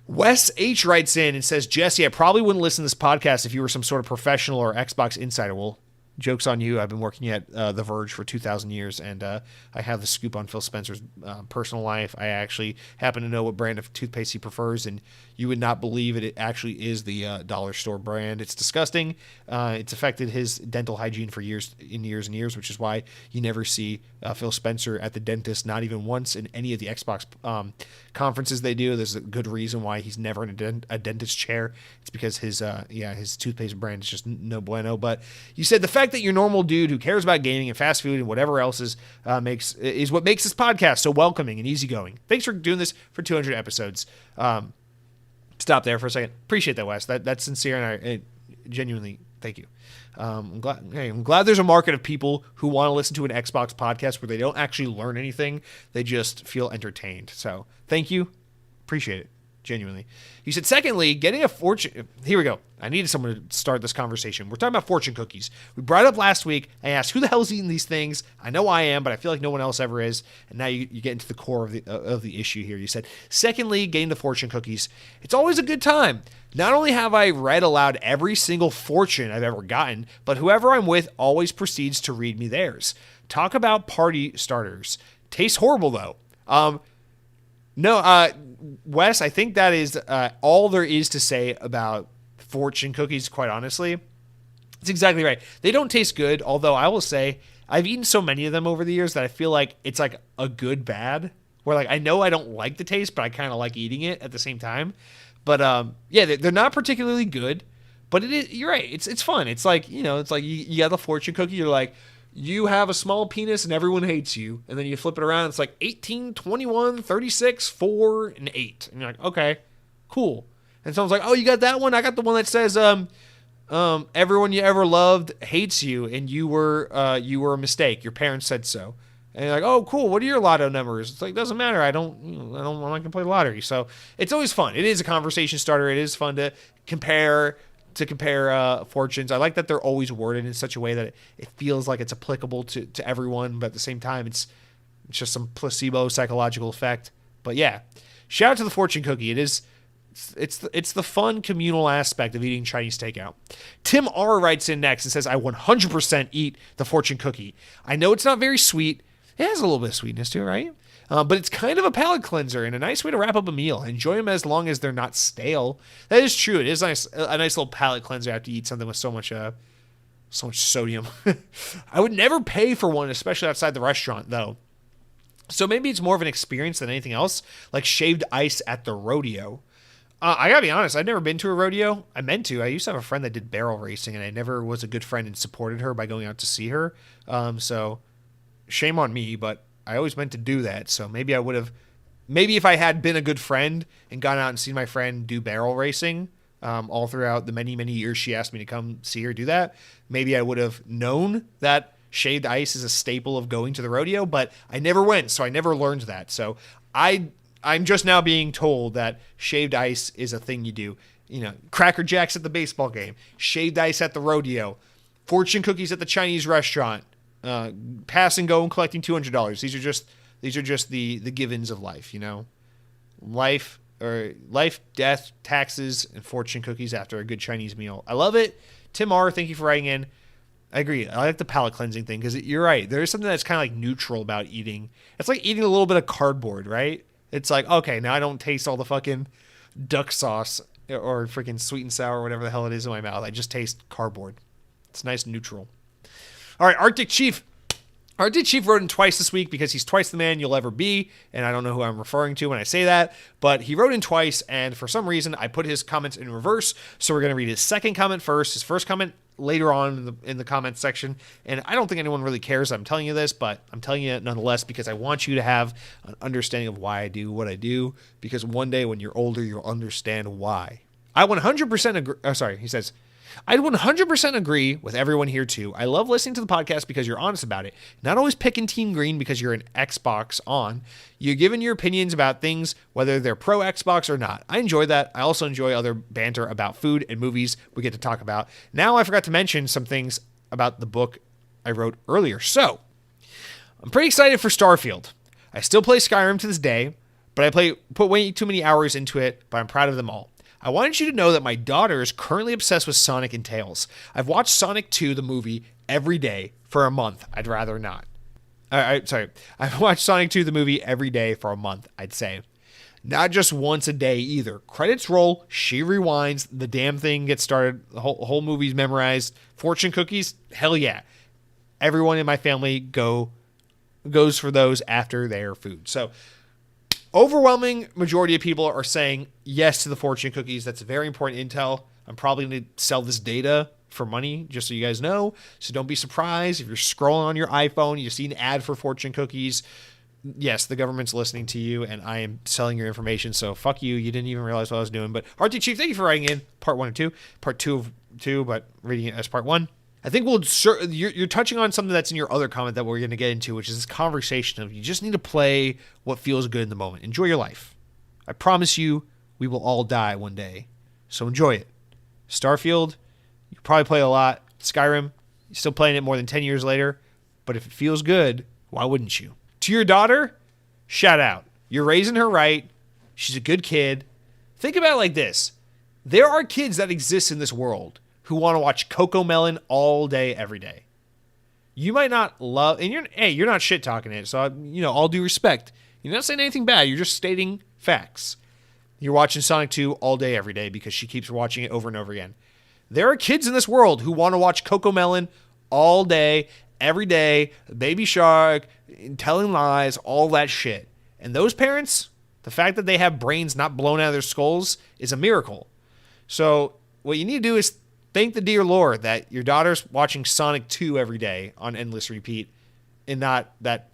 Wes H writes in and says, Jesse, I probably wouldn't listen to this podcast if you were some sort of professional or Xbox insider. Well, joke's on you. I've been working at The Verge for 2,000 years, and I have the scoop on Phil Spencer's personal life. I actually happen to know what brand of toothpaste he prefers, and you would not believe it. It actually is the dollar store brand. It's disgusting. It's affected his dental hygiene for years and years, which is why you never see Phil Spencer at the dentist, not even once in any of the Xbox conferences they do. There's a good reason why he's never in a dentist chair. It's because his toothpaste brand is just no bueno. But you said the fact that you're a normal dude who cares about gaming and fast food and whatever else is what makes this podcast so welcoming and easygoing. Thanks for doing this for 200 episodes. Stop there for a second. Appreciate that, Wes. That's sincere, and I genuinely thank you. I'm glad there's a market of people who want to listen to an Xbox podcast where they don't actually learn anything. They just feel entertained. So thank you. Appreciate it. Genuinely. He said, secondly, getting a fortune. Here we go. I needed someone to start this conversation. We're talking about fortune cookies. We brought it up last week. I asked, who the hell's eating these things? I know I am, but I feel like no one else ever is. And now you get into the core of the issue here. You said, secondly, getting the fortune cookies. It's always a good time. Not only have I read aloud every single fortune I've ever gotten, but whoever I'm with always proceeds to read me theirs. Talk about party starters. Tastes horrible, though. No, Wes, I think that is all there is to say about fortune cookies, quite honestly. It's exactly right. They don't taste good, although I will say I've eaten so many of them over the years that I feel like it's like a good bad, where like I know I don't like the taste, but I kind of like eating it at the same time. But they're not particularly good, but it is. You're right. It's fun. It's like it's like you got the fortune cookie. You're like, you have a small penis and everyone hates you. And then you flip it around. It's like 18, 21, 36, 4, and 8. And you're like, okay, cool. And someone's like, oh, you got that one? I got the one that says, everyone you ever loved hates you and you were a mistake. Your parents said so. And you're like, oh, cool. What are your lotto numbers? It's like, doesn't matter. I'm not going to play the lottery. So it's always fun. It is a conversation starter. It is fun to compare fortunes. I like that they're always worded in such a way that it feels like it's applicable to everyone, but at the same time, it's just some placebo psychological effect. But yeah, shout out to the fortune cookie. It's the fun communal aspect of eating Chinese takeout. Tim R writes in next and says, I 100% eat the fortune cookie. I know it's not very sweet. It has a little bit of sweetness to it, right? But it's kind of a palate cleanser and a nice way to wrap up a meal. Enjoy them as long as they're not stale. That is true. It is a nice little palate cleanser after you eat something with so much sodium. I would never pay for one, especially outside the restaurant, though. So maybe it's more of an experience than anything else, like shaved ice at the rodeo. I gotta be honest, I've never been to a rodeo. I meant to. I used to have a friend that did barrel racing, and I never was a good friend and supported her by going out to see her. So shame on me, but I always meant to do that. So maybe I would have, maybe if I had been a good friend and gone out and seen my friend do barrel racing all throughout the many, many years she asked me to come see her do that, maybe I would have known that shaved ice is a staple of going to the rodeo, but I never went, so I never learned that. So I'm just now being told that shaved ice is a thing you do. You know, Cracker Jacks at the baseball game, shaved ice at the rodeo, fortune cookies at the Chinese restaurant, pass and go and collecting $200. These are just the givens of life, you know. Life, death, taxes, and fortune cookies after a good Chinese meal. I love it. Tim R., thank you for writing in. I agree. I like the palate cleansing thing because you're right. There is something that's kind of like neutral about eating. It's like eating a little bit of cardboard, right? It's like, okay, now I don't taste all the fucking duck sauce or freaking sweet and sour or whatever the hell it is in my mouth. I just taste cardboard. It's nice and neutral. All right, Arctic Chief. Arctic Chief wrote in twice this week because he's twice the man you'll ever be, and I don't know who I'm referring to when I say that, but he wrote in twice, and for some reason I put his comments in reverse, so we're going to read his second comment first, his first comment later on in the comments section, and I don't think anyone really cares I'm telling you this, but I'm telling you it nonetheless because I want you to have an understanding of why I do what I do, because one day when you're older, you'll understand why. I 100% agree. He says, I'd 100% agree with everyone here too. I love listening to the podcast because you're honest about it. Not always picking Team Green because you're an Xbox on. You're giving your opinions about things, whether they're pro Xbox or not. I enjoy that. I also enjoy other banter about food and movies we get to talk about. Now I forgot to mention some things about the book I wrote earlier. So, I'm pretty excited for Starfield. I still play Skyrim to this day, but I put way too many hours into it, but I'm proud of them all. I wanted you to know that my daughter is currently obsessed with Sonic and Tails. I've watched Sonic 2, the movie, every day for a month. I'd rather not. I've watched Sonic 2, the movie, every day for a month, I'd say. Not just once a day either. Credits roll, she rewinds, the damn thing gets started, the whole movie's memorized. Fortune cookies, hell yeah. Everyone in my family goes for those after their food. So, overwhelming majority of people are saying yes to the fortune cookies. That's very important intel. I'm probably going to sell this data for money, just so you guys know. So don't be surprised if you're scrolling on your iPhone, you see an ad for fortune cookies. Yes, the government's listening to you, and I am selling your information. So fuck you. You didn't even realize what I was doing. But RT Chief, thank you for writing in part 1 and 2. Part 2 of 2, but reading it as part 1. I think you're touching on something that's in your other comment that we're going to get into, which is this conversation of you just need to play what feels good in the moment. Enjoy your life. I promise you, we will all die one day. So enjoy it. Starfield, you probably play a lot. Skyrim, you're still playing it more than 10 years later. But if it feels good, why wouldn't you? To your daughter, shout out. You're raising her right. She's a good kid. Think about it like this. There are kids that exist in this world who want to watch Coco Melon all day, every day. You might not love, and you're not shit talking it, so all due respect. You're not saying anything bad. You're just stating facts. You're watching Sonic 2 all day, every day because she keeps watching it over and over again. There are kids in this world who want to watch Coco Melon all day, every day, Baby Shark, telling lies, all that shit. And those parents, the fact that they have brains not blown out of their skulls is a miracle. So what you need to do is thank the dear Lord that your daughter's watching Sonic 2 every day on endless repeat and not that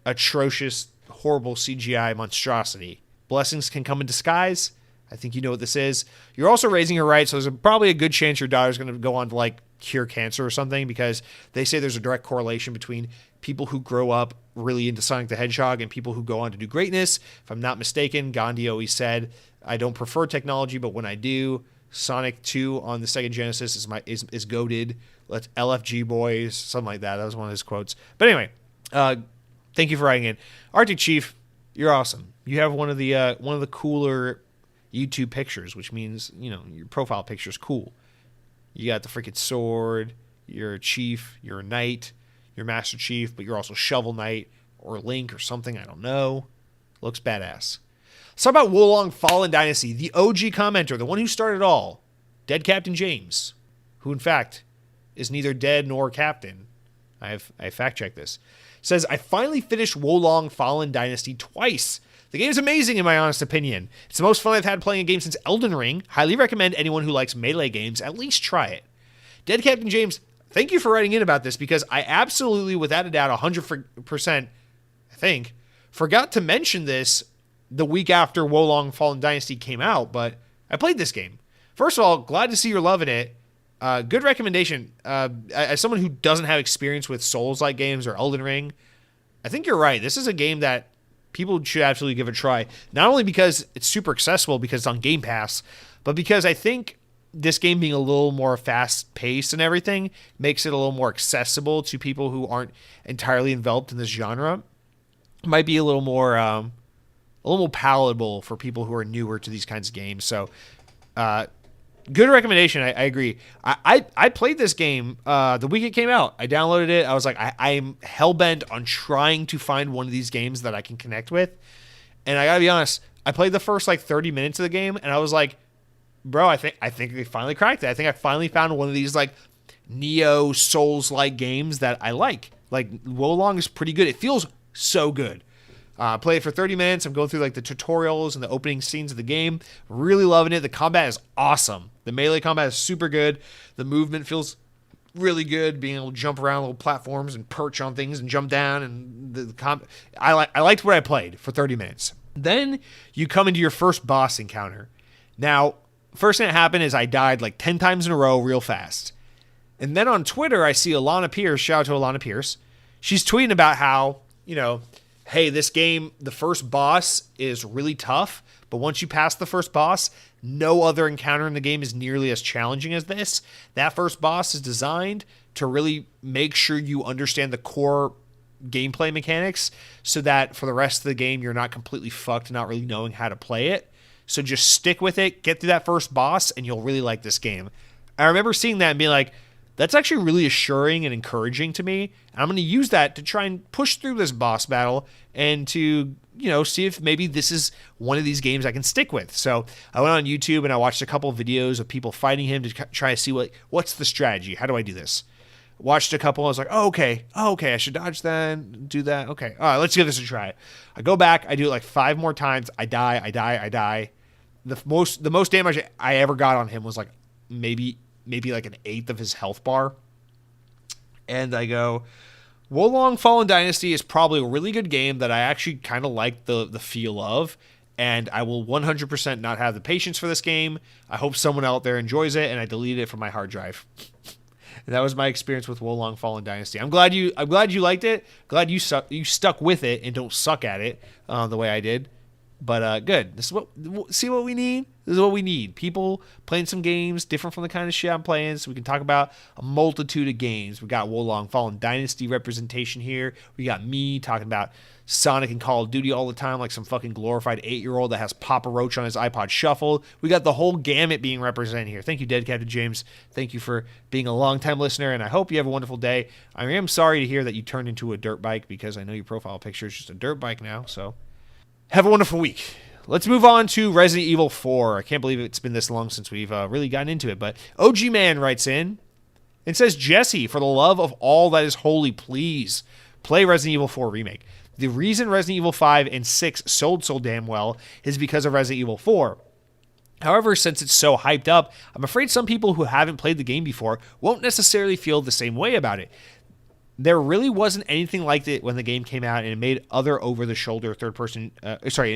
atrocious, horrible CGI monstrosity. Blessings can come in disguise. I think you know what this is. You're also raising her right, so there's probably a good chance your daughter's going to go on to cure cancer or something because they say there's a direct correlation between people who grow up really into Sonic the Hedgehog and people who go on to do greatness. If I'm not mistaken, Gandhi always said, I don't prefer technology, but when I do, Sonic 2 on the Sega Genesis is goated. Let's LFG boys, something like that. That was one of his quotes. But anyway, thank you for writing in. Arctic Chief, you're awesome. You have one of the cooler YouTube pictures, which means your profile picture is cool. You got the freaking sword. You're a chief. You're a knight. You're Master Chief, but you're also Shovel Knight or Link or something. I don't know. Looks badass. Let's talk about Wolong Fallen Dynasty, the OG commenter, the one who started it all, Dead Captain James, who in fact is neither dead nor captain. I fact-checked this. says, I finally finished Wolong Fallen Dynasty twice. The game is amazing in my honest opinion. It's the most fun I've had playing a game since Elden Ring. Highly recommend anyone who likes melee games at least try it. Dead Captain James, thank you for writing in about this because I absolutely, without a doubt, 100%, I think, forgot to mention this the week after Wolong Fallen Dynasty came out, but I played this game. First of all, glad to see you're loving it. Good recommendation. As someone who doesn't have experience with Souls-like games or Elden Ring, I think you're right. This is a game that people should absolutely give a try. Not only because it's super accessible because it's on Game Pass, but because I think this game being a little more fast-paced and everything makes it a little more accessible to people who aren't entirely enveloped in this genre. It might be a little more palatable for people who are newer to these kinds of games. So, good recommendation. I agree. I played this game the week it came out. I downloaded it. I was like, I'm hell-bent on trying to find one of these games that I can connect with. And I gotta be honest, I played the first 30 minutes of the game, and I was like, bro, I think they finally cracked it. I think I finally found one of these Neo Souls-like games that I like. Wolong is pretty good. It feels so good. Play it for 30 minutes. I'm going through the tutorials and the opening scenes of the game. Really loving it. The combat is awesome. The melee combat is super good. The movement feels really good. Being able to jump around little platforms and perch on things and jump down. And I liked what I played for 30 minutes. Then you come into your first boss encounter. Now, first thing that happened is I died 10 times in a row real fast. And then on Twitter, I see Alana Pierce. Shout out to Alana Pierce. She's tweeting about how, hey, this game, the first boss is really tough, but once you pass the first boss, no other encounter in the game is nearly as challenging as this. That first boss is designed to really make sure you understand the core gameplay mechanics so that for the rest of the game, you're not completely fucked not really knowing how to play it. So just stick with it, get through that first boss, and you'll really like this game. I remember seeing that and being like, that's actually really assuring and encouraging to me. And I'm going to use that to try and push through this boss battle and to, see if maybe this is one of these games I can stick with. So I went on YouTube and I watched a couple of videos of people fighting him to try to see what's the strategy. How do I do this? Watched a couple. I was like, oh, okay. I should dodge that, do that. Okay. All right, let's give this a try. I go back. I do it 5 more times. I die. The most damage I ever got on him was maybe an eighth of his health bar. And I go, Wolong Fallen Dynasty is probably a really good game that I actually kind of like the feel of. And I will 100% not have the patience for this game. I hope someone out there enjoys it, and I deleted it from my hard drive. And that was my experience with Wolong Fallen Dynasty. I'm glad you liked it. Glad you stuck with it and don't suck at it the way I did. But good. This is what we need. This is what we need. People playing some games different from the kind of shit I'm playing, so we can talk about a multitude of games. We got Wolong Fallen Dynasty representation here. We got me talking about Sonic and Call of Duty all the time like some fucking glorified 8-year-old that has Papa Roach on his iPod Shuffle. We got the whole gamut being represented here. Thank you, Dead Captain James. Thank you for being a long-time listener, and I hope you have a wonderful day. I am sorry to hear that you turned into a dirt bike because I know your profile picture is just a dirt bike now, so have a wonderful week. Let's move on to Resident Evil 4. I can't believe it's been this long since we've really gotten into it, but OG Man writes in and says, Jesse, for the love of all that is holy, please play Resident Evil 4 Remake. The reason Resident Evil 5 and 6 sold so damn well is because of Resident Evil 4. However, since it's so hyped up, I'm afraid some people who haven't played the game before won't necessarily feel the same way about it. There really wasn't anything like it when the game came out, and it made it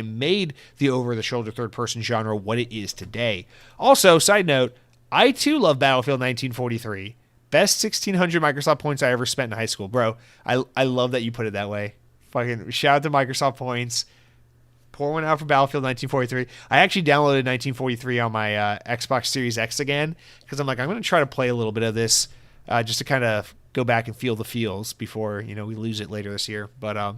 made the over-the-shoulder third-person genre what it is today. Also, side note, I too love Battlefield 1943. Best 1,600 Microsoft points I ever spent in high school, bro. I love that you put it that way. Fucking shout out to Microsoft points. Pour one out for Battlefield 1943. I actually downloaded 1943 on my Xbox Series X again because I'm going to try to play a little bit of this just to kind of go back and feel the feels before, we lose it later this year. But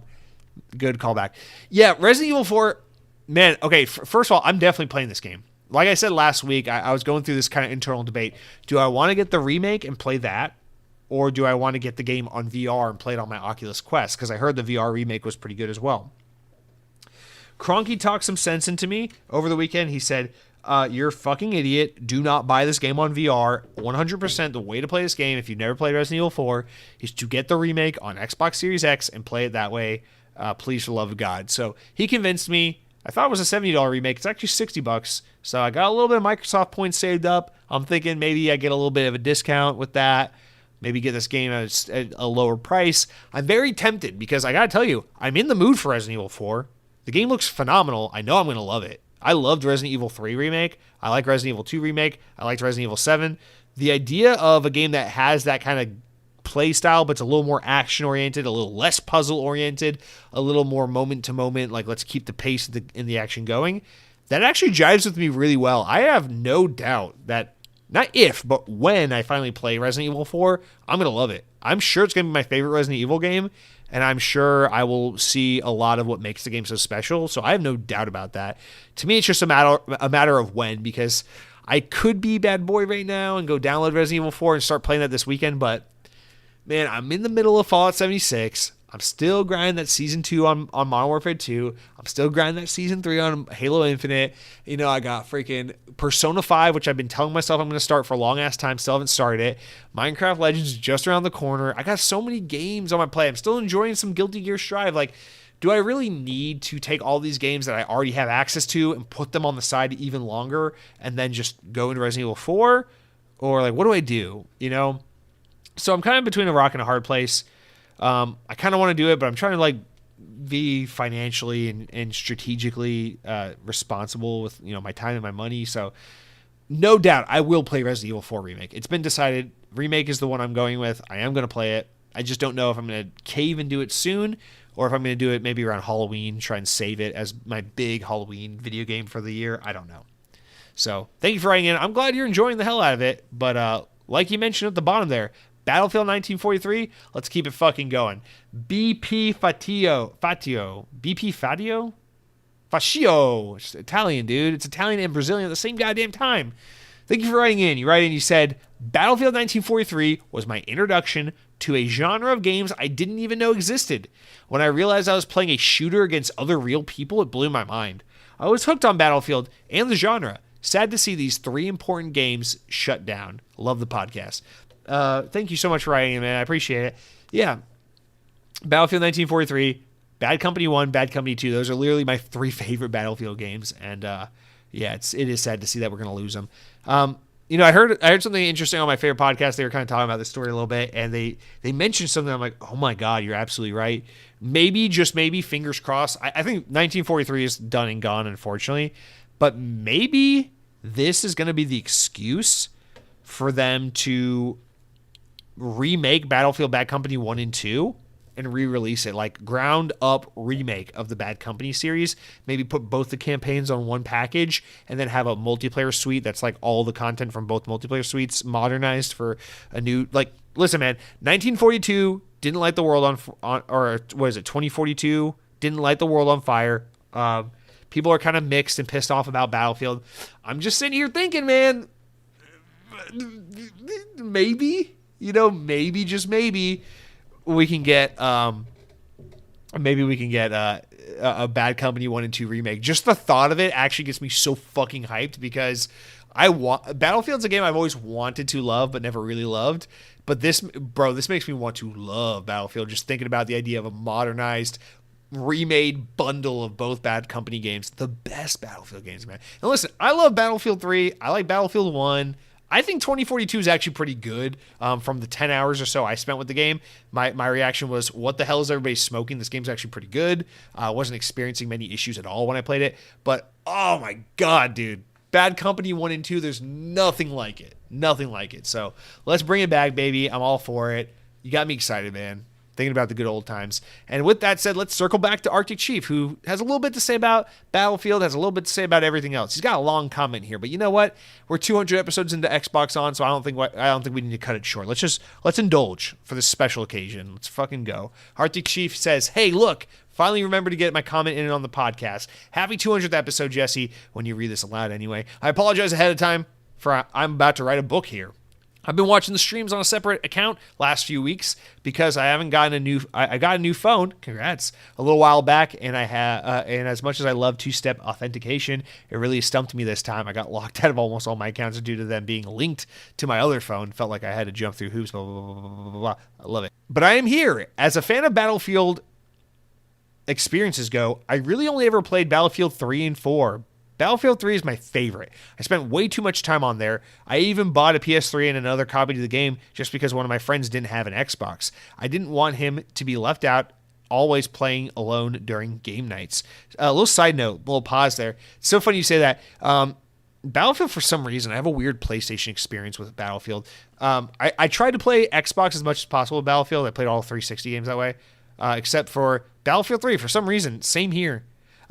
good callback. Yeah, Resident Evil 4, man, okay, first of all, I'm definitely playing this game. Like I said last week, I was going through this kind of internal debate. Do I want to get the remake and play that? Or do I want to get the game on VR and play it on my Oculus Quest? Because I heard the VR remake was pretty good as well. Cronky talked some sense into me over the weekend. He said, you're a fucking idiot. Do not buy this game on VR. 100% the way to play this game, if you've never played Resident Evil 4, is to get the remake on Xbox Series X and play it that way. Please, for the love of God. So he convinced me. I thought it was a $70 remake. It's actually $60. So I got a little bit of Microsoft points saved up. I'm thinking maybe I get a little bit of a discount with that. Maybe get this game at a lower price. I'm very tempted because I got to tell you, I'm in the mood for Resident Evil 4. The game looks phenomenal. I know I'm going to love it. I loved Resident Evil 3 remake. I like Resident Evil 2 remake. I liked Resident Evil 7. The idea of a game that has that kind of play style, but it's a little more action oriented, a little less puzzle oriented, a little more moment to moment, like let's keep the pace in the action going, that actually jives with me really well. I have no doubt that, not if, but when I finally play Resident Evil 4, I'm going to love it. I'm sure it's going to be my favorite Resident Evil game, and I'm sure I will see a lot of what makes the game so special, so I have no doubt about that. To me, it's just a matter of when, because I could be bad boy right now and go download Resident Evil 4 and start playing that this weekend, but man, I'm in the middle of Fallout 76. I'm still grinding that Season 2 on Modern Warfare 2. I'm still grinding that Season 3 on Halo Infinite. You know, I got freaking Persona 5, which I've been telling myself I'm going to start for a long-ass time. Still haven't started it. Minecraft Legends is just around the corner. I got so many games on my plate. I'm still enjoying some Guilty Gear Strive. Like, do I really need to take all these games that I already have access to and put them on the side even longer and then just go into Resident Evil 4? Or, like, what do I do? You know? So I'm kind of between a rock and a hard place. I kind of want to do it, but I'm trying to like be financially and strategically responsible with my time and my money. So no doubt I will play Resident Evil 4 remake. It's been decided. Remake is the one I'm going with. I am going to play it. I just don't know if I'm going to cave and do it soon, or if I'm going to do it maybe around Halloween, try and save it as my big Halloween video game for the year. I don't know. So thank you for writing in. I'm glad you're enjoying the hell out of it. But like you mentioned at the bottom there, Battlefield 1943, let's keep it fucking going. BP Fatio. BP Fatio? Fascio. It's Italian, dude. It's Italian and Brazilian at the same goddamn time. Thank you for writing in. You write in, you said, Battlefield 1943 was my introduction to a genre of games I didn't even know existed. When I realized I was playing a shooter against other real people, it blew my mind. I was hooked on Battlefield and the genre. Sad to see these 3 important games shut down. Love the podcast. Thank you so much for writing in, man. I appreciate it. Yeah. Battlefield 1943, Bad Company 1, Bad Company 2. Those are literally my 3 favorite Battlefield games. And yeah, it is sad to see that we're going to lose them. I heard something interesting on my favorite podcast. They were kind of talking about this story a little bit, and they mentioned something. I'm like, oh my God, you're absolutely right. Maybe, just maybe, fingers crossed. I think 1943 is done and gone, unfortunately. But maybe this is going to be the excuse for them to remake Battlefield Bad Company 1 and 2 and re-release it, like ground up remake of the Bad Company series. Maybe put both the campaigns on one package and then have a multiplayer suite that's like all the content from both multiplayer suites modernized for a new, like, listen, man, 1942 didn't light the world on or what is it, 2042 didn't light the world on fire. People are kind of mixed and pissed off about Battlefield. I'm just sitting here thinking, man, maybe, maybe, just maybe we can get a Bad Company 1 and 2 remake. Just the thought of it actually gets me so fucking hyped, because Battlefield's a game I've always wanted to love but never really loved. But this makes me want to love Battlefield, just thinking about the idea of a modernized, remade bundle of both Bad Company games. The best Battlefield games, man. And listen, I love Battlefield 3. I like Battlefield 1. I think 2042 is actually pretty good. From the 10 hours or so I spent with the game, my reaction was, what the hell is everybody smoking? This game's actually pretty good. I wasn't experiencing many issues at all when I played it. But, oh my God, dude. Bad Company 1 and 2, there's nothing like it. Nothing like it. So let's bring it back, baby. I'm all for it. You got me excited, man. Thinking about the good old times. And with that said, let's circle back to Arctic Chief, who has a little bit to say about Battlefield, has a little bit to say about everything else. He's got a long comment here, but you know what? We're 200 episodes into Xbox On, so I don't think we need to cut it short. Let's indulge for this special occasion. Let's fucking go. Arctic Chief says, "Hey, look, finally remember to get my comment in on the podcast. Happy 200th episode, Jesse." When you read this aloud, anyway. I apologize ahead of time for I'm about to write a book here. I've been watching the streams on a separate account last few weeks because I haven't gotten I got a new phone. Congrats! A little while back, and and as much as I love two-step authentication, it really stumped me this time. I got locked out of almost all my accounts due to them being linked to my other phone. Felt like I had to jump through hoops. Blah blah blah blah blah blah. I love it. But I am here as a fan of Battlefield experiences go. I really only ever played Battlefield 3 and 4. Battlefield 3 is my favorite. I spent way too much time on there. I even bought a PS3 and another copy of the game just because one of my friends didn't have an Xbox. I didn't want him to be left out always playing alone during game nights. A little side note, a little pause there. It's so funny you say that. Battlefield, for some reason, I have a weird PlayStation experience with Battlefield. I tried to play Xbox as much as possible with Battlefield. I played all 360 games that way, except for Battlefield 3. For some reason, same here.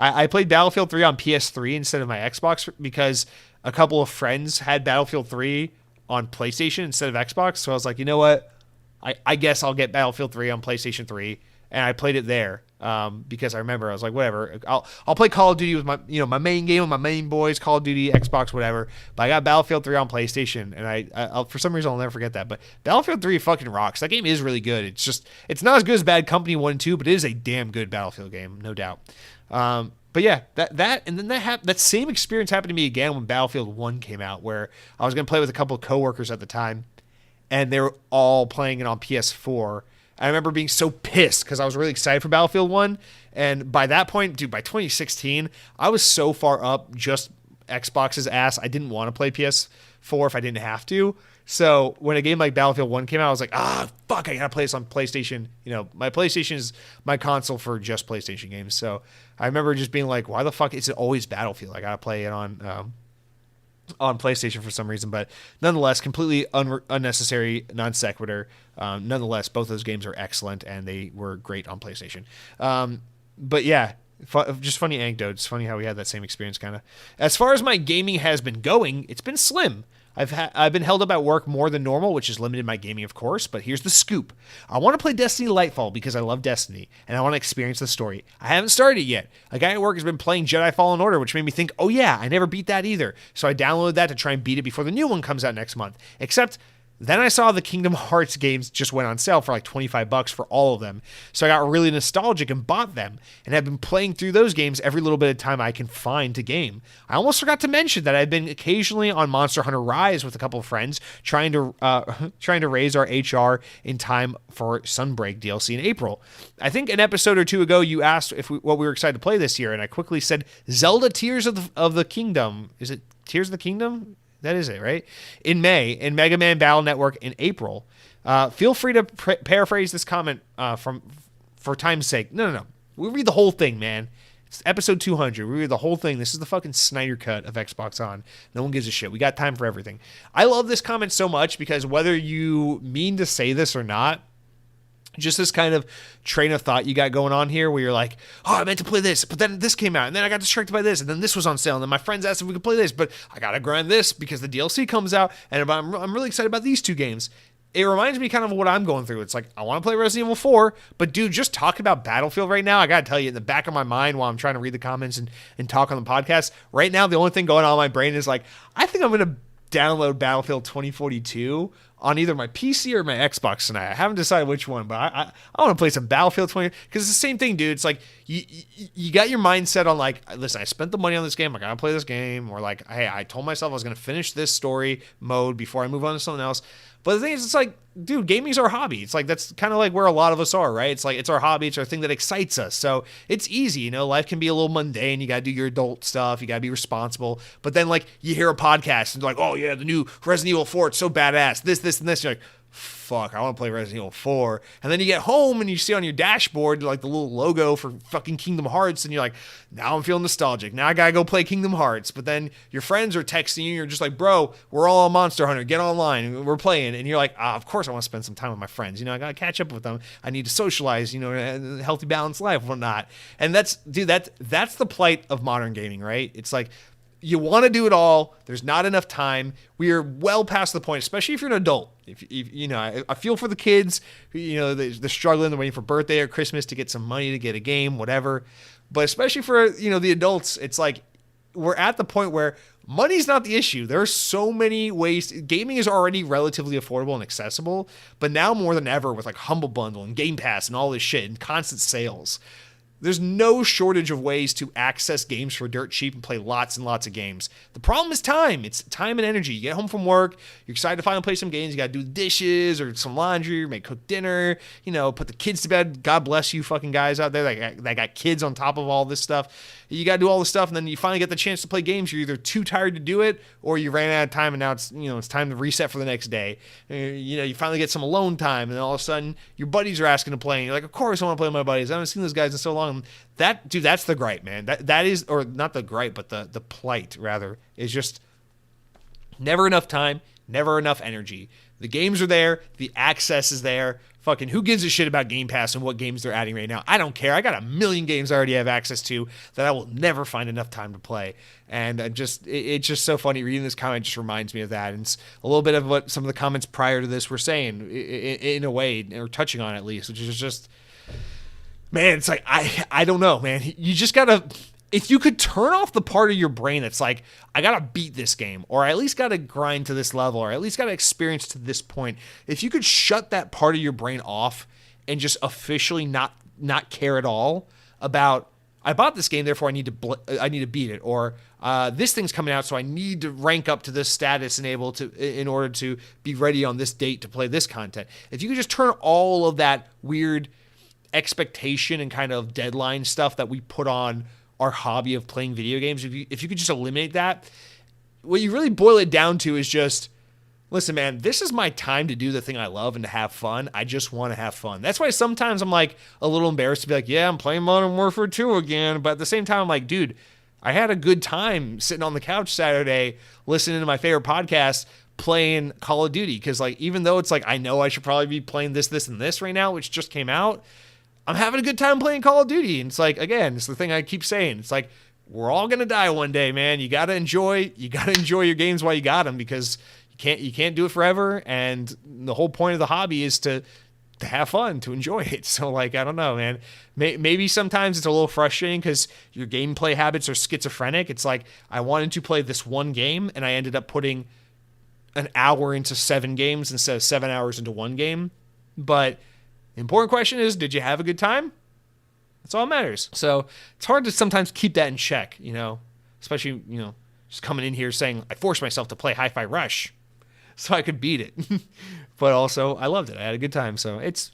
I played Battlefield 3 on PS3 instead of my Xbox because a couple of friends had Battlefield 3 on PlayStation instead of Xbox. So I was like, you know what? I guess I'll get Battlefield 3 on PlayStation 3. And I played it there because I remember I was like, whatever. I'll play Call of Duty with my main game with my main boys, Call of Duty, Xbox, whatever. But I got Battlefield 3 on PlayStation, and I for some reason I'll never forget that. But Battlefield 3 fucking rocks. That game is really good. It's not as good as Bad Company 1 and 2, but it is a damn good Battlefield game, no doubt. But yeah, that same experience happened to me again when Battlefield 1 came out, where I was going to play with a couple of coworkers at the time, and they were all playing it on PS4. I remember being so pissed because I was really excited for Battlefield 1, and by that point, dude, by 2016, I was so far up just Xbox's ass, I didn't want to play PS4 if I didn't have to. So when a game like Battlefield 1 came out, I was like, fuck, I gotta play this on PlayStation. My PlayStation is my console for just PlayStation games. So I remember just being like, why the fuck is it always Battlefield? I gotta play it on PlayStation for some reason. But nonetheless, completely unnecessary non sequitur. Nonetheless, both those games are excellent, and they were great on PlayStation. But yeah, just funny anecdotes. Funny how we had that same experience, kind of. As far as my gaming has been going, it's been slim. I've been held up at work more than normal, which has limited my gaming, of course, but here's the scoop. I want to play Destiny Lightfall because I love Destiny, and I want to experience the story. I haven't started it yet. A guy at work has been playing Jedi Fallen Order, which made me think, oh yeah, I never beat that either. So I downloaded that to try and beat it before the new one comes out next month. Except then I saw the Kingdom Hearts games just went on sale for like $25 for all of them. So I got really nostalgic and bought them, and have been playing through those games every little bit of time I can find to game. I almost forgot to mention that I've been occasionally on Monster Hunter Rise with a couple of friends trying to raise our HR in time for Sunbreak DLC in April. I think an episode or two ago you asked what we were excited to play this year, and I quickly said Zelda Tears of the Kingdom. Is it Tears of the Kingdom? That is it, right? In May, and Mega Man Battle Network in April. Feel free to paraphrase this comment for time's sake. No. We read the whole thing, man. It's episode 200. We read the whole thing. This is the fucking Snyder cut of Xbox On. No one gives a shit. We got time for everything. I love this comment so much because whether you mean to say this or not, just this kind of train of thought you got going on here where you're like, oh, I meant to play this, but then this came out, and then I got distracted by this, and then this was on sale, and then my friends asked if we could play this, but I got to grind this because the DLC comes out, and I'm really excited about these two games. It reminds me kind of what I'm going through. It's like, I want to play Resident Evil 4, but dude, just talking about Battlefield right now, I got to tell you, in the back of my mind while I'm trying to read the comments and talk on the podcast, right now, the only thing going on in my brain is like, I think I'm going to download Battlefield 2042 on either my PC or my Xbox tonight. I haven't decided which one, but I want to play some Battlefield 20 because it's the same thing, dude. It's like you got your mindset on like, listen, I spent the money on this game, I gotta play this game, or like, hey, I told myself I was gonna finish this story mode before I move on to something else. But the thing is, it's like, dude, gaming's our hobby. It's like, that's kind of like where a lot of us are, right? It's like, it's our hobby. It's our thing that excites us. So it's easy, life can be a little mundane. You got to do your adult stuff. You got to be responsible. But then like you hear a podcast and like, oh yeah, the new Resident Evil 4, it's so badass. This, and this. You're like, fuck, I want to play Resident Evil 4. And then you get home and you see on your dashboard like the little logo for fucking Kingdom Hearts, and you're like, now I'm feeling nostalgic. Now I gotta go play Kingdom Hearts. But then your friends are texting you, you're just like, bro, we're all on Monster Hunter, get online, we're playing. And you're like, of course I want to spend some time with my friends. I gotta catch up with them. I need to socialize, a healthy, balanced life, whatnot. And that's the plight of modern gaming, right? It's like, you want to do it all. There's not enough time. We are well past the point, especially if you're an adult. If I feel for the kids, they're struggling, they're waiting for birthday or Christmas to get some money to get a game, whatever. But especially for, the adults, it's like we're at the point where Money's not the issue. There are so many ways. Gaming is already relatively affordable and accessible, but now more than ever with like Humble Bundle and Game Pass and all this shit and constant sales, there's no shortage of ways to access games for dirt cheap and play lots and lots of games. The problem is time. It's time and energy. You get home from work, you're excited to finally play some games. You got to do the dishes or some laundry or cook dinner, put the kids to bed. God bless you fucking guys out there that got kids on top of all this stuff. You got to do all this stuff, and then you finally get the chance to play games. You're either too tired to do it or you ran out of time, and now it's time to reset for the next day. You finally get some alone time, and then all of a sudden your buddies are asking to play, and you're like, of course I want to play with my buddies. I haven't seen those guys in so long. That's the gripe, man. That is, or not the gripe, but the plight rather, is just never enough time, never enough energy. The games are there, the access is there. Fucking who gives a shit about Game Pass and what games they're adding right now? I don't care. I got a million games I already have access to that I will never find enough time to play. And it's just so funny. Reading this comment just reminds me of that. And it's a little bit of what some of the comments prior to this were saying, in a way, or touching on at least, which is just, man, it's like, I don't know, man. You just gotta, if you could turn off the part of your brain that's like, I gotta beat this game, or I at least gotta grind to this level, or I at least gotta experience to this point. If you could shut that part of your brain off and just officially not care at all about, I bought this game, therefore I need to beat it, or this thing's coming out, so I need to rank up to this status in order to be ready on this date to play this content. If you could just turn all of that weird expectation and kind of deadline stuff that we put on our hobby of playing video games, if you could just eliminate that, what you really boil it down to is just, listen, man, this is my time to do the thing I love and to have fun. I just want to have fun. That's why sometimes I'm like a little embarrassed to be like, yeah, I'm playing Modern Warfare 2 again. But at the same time, I'm like, dude, I had a good time sitting on the couch Saturday listening to my favorite podcast playing Call of Duty. Because like, even though it's like, I know I should probably be playing this, and this right now, which just came out, I'm having a good time playing Call of Duty. And it's like, again, it's the thing I keep saying. It's like, we're all going to die one day, man. You got to enjoy your games while you got them, because you can't do it forever. And the whole point of the hobby is to have fun, to enjoy it. So like, I don't know, man, maybe sometimes it's a little frustrating because your gameplay habits are schizophrenic. It's like, I wanted to play this one game and I ended up putting an hour into 7 games instead of 7 hours into one game. But the important question is, did you have a good time? That's all that matters. So it's hard to sometimes keep that in check, especially, just coming in here saying I forced myself to play Hi-Fi Rush so I could beat it. But also I loved it. I had a good time. So it's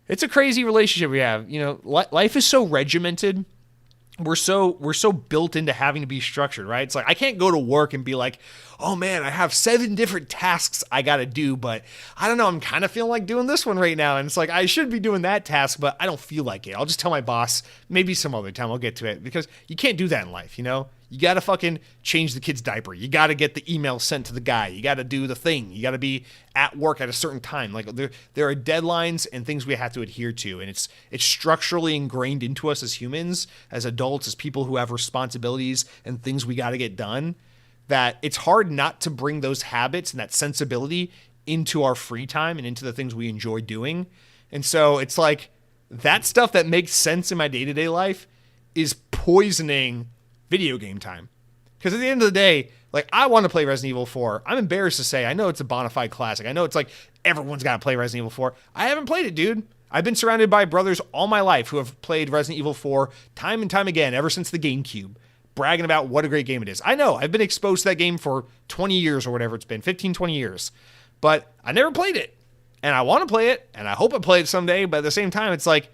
a crazy relationship we have. Life is so regimented. We're so built into having to be structured, right? It's like, I can't go to work and be like, oh man, I have 7 different tasks I got to do, but I don't know, I'm kind of feeling like doing this one right now. And it's like, I should be doing that task, but I don't feel like it. I'll just tell my boss, maybe some other time I'll get to it, because you can't do that in life. You got to fucking change the kid's diaper. You got to get the email sent to the guy. You got to do the thing. You got to be at work at a certain time. Like there are deadlines and things we have to adhere to. And it's structurally ingrained into us as humans, as adults, as people who have responsibilities and things we got to get done, that it's hard not to bring those habits and that sensibility into our free time and into the things we enjoy doing. And so it's like, that stuff that makes sense in my day-to-day life is poisoning video game time. Because at the end of the day, like, I want to play Resident Evil 4. I'm embarrassed to say, I know it's a bona fide classic. I know it's like everyone's got to play Resident Evil 4. I haven't played it, dude. I've been surrounded by brothers all my life who have played Resident Evil 4 time and time again, ever since the GameCube, bragging about what a great game it is. I know, I've been exposed to that game for 20 years or whatever it's been, 15, 20 years. But I never played it. And I want to play it, and I hope I play it someday, but at the same time, it's like,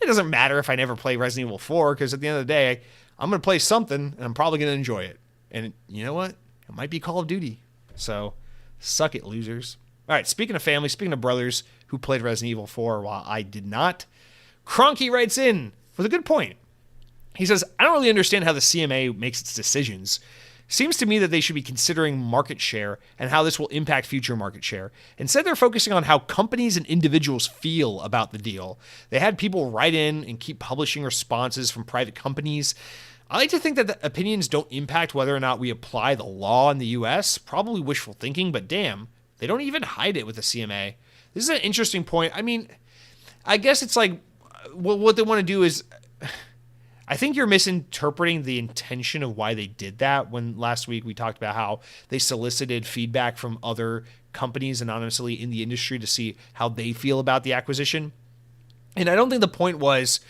it doesn't matter if I never play Resident Evil 4, because at the end of the day, I'm going to play something, and I'm probably going to enjoy it. And you know what? It might be Call of Duty. So, suck it, losers. All right, speaking of family, speaking of brothers who played Resident Evil 4 while I did not, Cronky writes in with a good point. He says, I don't really understand how the CMA makes its decisions. Seems to me that they should be considering market share and how this will impact future market share. Instead, they're focusing on how companies and individuals feel about the deal. They had people write in and keep publishing responses from private companies. I like to think that the opinions don't impact whether or not we apply the law in the US. Probably wishful thinking, but damn, they don't even hide it with the CMA. This is an interesting point. I mean, I guess it's like, what they want to do is, I think you're misinterpreting the intention of why they did that. When last week we talked about how they solicited feedback from other companies anonymously in the industry to see how they feel about the acquisition. And I don't think the point was,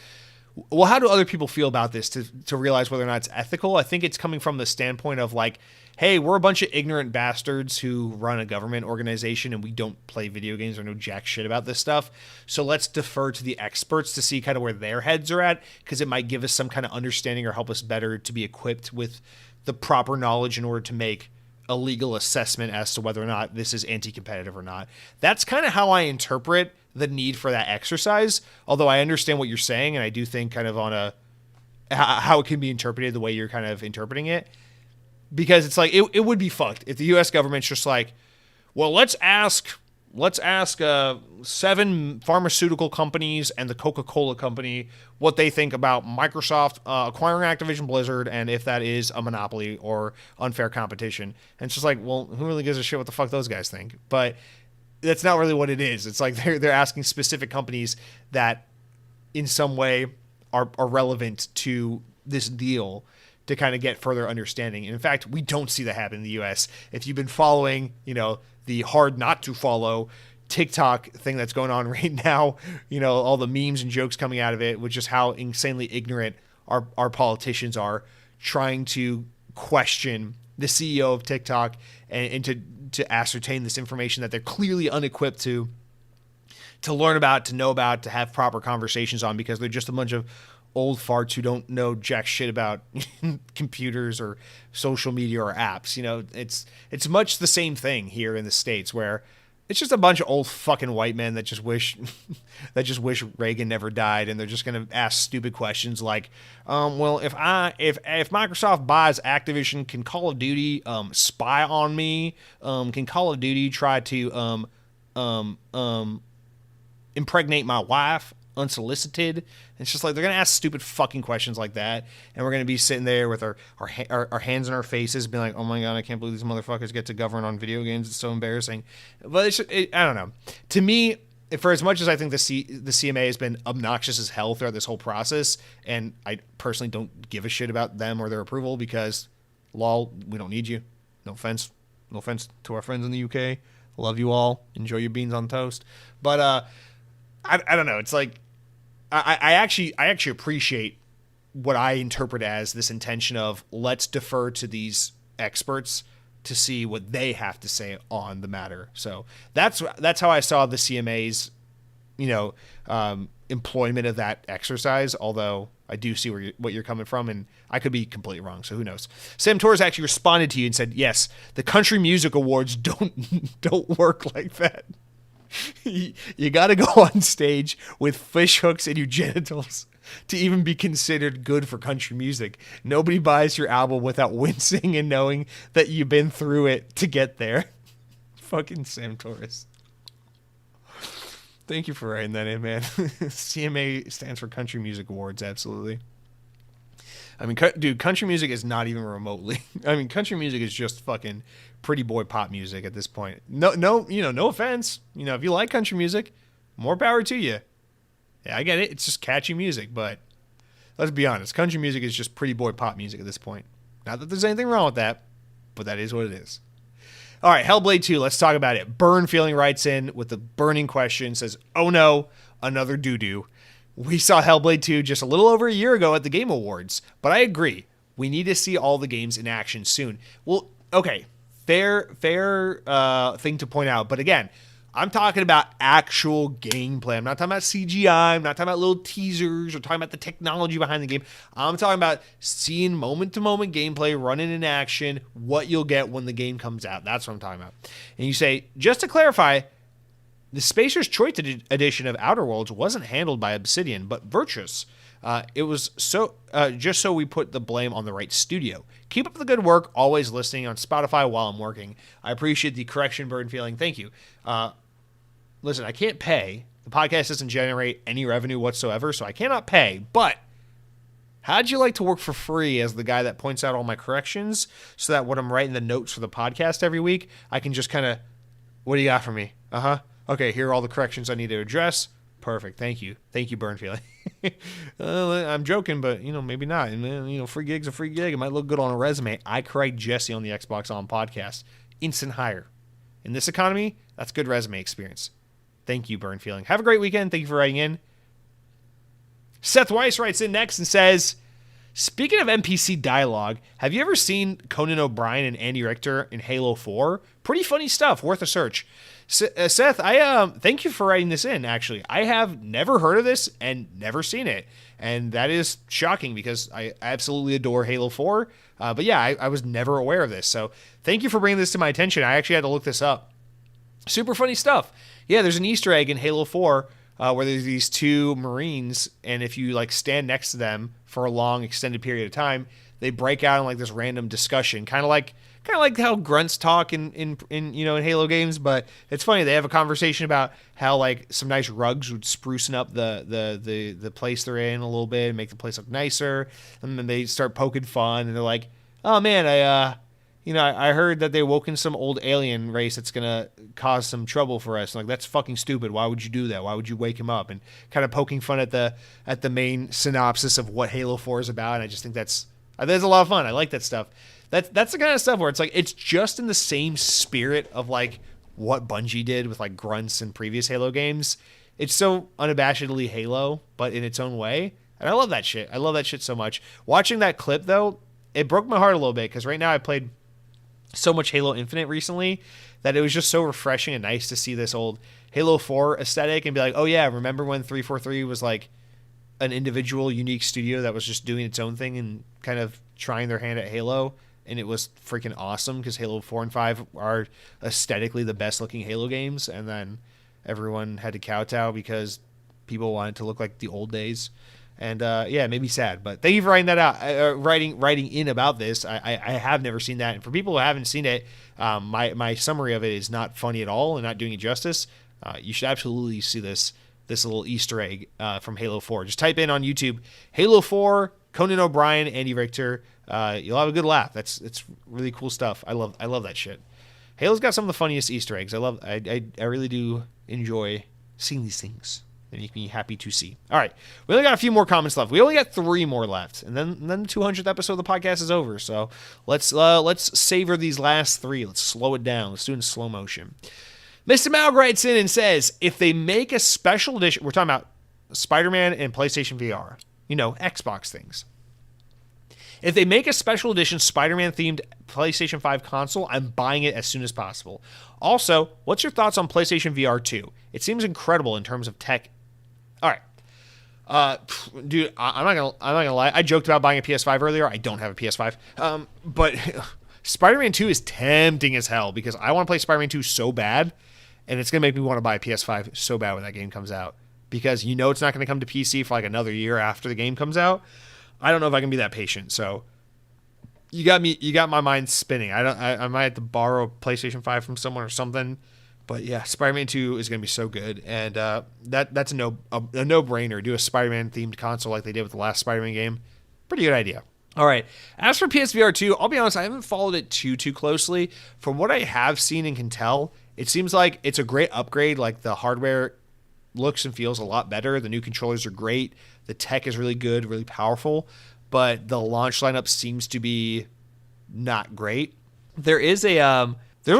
well, how do other people feel about this to realize whether or not it's ethical? I think it's coming from the standpoint of like, hey, we're a bunch of ignorant bastards who run a government organization and we don't play video games or know jack shit about this stuff. So let's defer to the experts to see kind of where their heads are at, because it might give us some kind of understanding or help us better to be equipped with the proper knowledge in order to make a legal assessment as to whether or not this is anti-competitive or not. That's kind of how I interpret the need for that exercise, although I understand what you're saying, and I do think kind of on how it can be interpreted the way you're kind of interpreting it. Because it's like, it would be fucked if the U.S. government's just like, well, let's ask 7 pharmaceutical companies and the Coca-Cola company what they think about Microsoft acquiring Activision Blizzard and if that is a monopoly or unfair competition. And it's just like, well, who really gives a shit what the fuck those guys think? But that's not really what it is. It's like they're asking specific companies that in some way are relevant to this deal to kind of get further understanding. And in fact, we don't see that happen in the U.S. If you've been following, the hard not to follow TikTok thing that's going on right now, all the memes and jokes coming out of it, which is how insanely ignorant our politicians are trying to question the CEO of TikTok and to ascertain this information that they're clearly unequipped to learn about, to know about, to have proper conversations on, because they're just a bunch of old farts who don't know jack shit about computers or social media or apps. It's much the same thing here in the States, where it's just a bunch of old fucking white men that just wish Reagan never died, and they're just gonna ask stupid questions like, well, if Microsoft buys Activision, can Call of Duty spy on me? Can Call of Duty try to impregnate my wife unsolicited? And it's just like, they're gonna ask stupid fucking questions like that, and we're gonna be sitting there with our hands in our faces being like, oh my god, I can't believe these motherfuckers get to govern on video games, it's so embarrassing. But I don't know, to me, for as much as I think the CMA has been obnoxious as hell throughout this whole process, and I personally don't give a shit about them or their approval, because lol, we don't need you. No offense to our friends in the UK, love you all, enjoy your beans on toast. But I don't know. It's like, I actually appreciate what I interpret as this intention of, let's defer to these experts to see what they have to say on the matter. So that's how I saw the CMA's, employment of that exercise. Although I do see what you're coming from, and I could be completely wrong. So who knows? Sam Torres actually responded to you and said, yes, the Country Music Awards don't work like that. You got to go on stage with fish hooks in your genitals to even be considered good for country music. Nobody buys your album without wincing and knowing that you've been through it to get there. Fucking Sam Torres. Thank you for writing that in, man. CMA stands for Country Music Awards, absolutely. I mean, dude, country music is not even remotely. I mean, country music is just fucking pretty boy pop music at this point. No, no offense. If you like country music, more power to you. Yeah, I get it. It's just catchy music, but let's be honest. Country music is just pretty boy pop music at this point. Not that there's anything wrong with that, but that is what it is. All right, Hellblade 2, let's talk about it. Burn Feeling writes in with the burning question, says, oh no, another doo-doo. We saw Hellblade 2 just a little over a year ago at the Game Awards, but I agree. We need to see all the games in action soon. Well, okay, fair thing to point out. But again, I'm talking about actual gameplay. I'm not talking about CGI. I'm not talking about little teasers or talking about the technology behind the game. I'm talking about seeing moment-to-moment gameplay, running in action, what you'll get when the game comes out. That's what I'm talking about. And you say, just to clarify, the Spacer's Choice edition of Outer Worlds wasn't handled by Obsidian, but Virtus. It was just so we put the blame on the right studio. Keep up the good work, always listening on Spotify while I'm working. I appreciate the correction, Burn Feeling. Thank you. Listen, I can't pay. The podcast doesn't generate any revenue whatsoever, so I cannot pay. But how'd you like to work for free as the guy that points out all my corrections so that when I'm writing the notes for the podcast every week, I can just kind of, what do you got for me? Okay, here are all the corrections I need to address. Perfect. Thank you, Burn Feeling. I'm joking, but maybe not. And free gig's a free gig. It might look good on a resume. I cried Jesse on the Xbox On podcast. Instant hire. In this economy, that's good resume experience. Thank you, Burn Feeling. Have a great weekend. Thank you for writing in. Seth Weiss writes in next and says, speaking of NPC dialogue, have you ever seen Conan O'Brien and Andy Richter in Halo 4? Pretty funny stuff. Worth a search. Seth, I thank you for writing this in, actually. I have never heard of this and never seen it. And that is shocking because I absolutely adore Halo 4. But yeah, I was never aware of this. So thank you for bringing this to my attention. I actually had to look this up. Super funny stuff. Yeah, there's an Easter egg in Halo 4 where there's these two Marines, and if you stand next to them for a long extended period of time, they break out in this random discussion, kind of like how grunts talk in Halo games. But it's funny, they have a conversation about how some nice rugs would sprucing up the place they're in a little bit and make the place look nicer, and then they start poking fun, and they're like, oh man, I heard that they woke in some old alien race that's going to cause some trouble for us. That's fucking stupid. Why would you do that? Why would you wake him up? And kind of poking fun at the main synopsis of what Halo 4 is about. And I just think that's a lot of fun. I like that stuff. That's the kind of stuff where it's just in the same spirit of what Bungie did with grunts in previous Halo games. It's so unabashedly Halo, but in its own way. And I love that shit. I love that shit so much. Watching that clip, though, it broke my heart a little bit because right now I played so much Halo Infinite recently that it was just so refreshing and nice to see this old Halo 4 aesthetic and be like, oh yeah, remember when 343 was an individual unique studio that was just doing its own thing and kind of trying their hand at Halo, and it was freaking awesome because Halo 4 and 5 are aesthetically the best looking Halo games, and then everyone had to kowtow because people wanted to look like the old days. And yeah, it made me sad. But thank you for writing that out, writing in about this. I have never seen that, and for people who haven't seen it, my summary of it is not funny at all and not doing it justice. You should absolutely see this little Easter egg from Halo 4. Just type in on YouTube Halo 4 Conan O'Brien Andy Richter. You'll have a good laugh. It's really cool stuff. I love that shit. Halo's got some of the funniest Easter eggs. I really do enjoy seeing these things. They make me happy to see. All right. We only got a few more comments left. We only got 3 more left. And then the 200th episode of the podcast is over. So let's savor these last 3. Let's slow it down. Let's do it in slow motion. Mr. Malg writes in and says, if they make a special edition, we're talking about Spider-Man and PlayStation VR, Xbox things. If they make a special edition Spider-Man themed PlayStation 5 console, I'm buying it as soon as possible. Also, what's your thoughts on PlayStation VR 2? It seems incredible in terms of tech. All right. Dude, I'm not gonna lie. I joked about buying a PS5 earlier. I don't have a PS5. But Spider-Man 2 is tempting as hell because I want to play Spider-Man 2 so bad, and it's gonna make me want to buy a PS5 so bad when that game comes out because it's not gonna come to PC for another year after the game comes out. I don't know if I can be that patient. So you got my mind spinning. I might have to borrow a PlayStation 5 from someone or something. But yeah, Spider-Man 2 is going to be so good, and that's a no-brainer. Do a Spider-Man themed console like they did with the last Spider-Man game. Pretty good idea. All right. As for PSVR 2, I'll be honest, I haven't followed it too closely. From what I have seen and can tell, it seems like it's a great upgrade. The hardware looks and feels a lot better. The new controllers are great. The tech is really good, really powerful, but the launch lineup seems to be not great. There's a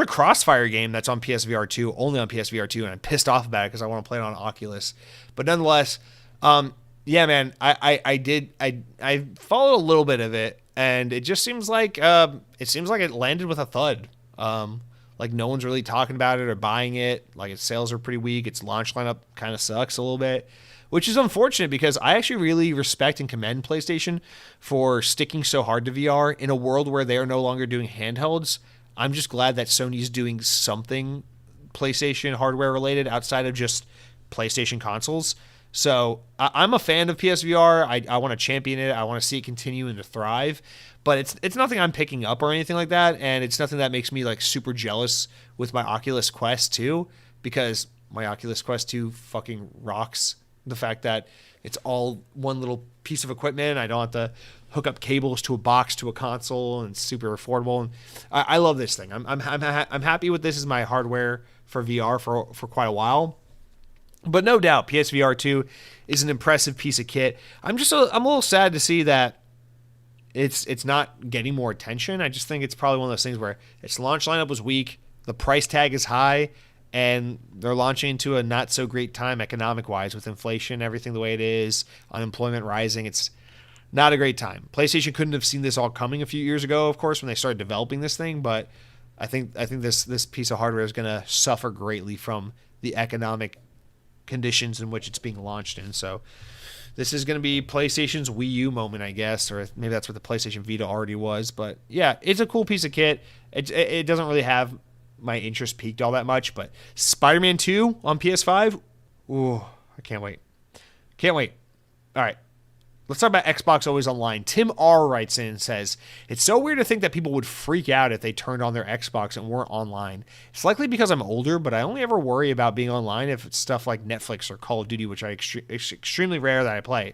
Crossfire game that's on PSVR 2, only on PSVR 2, and I'm pissed off about it because I want to play it on Oculus. But nonetheless, yeah, man, I followed a little bit of it, and it just seems like it landed with a thud. No one's really talking about it or buying it. Its sales are pretty weak. Its launch lineup kind of sucks a little bit, which is unfortunate because I actually really respect and commend PlayStation for sticking so hard to VR in a world where they are no longer doing handhelds. I'm just glad that Sony's doing something PlayStation hardware related outside of just PlayStation consoles. So I'm a fan of PSVR. I want to champion it. I want to see it continue and to thrive. But it's nothing I'm picking up or anything like that, and it's nothing that makes me super jealous with my Oculus Quest 2 because my Oculus Quest 2 fucking rocks. The fact that it's all one little piece of equipment. I don't have to hook up cables to a box to a console, and it's super affordable. And I love this thing. I'm happy with this as my hardware for VR for quite a while. But no doubt, PSVR 2 is an impressive piece of kit. I'm a little sad to see that it's not getting more attention. I just think it's probably one of those things where its launch lineup was weak, the price tag is high, and they're launching into a not so great time economic wise with inflation, everything the way it is, unemployment rising. It's not a great time. PlayStation couldn't have seen this all coming a few years ago, of course, when they started developing this thing, but I think this piece of hardware is going to suffer greatly from the economic conditions in which it's being launched in. So this is going to be PlayStation's Wii U moment, I guess, or maybe that's what the PlayStation Vita already was. But yeah, it's a cool piece of kit. It doesn't really have my interest peaked all that much, but Spider-Man 2 on PS5, ooh, I can't wait. Can't wait. All right. Let's talk about Xbox Always Online. Tim R. writes in and says, it's so weird to think that people would freak out if they turned on their Xbox and weren't online. It's likely because I'm older, but I only ever worry about being online if it's stuff like Netflix or Call of Duty, which it's extremely rare that I play.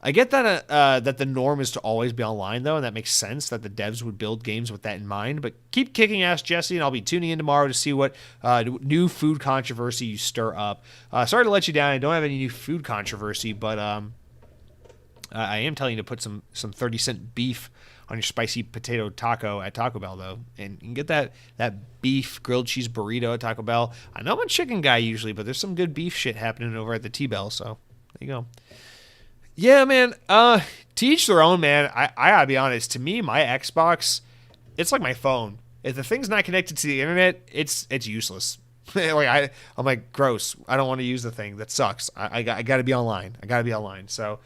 I get that that the norm is to always be online, though, and that makes sense that the devs would build games with that in mind. But keep kicking ass, Jesse, and I'll be tuning in tomorrow to see what new food controversy you stir up. Sorry to let you down. I don't have any new food controversy, but I am telling you to put some 30-cent beef on your spicy potato taco at Taco Bell, though. And you can get that beef grilled cheese burrito at Taco Bell. I know I'm a chicken guy usually, but there's some good beef shit happening over at the T-Bell, so there you go. Yeah, man, to each their own, man. I gotta be honest. To me, my Xbox, it's like my phone. If the thing's not connected to the internet, it's useless. I'm like, gross. I don't want to use the thing. That sucks. I gotta be online. So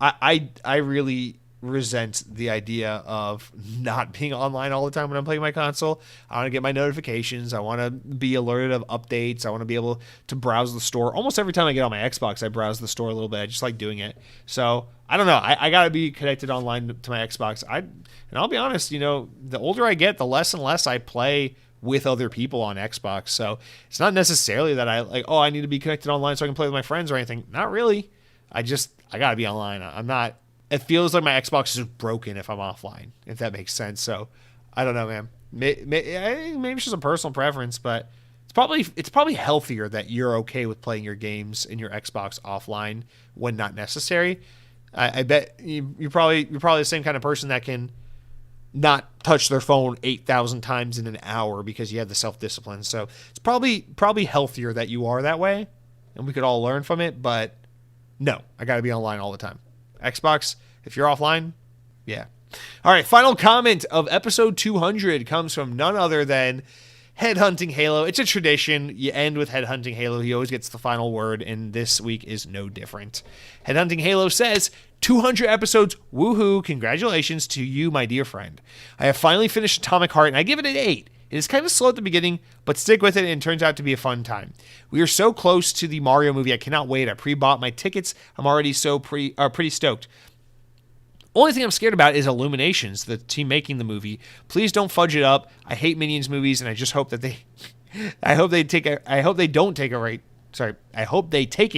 I really resent the idea of not being online all the time when I'm playing my console. I want to get my notifications. I want to be alerted of updates. I want to be able to browse the store. Almost every time I get on my Xbox, I browse the store a little bit. I just like doing it. So I don't know. I got to be connected online to my Xbox. And I'll be honest, the older I get, the less and less I play with other people on Xbox. So it's not necessarily that I need to be connected online so I can play with my friends or anything. Not really. I got to be online. I'm not. It feels like my Xbox is broken if I'm offline, if that makes sense. So I don't know, man. Maybe it's just a personal preference, but it's probably healthier that you're okay with playing your games in your Xbox offline when not necessary. I bet you're probably the same kind of person that can not touch their phone 8,000 times in an hour because you have the self-discipline. So it's probably healthier that you are that way, and we could all learn from it. But no, I got to be online all the time. Xbox, if you're offline, yeah. All right, final comment of episode 200 comes from none other than Headhunting Halo. It's a tradition. You end with Headhunting Halo. He always gets the final word, and this week is no different. Headhunting Halo says, 200 episodes, woohoo, congratulations to you, my dear friend. I have finally finished Atomic Heart, and I give it an 8. It is kind of slow at the beginning, but stick with it, and it turns out to be a fun time. We are so close to the Mario movie, I cannot wait. I pre-bought my tickets. I'm already pretty stoked. Only thing I'm scared about is Illuminations, the team making the movie. Please don't fudge it up. I hate Minions movies, and I just hope that I hope they take a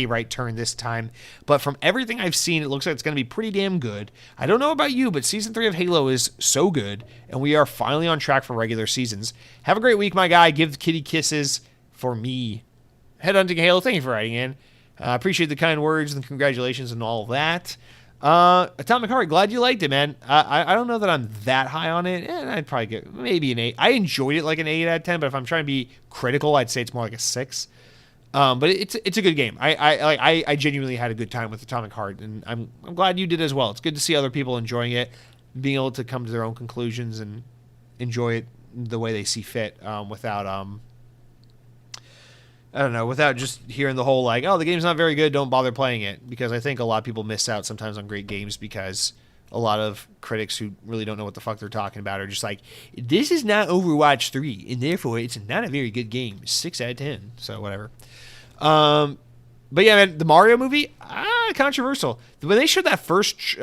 right turn this time. But from everything I've seen, it looks like it's going to be pretty damn good. I don't know about you, but Season 3 of Halo is so good, and we are finally on track for regular seasons. Have a great week, my guy. Give the kitty kisses for me. Headhunting Halo, thank you for writing in. I appreciate the kind words and congratulations and all of that. Atomic Heart, glad you liked it, man. I don't know that I'm that high on it, and I'd probably get maybe an 8. I enjoyed it like an 8 out of 10, but if I'm trying to be critical, I'd say it's more like a 6. But it's a good game. I genuinely had a good time with Atomic Heart, and I'm glad you did as well. It's good to see other people enjoying it, being able to come to their own conclusions and enjoy it the way they see fit, without just hearing the whole the game's not very good, don't bother playing it. Because I think a lot of people miss out sometimes on great games because a lot of critics who really don't know what the fuck they're talking about are just like, this is not Overwatch 3, and therefore it's not a very good game. 6 out of 10. So whatever. But yeah, man, the Mario movie, controversial. When they showed that first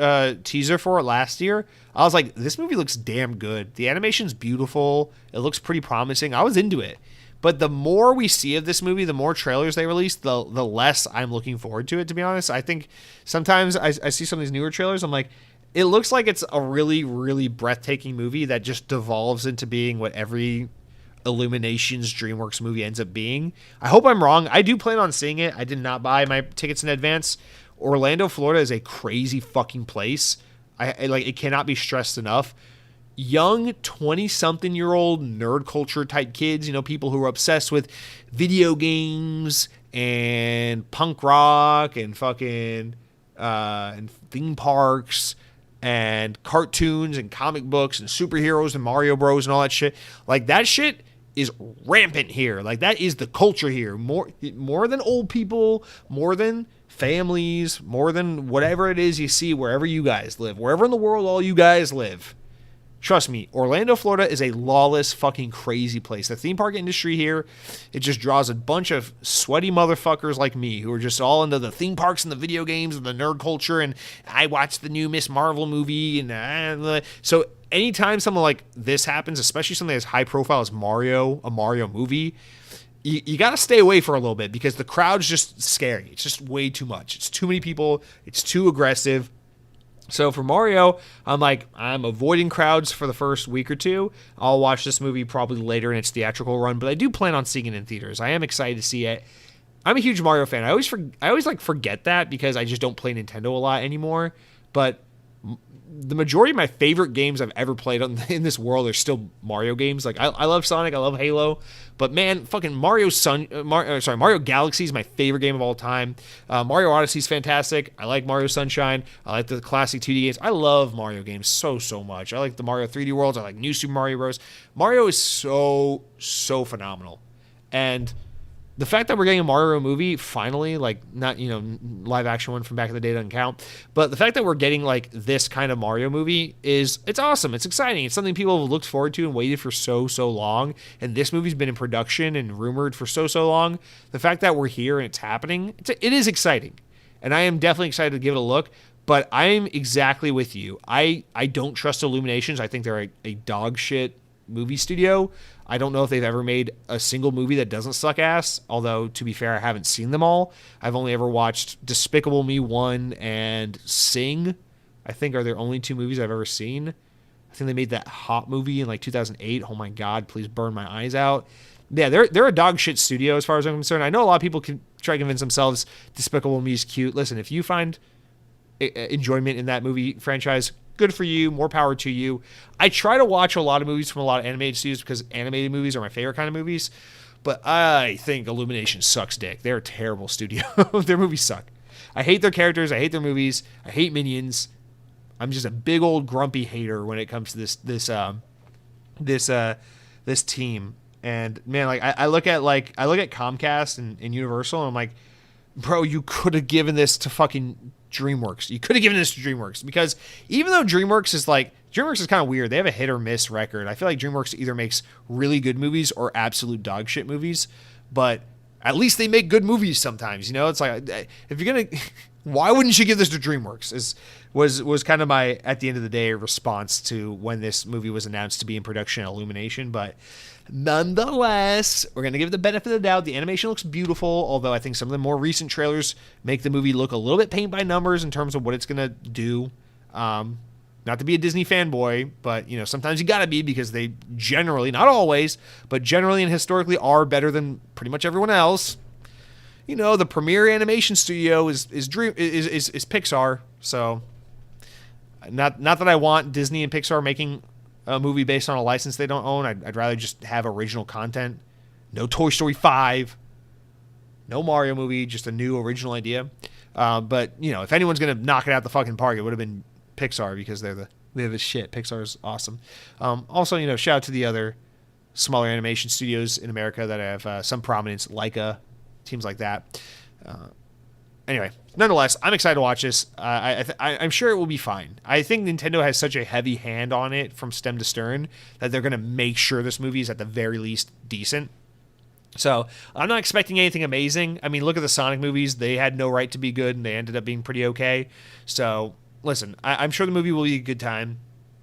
teaser for it last year, I was like, this movie looks damn good. The animation's beautiful. It looks pretty promising. I was into it. But the more we see of this movie, the more trailers they release, the less I'm looking forward to it, to be honest. I think sometimes I see some of these newer trailers, I'm like, it looks like it's a really, really breathtaking movie that just devolves into being what every Illumination's DreamWorks movie ends up being. I hope I'm wrong. I do plan on seeing it. I did not buy my tickets in advance. Orlando, Florida is a crazy fucking place. I like, it cannot be stressed enough. Young 20-something-year-old nerd culture type kids, people who are obsessed with video games and punk rock and fucking and theme parks and cartoons and comic books and superheroes and Mario Bros and all that shit. Like, that shit is rampant here. Like, that is the culture here. More than old people, more than families, more than whatever it is you see wherever you guys live, wherever in the world all you guys live. Trust me, Orlando, Florida is a lawless, fucking crazy place. The theme park industry here, it just draws a bunch of sweaty motherfuckers like me who are just all into the theme parks and the video games and the nerd culture. And I watched the new Miss Marvel movie. And so anytime something like this happens, especially something as high profile as a Mario movie, you got to stay away for a little bit because the crowd's just scary. It's just way too much. It's too many people. It's too aggressive. So for Mario, I'm avoiding crowds for the first week or two. I'll watch this movie probably later in its theatrical run, but I do plan on seeing it in theaters. I am excited to see it. I'm a huge Mario fan. I always forget that because I just don't play Nintendo a lot anymore. But the majority of my favorite games I've ever played in this world are still Mario games. Like, I love Sonic, I love Halo, but man, fucking Mario Galaxy is my favorite game of all time. Mario Odyssey is fantastic. I like Mario Sunshine. I like the classic 2D games. I love Mario games so much. I like the Mario 3D Worlds. I like New Super Mario Bros. Mario is so phenomenal, and the fact that we're getting a Mario movie finally, like, not, live action one from back in the day doesn't count, but the fact that we're getting like this kind of Mario movie it's awesome. It's exciting. It's something people have looked forward to and waited for so long. And this movie's been in production and rumored for so long. The fact that we're here and it's happening, it is exciting. And I am definitely excited to give it a look, but I'm exactly with you. I don't trust Illuminations. I think they're a dog shit movie studio. I don't know if they've ever made a single movie that doesn't suck ass, although, to be fair, I haven't seen them all. I've only ever watched Despicable Me 1 and Sing, I think, are their only two movies I've ever seen. I think they made that Hot movie in like 2008. Oh my God, please burn my eyes out. Yeah, they're a dog shit studio as far as I'm concerned. I know a lot of people can try to convince themselves Despicable Me is cute. Listen, if you find enjoyment in that movie franchise, good for you. More power to you. I try to watch a lot of movies from a lot of animated studios because animated movies are my favorite kind of movies. But I think Illumination sucks dick. They're a terrible studio. Their movies suck. I hate their characters. I hate their movies. I hate Minions. I'm just a big old grumpy hater when it comes to this team. And man, like I look at Comcast and Universal, and I'm like, bro, you could have given this to fucking DreamWorks. You could have given this to DreamWorks, because even though DreamWorks is kind of weird. They have a hit or miss record. I feel like DreamWorks either makes really good movies or absolute dog shit movies, but at least they make good movies sometimes. It's like, if you're gonna, why wouldn't you give this to DreamWorks? Was kind of my, at the end of the day, response to when this movie was announced to be in production at Illumination. But nonetheless, we're going to give it the benefit of the doubt. The animation looks beautiful, although I think some of the more recent trailers make the movie look a little bit paint by numbers in terms of what it's going to do. Not to be a Disney fanboy, but sometimes you got to be, because they generally, not always, but generally and historically are better than pretty much everyone else. The premier animation studio is Pixar, so not that I want Disney and Pixar making a movie based on a license they don't own. I'd rather just have original content. No Toy Story 5, no Mario movie, just a new original idea. But if anyone's gonna knock it out the fucking park, it would have been Pixar, because they're the shit. Pixar's awesome. Also, shout out to the other smaller animation studios in America that have some prominence, Leica, teams like that. Anyway, nonetheless, I'm excited to watch this. I'm sure it will be fine. I think Nintendo has such a heavy hand on it from stem to stern that they're going to make sure this movie is at the very least decent. So I'm not expecting anything amazing. I mean, look at the Sonic movies. They had no right to be good, and they ended up being pretty okay. So listen, I'm sure the movie will be a good time.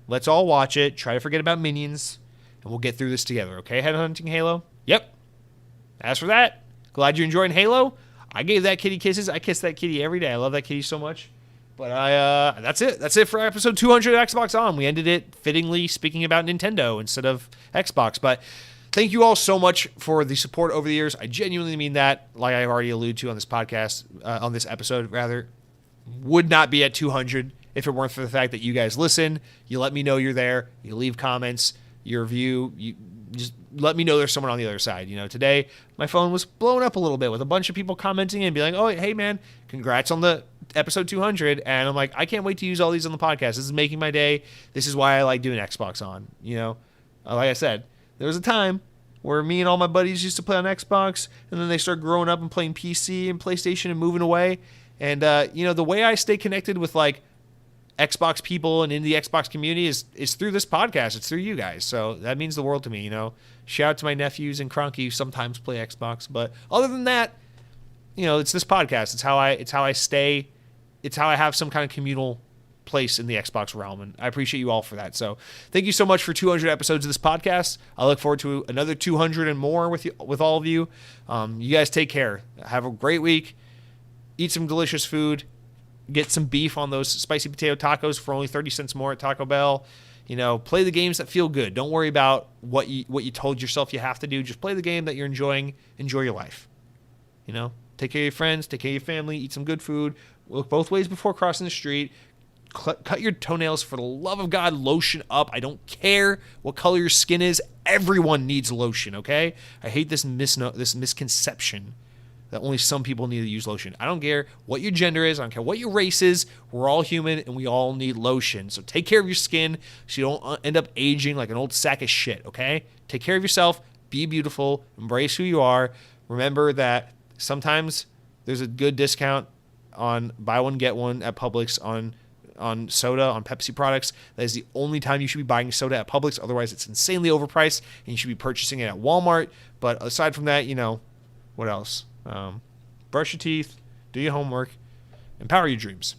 Let's all watch it. Try to forget about Minions, and we'll get through this together, okay? Headhunting Halo? Yep. As for that, glad you're enjoying Halo. I gave that kitty kisses. I kiss that kitty every day. I love that kitty so much. But that's it. That's it for episode 200 of Xbox On. We ended it fittingly speaking about Nintendo instead of Xbox. But thank you all so much for the support over the years. I genuinely mean that. Like I've already alluded to on this podcast, on this episode, rather, would not be at 200 if it weren't for the fact that you guys listen. You let me know you're there. You leave comments, you review. You just let me know there's someone on the other side. Today my phone was blown up a little bit with a bunch of people commenting and being like, "Oh, hey man, congrats on the episode 200." And I'm like, I can't wait to use all these on the podcast. This is making my day. This is why I like doing Xbox on. Like I said, there was a time where me and all my buddies used to play on Xbox, and then they started growing up and playing PC and PlayStation and moving away. And, the way I stay connected with, like, Xbox people and in the Xbox community is through this podcast. It's through you guys. So that means the world to me, Shout out to my nephews and Cronky who sometimes play Xbox. But other than that, it's this podcast. It's how I stay. It's how I have some kind of communal place in the Xbox realm, and I appreciate you all for that. So thank you so much for 200 episodes of this podcast. I look forward to another 200 and more with all of you. You guys take care. Have a great week. Eat some delicious food. Get some beef on those spicy potato tacos for only 30 cents more at Taco Bell. Play the games that feel good. Don't worry about what you told yourself you have to do. Just play the game that you're enjoying. Enjoy your life. Take care of your friends. Take care of your family. Eat some good food. Look both ways before crossing the street. Cut your toenails, for the love of God. Lotion up. I don't care what color your skin is. Everyone needs lotion, okay? I hate this misconception that only some people need to use lotion. I don't care what your gender is. I don't care what your race is. We're all human, and we all need lotion. So take care of your skin so you don't end up aging like an old sack of shit, okay? Take care of yourself. Be beautiful. Embrace who you are. Remember that sometimes there's a good discount on buy one, get one at Publix on soda, on Pepsi products. That is the only time you should be buying soda at Publix. Otherwise, it's insanely overpriced, and you should be purchasing it at Walmart. But aside from that, what else? Brush your teeth, do your homework, empower your dreams.